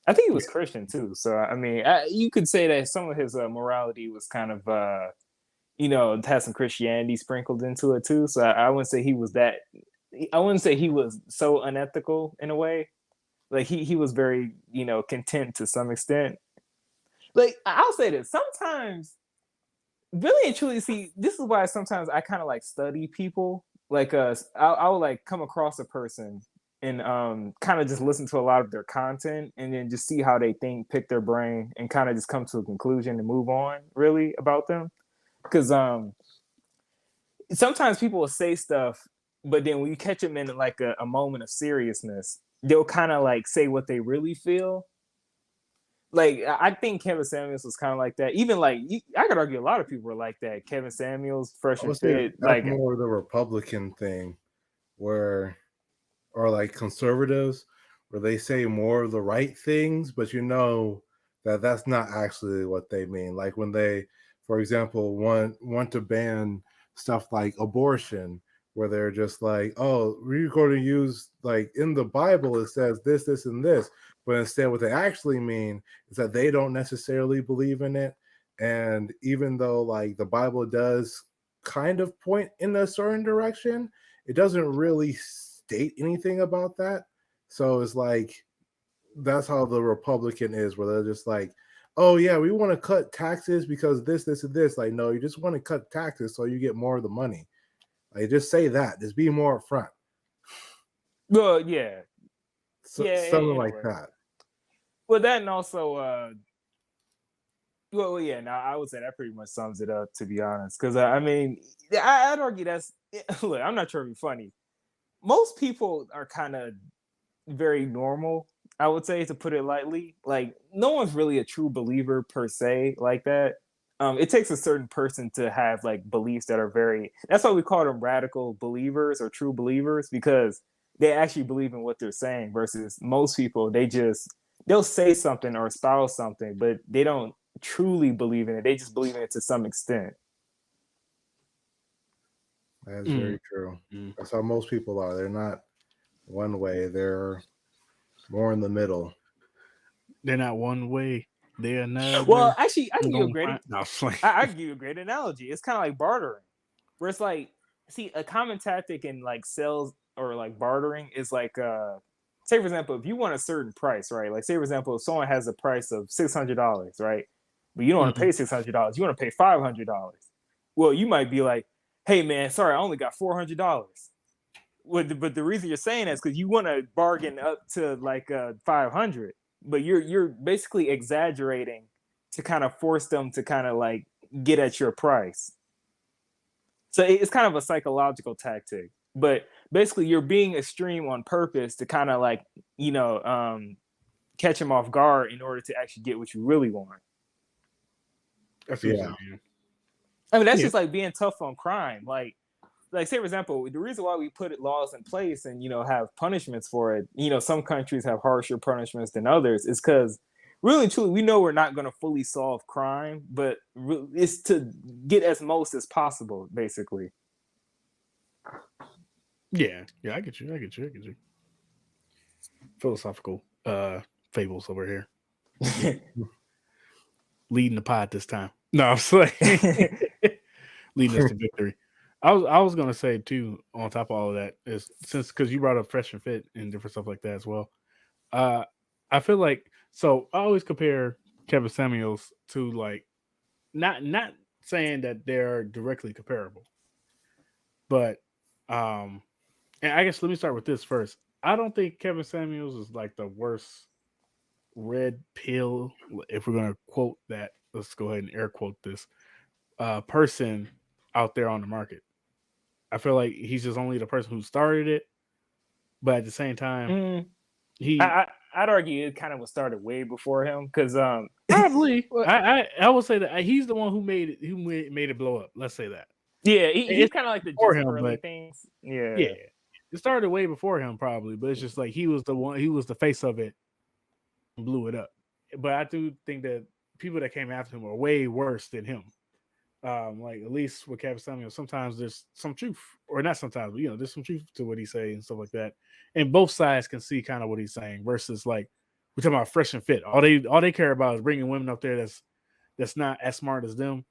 I think he was Christian too, so I mean, you could say that some of his morality was kind of, had some Christianity sprinkled into it too. So I wouldn't say he was that. I wouldn't say he was so unethical in a way. Like he was very, content to some extent. Like I'll say this: sometimes, really and truly, see, this is why sometimes I kind of like study people. Like I would like come across a person and kind of just listen to a lot of their content and then just see how they think, pick their brain, and kind of just come to a conclusion and move on really about them. Because sometimes people will say stuff, but then when you catch them in like a moment of seriousness, they'll kind of like say what they really feel. Like I think Kevin Samuels was kind of like that. Even like I could argue a lot of people were like that. Kevin Samuels, Fresh and Fit, That's like more the Republican thing, or like conservatives, where they say more of the right things, but that's not actually what they mean. Like when they, for example, want to ban stuff like abortion, where they're just like, oh, we're going to use, like in the Bible it says this, this, and this, but instead what they actually mean is that they don't necessarily believe in it. And even though like the Bible does kind of point in a certain direction, it doesn't really state anything about that. So it's like that's how the Republican is, where they're just like, oh yeah, we want to cut taxes because this, and this. Like, no, you just want to cut taxes so you get more of the money. Like, just say that. Just be more upfront. Well, yeah. Something like that. Well, that and also well, yeah, no, I would say that pretty much sums it up, to be honest. Because I mean, I'd argue that's look, I'm not trying to be funny. Most people are kind of very normal, I would say, to put it lightly. Like, no one's really a true believer per se like that. It takes a certain person to have like beliefs that are very, that's why we call them radical believers or true believers, because they actually believe in what they're saying, versus most people, they'll say something or espouse something, but they don't truly believe in it. They just believe in it to some extent. That's very true. That's how most people are. They're not one way. They're more in the middle. They're not one way. They're another. Well, actually, I I'm can give you a gonna great. find- No, I'm playing. I can give you a great analogy. It's kind of like bartering, where it's like, see, a common tactic in like sales or like bartering is like, say for example, if you want a certain price, right? Like, say for example, if someone has a price of $600, right? But you don't want to pay $600, you want to pay $500. Well, you might be like, hey man, sorry, I only got $400. But the reason you're saying that is because you want to bargain up to like 500, but you're basically exaggerating to kind of force them to kind of like get at your price. So it's kind of a psychological tactic, but basically you're being extreme on purpose to kind of like, catch them off guard in order to actually get what you really want. That's Yeah. I mean, that's just like being tough on crime. Like say for example, the reason why we put laws in place and have punishments for it, some countries have harsher punishments than others, is because really truly we know we're not going to fully solve crime, but it's to get as most as possible, basically. Yeah, I get you. Philosophical fables over here. Leading the pod this time. No, I'm saying leading us to victory. I was gonna say too, on top of all of that, is because you brought up fresh and fit and different stuff like that as well. I feel like I always compare Kevin Samuels to like not saying that they're directly comparable, but and I guess let me start with this first. I don't think Kevin Samuels is like the worst red pill, if we're gonna quote that. Let's go ahead and air quote this person out there on the market. I feel like he's just only the person who started it, but at the same time, I'd argue it kind of was started way before him, because probably I will say that he's the one who made it blow up. Let's say that. Yeah, he's kind of like the before just him, early but things. Yeah, it started way before him probably, but it's just like he was the face of it and blew it up. But I do think that people that came after him are way worse than him. Like at least with Kevin Samuel, sometimes there's some truth, or not sometimes, but there's some truth to what he's saying and stuff like that. And both sides can see kind of what he's saying. Versus like we're talking about fresh and fit. All they care about is bringing women up there that's not as smart as them,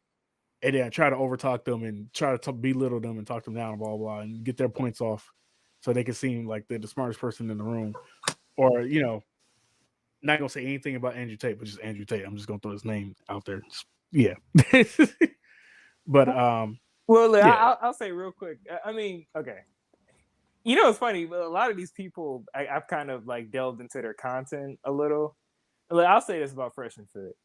and then try to overtalk them and try to belittle them and talk them down, blah blah, and get their points off, so they can seem like they're the smartest person in the room, or not gonna say anything about Andrew Tate, but just Andrew Tate. I'm just gonna throw his name out there. Yeah. But well, I'll say real quick. I mean, okay. It's funny, but a lot of these people, I've kind of like delved into their content a little. Like, I'll say this about Fresh and Fit.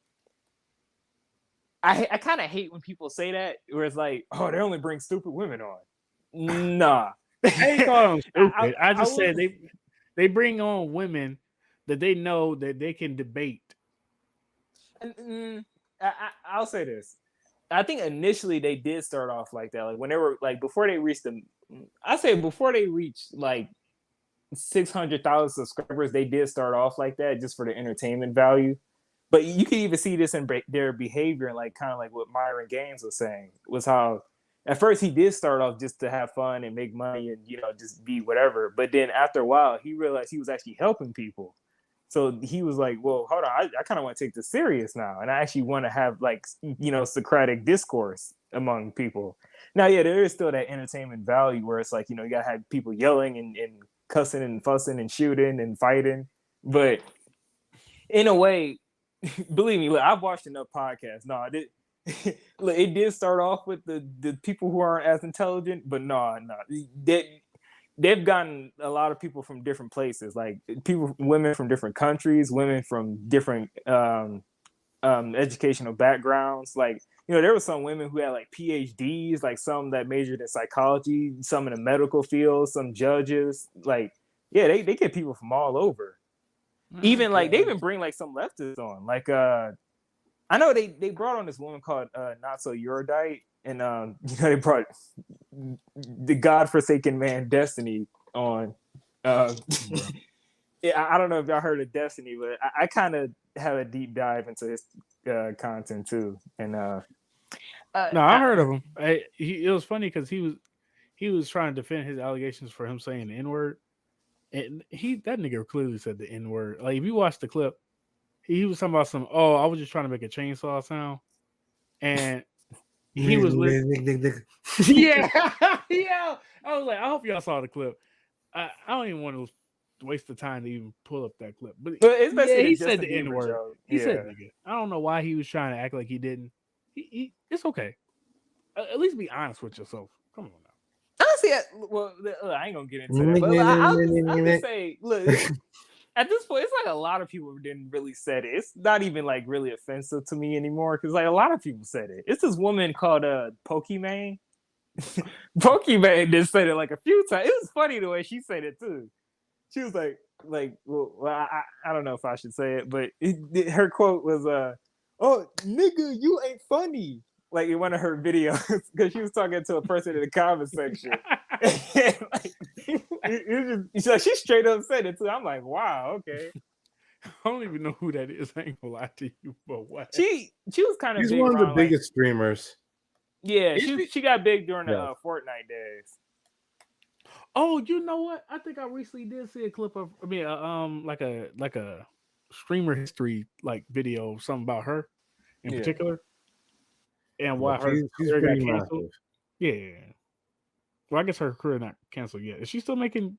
I kind of hate when people say that, where it's like, oh, they only bring stupid women on. Nah. I ain't call them stupid. I just said they bring on women that they know that they can debate. I'll say this. I think initially they did start off like that. Like when they were like before they reached before they reached like 600,000 subscribers, they did start off like that just for the entertainment value. But you can even see this in their behavior, and like kind of like what Myron Gaines was saying, was how at first he did start off just to have fun and make money and just be whatever. But then after a while, he realized he was actually helping people. So he was like, well, hold on, I kind of want to take this serious now. And I actually want to have like, Socratic discourse among people. Now, yeah, there is still that entertainment value where it's like, you got to have people yelling and cussing and fussing and shooting and fighting. But in a way, believe me, look, I've watched enough podcasts. No, it did start off with the people who aren't as intelligent, but no. They've gotten a lot of people from different places, like women from different countries, women from different educational backgrounds. Like, there were some women who had like PhDs, like some that majored in psychology, some in the medical field, some judges. Like, yeah, they get people from all over. Even like they even bring like some leftists on. Like, I know they brought on this woman called Not So Eurydite, and they brought the godforsaken man Destiny on. I don't know if y'all heard of Destiny, but I kind of have a deep dive into his content too. And no, I heard of him. It was funny because he he was trying to defend his allegations for him saying the N word, and that nigga clearly said the N word. Like if you watch the clip, he was talking about some. Oh, I was just trying to make a chainsaw sound, and he was yeah, yeah. I was like, I hope y'all saw the clip. I don't even want to waste the time to even pull up that clip. But it's basically yeah, he Justin said the Bieber N word. joke. He said Yeah. nigga. I don't know why he was trying to act like he didn't. It's okay. At least be honest with yourself. Come on now. Honestly, I ain't gonna get into that. But I'll just say, look, at this point, it's like a lot of people didn't really said it. It's not even like really offensive to me anymore because like a lot of people said it. It's this woman called Pokimane. Pokimane just said it like a few times. It was funny the way she said it too. She was like, I don't know if I should say it, but her quote was, "Oh, nigga, you ain't funny." Like in one of her videos, because she was talking to a person in the comment section. She straight up said it too. I'm like, wow, okay. I don't even know who that is. I ain't gonna lie to you, but what? She was kind of. He's big one of the around, biggest streamers. Yeah, she got big during the Yeah. Fortnite days. Oh, you know what? I think I recently did see a clip of. I mean, like a streamer history like video, something about her in Yeah. particular, and why her she's career got pretty canceled. massive. Yeah. Well, I guess her career not canceled yet. Is she still making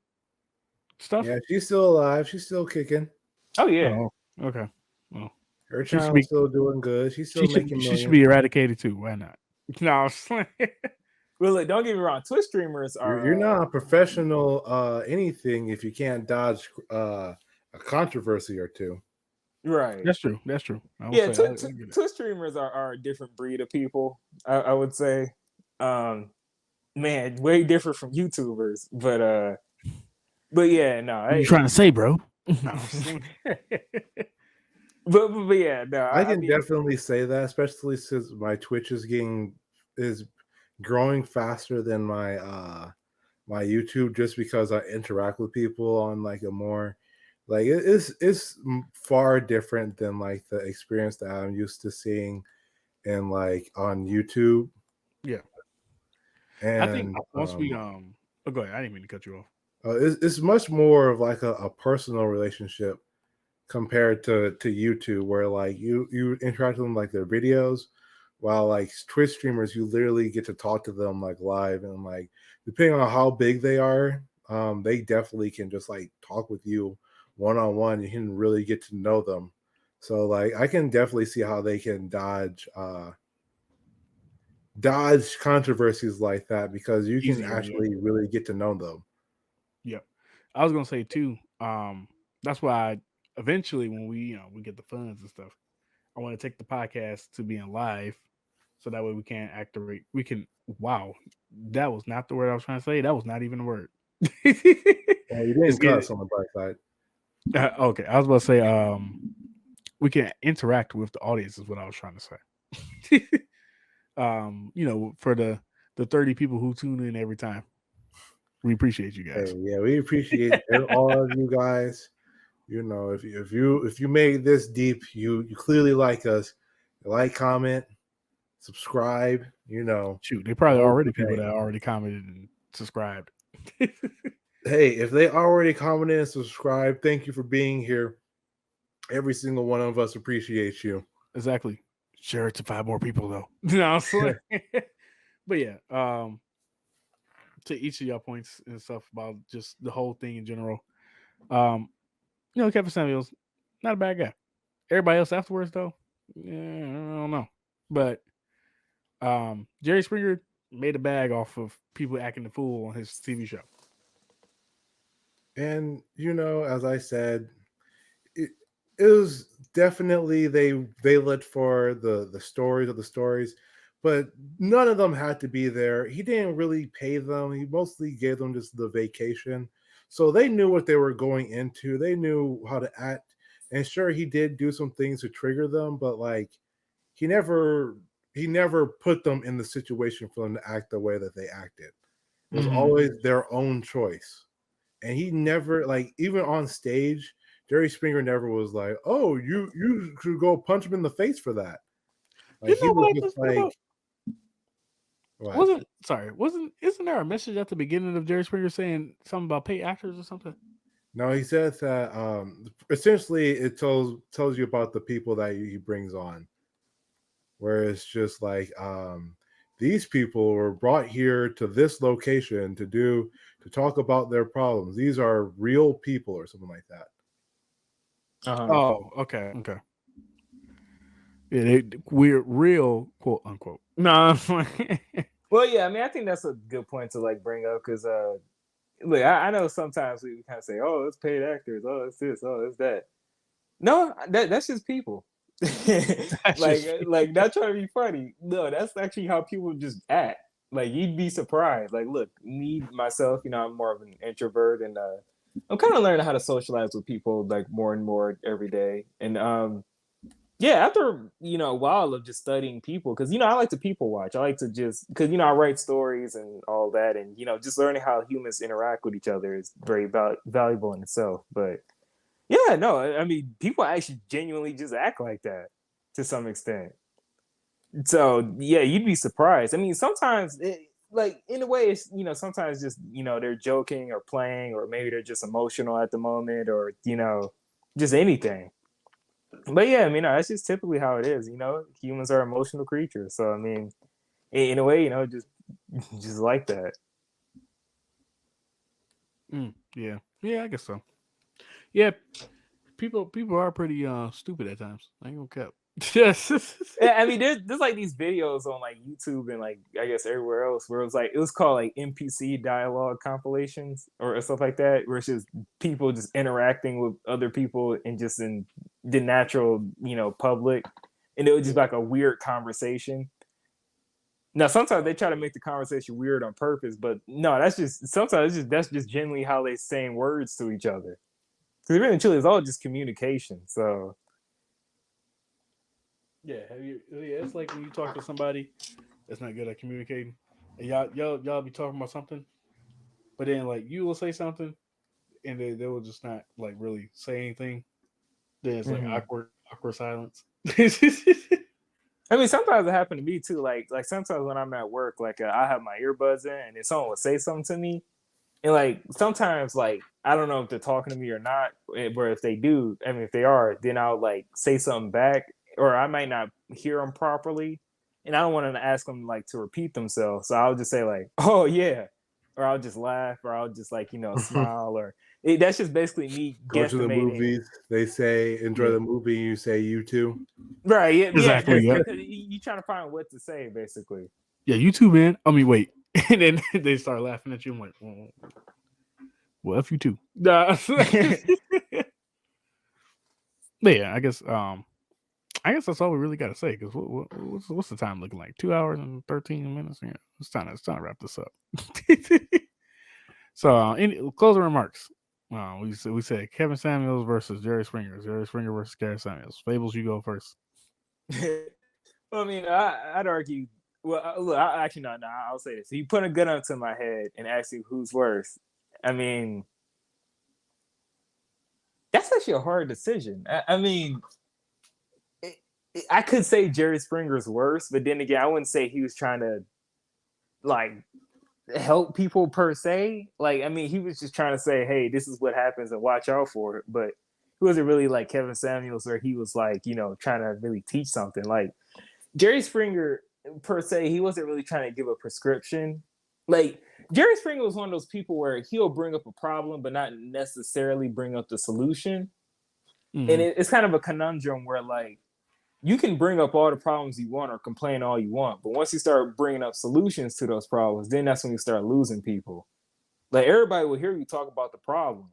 stuff? Yeah, she's still alive. She's still kicking. Oh yeah. Oh, okay. Well, Her she should channel's be- still doing good. She's still making she millions. should be eradicated too. Why not? No, I'm just like- Well, look, don't get me wrong. Twitch streamers are. You're not a professional anything if you can't dodge a controversy or two. Right. That's true. That's true. I will Yeah, say, I get it. Twitch streamers are a different breed of people. I would say, man, way different from YouTubers. But yeah, no. What you trying to say, bro? No. but yeah, no. I can definitely say that, especially since my Twitch is growing faster than my my YouTube, just because I interact with people on like a more like it's far different than like the experience that I'm used to seeing in like on YouTube. Yeah. And I think once we oh, go ahead. I didn't mean to cut you off. it's much more of like a personal relationship compared to YouTube, where like you interact with them like their videos, while like Twitch streamers, you literally get to talk to them like live, and like depending on how big they are, they definitely can just like talk with you one-on-one. You can really get to know them. So like I can definitely see how they can dodge controversies like that, because you can actually really get to know them. Yeah, I was gonna say too. That's why eventually, when we get the funds and stuff, I want to take the podcast to being live, so that way we can activate. We can. Wow, that was not the word I was trying to say. That was not even a word. Yeah, you didn't cuss on the bright side. Okay, I was about to say we can interact with the audience is what I was trying to say. For the 30 people who tune in every time, we appreciate you guys. Hey, yeah, we appreciate all of you guys. If you made this deep, you clearly like us. Like, comment, subscribe. Shoot, they probably already people that already commented and subscribed. Hey, if they already commented and subscribed, thank you for being here. Every single one of us appreciates you. Exactly. Share it to 5 more people though. No, but yeah, to each of your points and stuff about just the whole thing in general. Kevin Samuels, not a bad guy. Everybody else afterwards though, yeah, I don't know. But Jerry Springer made a bag off of people acting the fool on his TV show. And as I said, it was definitely they looked for the stories of the stories, but none of them had to be there. He didn't really pay them. He mostly gave them just the vacation. So they knew what they were going into. They knew how to act. And sure, he did do some things to trigger them, but like he never put them in the situation for them to act the way that they acted. It was always their own choice. And he never, like, even on stage, Jerry Springer never was like, "Oh, you should go punch him in the face for that." Like, he was just like, What? Isn't there a message at the beginning of Jerry Springer saying something about pay actors or something? No, he says that essentially it tells you about the people that he brings on, where it's just like these people were brought here to this location to talk about their problems. These are real people or something like that. Oh, okay. Yeah, we're real, quote unquote. No. Well, yeah, I mean, I think that's a good point to like bring up because look, I know sometimes we kind of say, "Oh, it's paid actors. Oh, it's this. Oh, it's that." No, that's just people. like not trying to be funny. No, that's actually how people just act. Like you'd be surprised. Like, look, me myself, I'm more of an introvert, and I'm kind of learning how to socialize with people like more and more every day. And yeah, after a while of just studying people, because I like to people watch. I like to just because I write stories and all that, and just learning how humans interact with each other is very valuable in itself. But yeah, no, I mean, people actually genuinely just act like that to some extent. So yeah, you'd be surprised. I mean, sometimes like in a way, it's sometimes just they're joking or playing, or maybe they're just emotional at the moment, or just anything. But yeah, I mean, that's just typically how it is. Humans are emotional creatures. So I mean, in a way, just like that. Yeah, I guess so. Yeah, people are pretty stupid at times. I ain't gonna cap. Yes. Yeah, I mean, there's like these videos on like YouTube and like I guess everywhere else where it was called like NPC dialogue compilations or stuff like that, where it's just people just interacting with other people and just in the natural public, and it was just like a weird conversation. Now sometimes they try to make the conversation weird on purpose, but no, that's just generally how they saying words to each other. Because really and truly, it's all just communication. So yeah, it's like when you talk to somebody that's not good at communicating, and y'all be talking about something, but then like you will say something, and they will just not like really say anything. Then it's like awkward silence. I mean, sometimes it happened to me too. Like sometimes when I'm at work, like I have my earbuds in, and then someone will say something to me, and like sometimes like I don't know if they're talking to me or not, but if they do, I mean, if they are, then I'll like say something back, or I might not hear them properly, and I don't want to ask them like to repeat themselves, so I'll just say like, "Oh yeah," or I'll just laugh, or I'll just like smile, or that's just basically me Go to the guesstimating. movies. They say enjoy the movie. You say you too. Right? Yeah, Exactly. Yeah, Yeah. you trying to find what to say, basically. Yeah, you too, man. I mean, wait, and then they start laughing at you. I'm like, well, F you too. Nah. But yeah, I guess that's all we really got to say. Because what's the time looking like? 2 hours and 13 minutes. Yeah, it's time to wrap this up. So, any closing remarks? We said Kevin Samuels versus Jerry Springer. Jerry Springer versus Kevin Samuels. Fables, you go first. Well, I mean, I'd argue. Well, look, actually, no. I'll say this. If you put a gun up to my head and ask you who's worse, I mean, that's actually a hard decision. I mean, I could say Jerry Springer's worse, but then again, I wouldn't say he was trying to like help people per se. Like, I mean, he was just trying to say, "Hey, this is what happens, and watch out for it." But he wasn't really like Kevin Samuels, where he was like, trying to really teach something. Like Jerry Springer per se, he wasn't really trying to give a prescription. Like Jerry Springer was one of those people where he'll bring up a problem, but not necessarily bring up the solution. Mm-hmm. And it's kind of a conundrum where like you can bring up all the problems you want or complain all you want, but once you start bringing up solutions to those problems, then that's when you start losing people. Like everybody will hear you talk about the problem.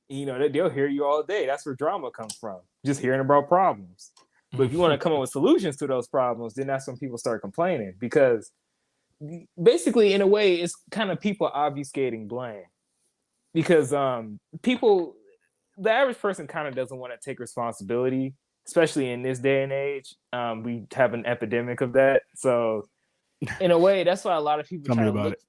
They'll hear you all day. That's where drama comes from, just hearing about problems. But if you want to come up with solutions to those problems, then that's when people start complaining, because basically, in a way, it's kind of people obfuscating blame, because the average person kind of doesn't want to take responsibility, especially in this day and age. We have an epidemic of that. So in a way, that's why a lot of people try to look.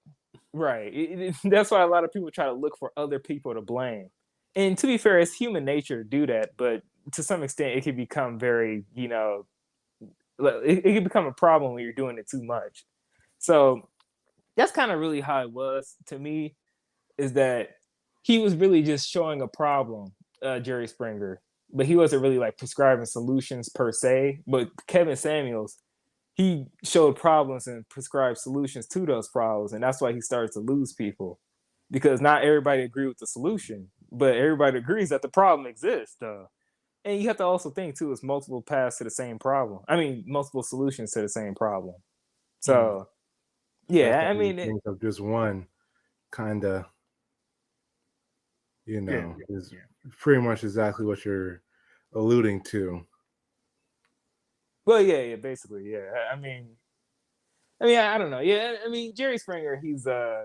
Right. That's why a lot of people try to look for other people to blame. And to be fair, it's human nature to do that. But to some extent, it can become very, it can become a problem when you're doing it too much. So that's kind of really how it was to me, is that he was really just showing a problem, Jerry Springer, but he wasn't really like prescribing solutions per se. But Kevin Samuels, he showed problems and prescribed solutions to those problems, and that's why he started to lose people, because not everybody agreed with the solution, but everybody agrees that the problem exists. And you have to also think too, it's multiple paths to the same problem. I mean, multiple solutions to the same problem. So, yeah, I mean, think of just one kind of, is pretty much exactly what you're alluding to. well, yeah, basically, yeah. I mean, I don't know. Yeah, I mean, Jerry Springer, he's I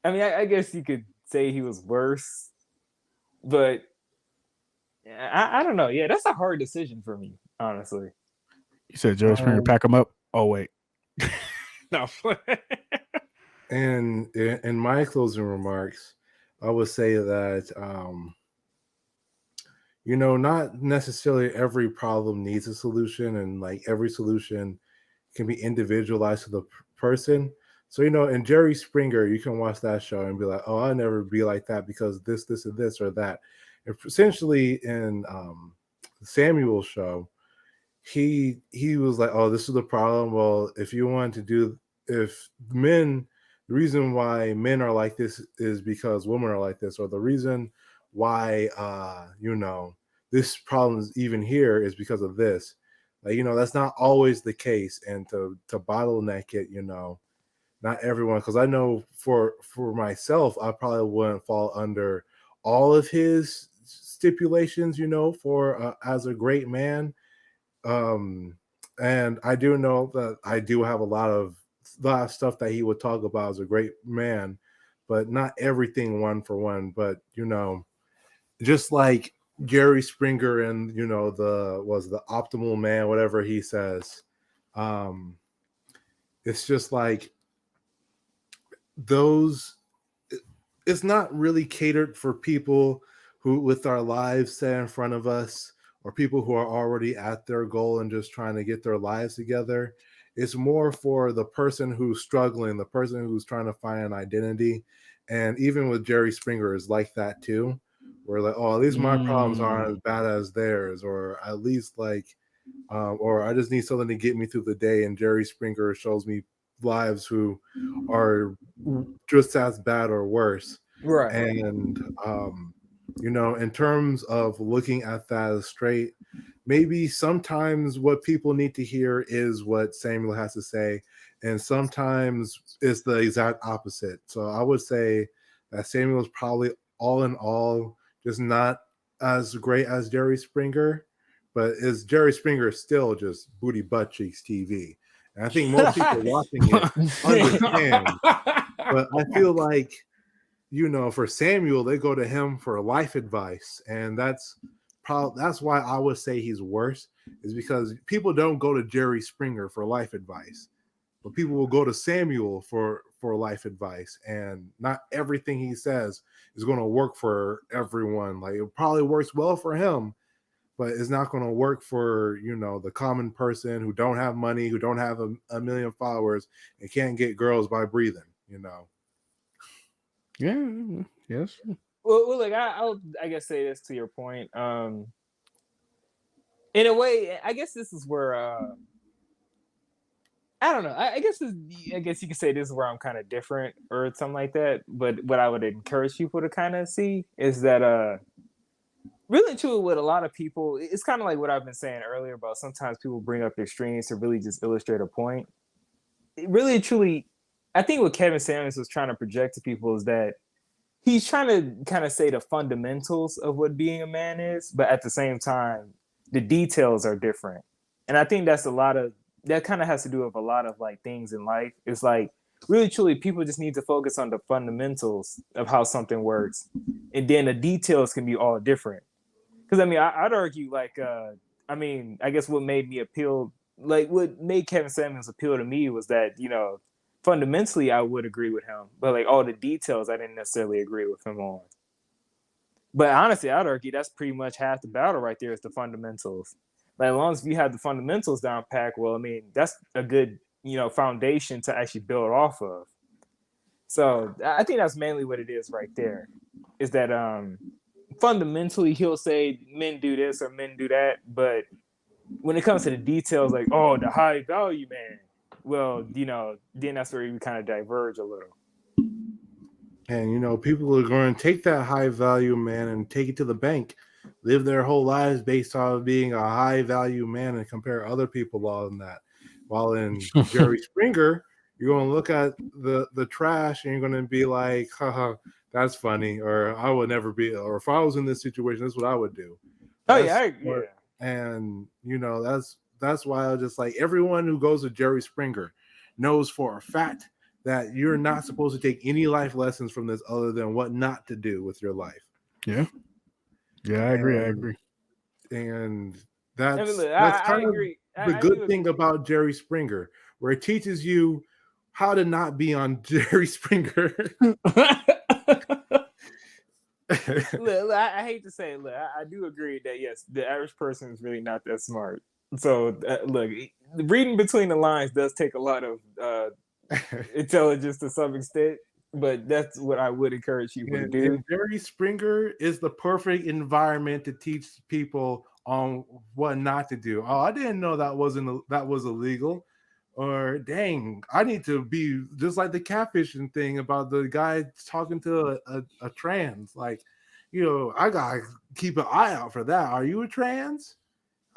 mean, I guess you could say he was worse, but I don't know. Yeah, that's a hard decision for me, honestly. You said Jerry Springer, pack him up. Oh wait, no. And in my closing remarks, I would say that not necessarily every problem needs a solution, and like every solution can be individualized to the person. So, in Jerry Springer, you can watch that show and be like, oh, I'll never be like that because this, and this, or that. And essentially in Samuel's show, he was like, oh, this is the problem. Well, if men, the reason why men are like this is because women are like this, or the reason why, this problem is even here is because of this. Like, that's not always the case. And to bottleneck it, not everyone, because I know for myself, I probably wouldn't fall under all of his stipulations, for as a great man. And I do know that I do have a lot of stuff that he would talk about as a great man, but not everything one for one. But just like Jerry Springer and the optimal man, whatever he says, it's just like those. It's not really catered for people who, with our lives set in front of us, or people who are already at their goal and just trying to get their lives together. It's more for the person who's struggling, the person who's trying to find an identity. And even with Jerry Springer is like that too. Where like, oh, at least my problems aren't as bad as theirs, or at least like, or I just need something to get me through the day. And Jerry Springer shows me lives who are just as bad or worse. Right. And, in terms of looking at that as straight, maybe sometimes what people need to hear is what Samuel has to say, and sometimes it's the exact opposite. So I would say that Samuel is probably all in all just not as great as Jerry Springer, but is Jerry Springer still just booty butt cheeks TV? And I think most people watching it understand. But I feel like, for Samuel, they go to him for life advice, and that's why I would say he's worse, is because people don't go to Jerry Springer for life advice, but people will go to Samuel for life advice, and not everything he says is going to work for everyone. Like, it probably works well for him, but it's not going to work for the common person who don't have money, who don't have a million followers, and can't get girls by breathing. Yeah. Yes. Well, like I'll I guess say this to your point. In a way, I guess this is where I don't know. I guess you could say this is where I'm kind of different or something like that. But what I would encourage people to kind of see is that really true with a lot of people, it's kind of like what I've been saying earlier about sometimes people bring up their streams to really just illustrate a point. It really truly, I think what Kevin Samuels was trying to project to people is that he's trying to kind of say the fundamentals of what being a man is, but at the same time, the details are different. And I think that kind of has to do with a lot of like things in life. It's like really truly people just need to focus on the fundamentals of how something works. And then the details can be all different. Because I'd argue like, I guess what made Kevin Samuels appeal to me was that, fundamentally, I would agree with him, but like all the details, I didn't necessarily agree with him on. But honestly, I'd argue that's pretty much half the battle right there is the fundamentals. Like, as long as you have the fundamentals down pat, well, that's a good foundation to actually build off of. So I think that's mainly what it is right there. Is that fundamentally he'll say men do this or men do that, but when it comes to the details, like the high value man, well, then that's where we kind of diverge a little. And people are going to take that high value man and take it to the bank, live their whole lives based on being a high value man and compare other people on that. While in Jerry Springer, you're going to look at the trash and you're going to be like, haha, that's funny, or I would never be, or if I was in this situation, that's what I would do. And that's why I just like everyone who goes to Jerry Springer knows for a fact that you're not supposed to take any life lessons from this other than what not to do with your life. Yeah, I agree. And that's kind of the good thing about Jerry Springer, where it teaches you how to not be on Jerry Springer. Look, I hate to say it. Look, I do agree that yes, the average person is really not that smart. So look, reading between the lines does take a lot of intelligence to some extent, but that's what I would encourage people to do. And Jerry Springer is the perfect environment to teach people on what not to do. Oh, I didn't know that was illegal. Or dang, I need to be just like the catfishing thing about the guy talking to a trans. Like, I gotta keep an eye out for that. Are you a trans?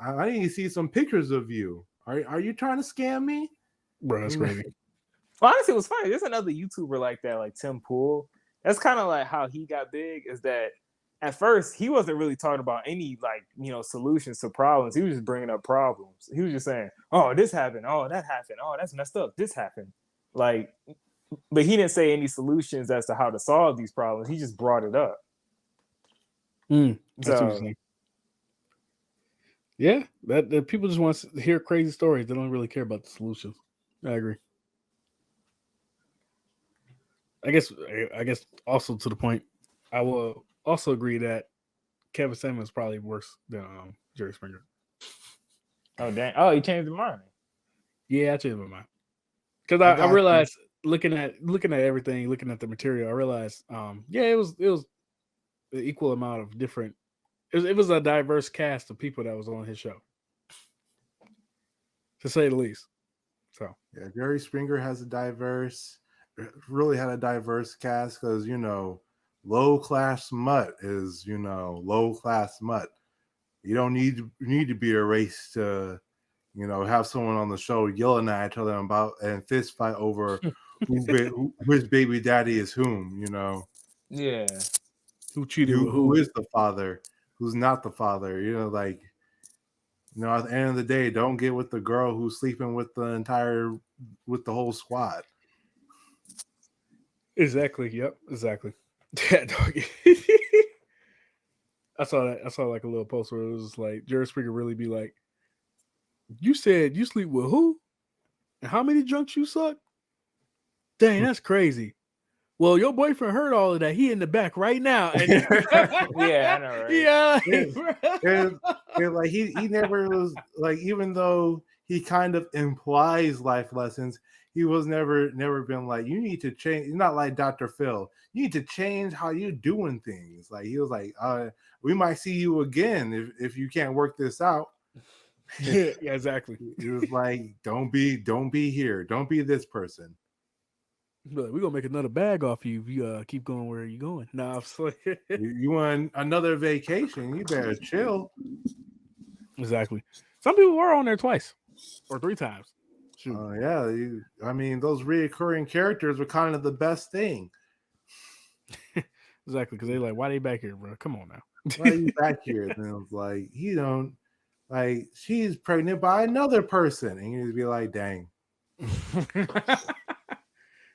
I need to see some pictures of you. Are you trying to scam me? Bro, that's crazy. Well, honestly, it was funny. There's another YouTuber like that, like Tim Pool. That's kind of like how he got big. Is that at first he wasn't really talking about any solutions to problems. He was just bringing up problems. He was just saying, "Oh, this happened. Oh, that happened. Oh, that's messed up. This happened." But he didn't say any solutions as to how to solve these problems. He just brought it up. That's interesting. Yeah, that people just want to hear crazy stories. They don't really care about the solutions. I agree. I guess also to the point, I will also agree that Kevin Samuels is probably worse than Jerry Springer. Oh dang! Oh, he changed his mind. Yeah, I changed my mind because I realized looking at everything, looking at the material, I realized it was the equal amount of different. It was a diverse cast of people that was on his show, to say the least. So yeah, Jerry Springer really had a diverse cast because low class smut is low class smut. You don't need to be a race to have someone on the show yelling at each other about and fist fight over which baby daddy is whom. Yeah, who cheated with who is the father, who's not the father. At the end of the day, don't get with the girl who's sleeping with the whole squad. Exactly. Yep. Exactly. I saw that. I saw like a little post where it was like Jerry Springer really be like, "You said you sleep with who? And how many junks you suck? Dang, that's crazy. Well, your boyfriend heard all of that. He in the back right now." And yeah, I know, right? Yeah. And like he never was like, even though he kind of implies life lessons, he was never been like, you need to change. He's not like Dr. Phil. You need to change how you doing things. Like he was like, we might see you again if you can't work this out. Yeah, exactly. He was like, don't be here. Don't be this person. But we're gonna make another bag off you if you keep going where you're going. Nah, you want another vacation, you better chill. Exactly. Some people were on there twice or 3 times. Yeah, those reoccurring characters were kind of the best thing. Exactly, because they're like, why they back here, bro? Come on now. Why are you back here? And it was like, she's pregnant by another person. And you'd be like, dang.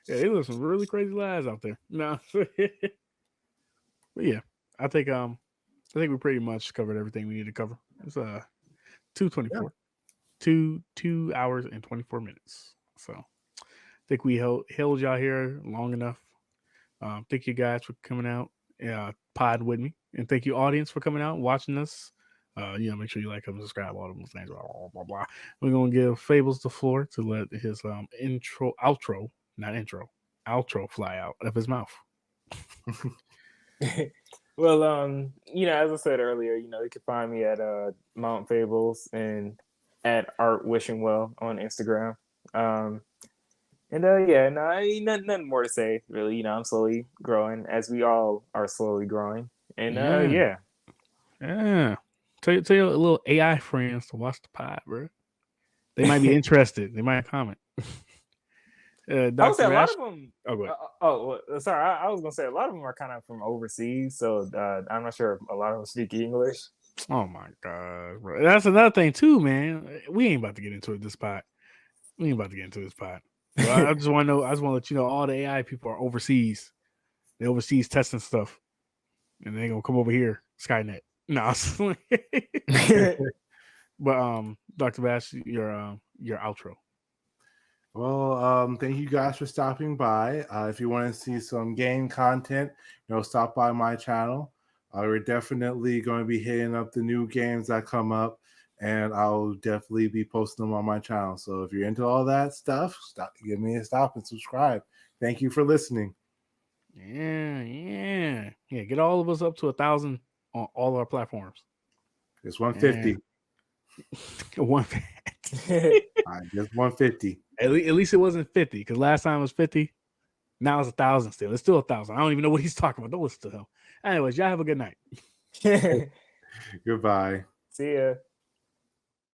Yeah, they live some really crazy lives out there. No. But yeah, I think we pretty much covered everything we need to cover. It's 2:24. Yeah. 2 hours and 24 minutes. So I think we held y'all here long enough. Thank you guys for coming out, pod with me, and thank you audience for coming out and watching us Make sure you like him, subscribe, all those things, blah, blah, blah, blah. We're gonna give Fables the floor to let his outro fly out of his mouth. Well, as I said earlier, you can find me at Mount Fables and at Art Wishing Well on Instagram. Nothing more to say, really. I'm slowly growing, as we all are slowly growing. And Yeah. Tell your little AI friends to watch the pod, bro. They might be interested. They might comment. I would say a lot DrVaash? of them. Oh, go ahead. Sorry. I was gonna say a lot of them are kind of from overseas, so I'm not sure if a lot of them speak English. Oh my god, bro. That's another thing too, man. We ain't about to get into this pot. Well, I just want to know. I just want to let you know all the AI people are overseas. They overseas testing stuff, and they gonna come over here, Skynet. No, but DrVaash, your outro. Well, thank you guys for stopping by. If you want to see some game content, stop by my channel. We're definitely going to be hitting up the new games that come up, and I'll definitely be posting them on my channel. So if you're into all that stuff, give me a stop and subscribe. Thank you for listening. Yeah. Get all of us up to 1,000 on all our platforms. It's 150. 150. Just 150. At least it wasn't 50, because last time it was 50. Now it's 1,000 still. It's still 1,000. I don't even know what he's talking about. Don't listen to him. Anyways, y'all have a good night. Goodbye. See ya.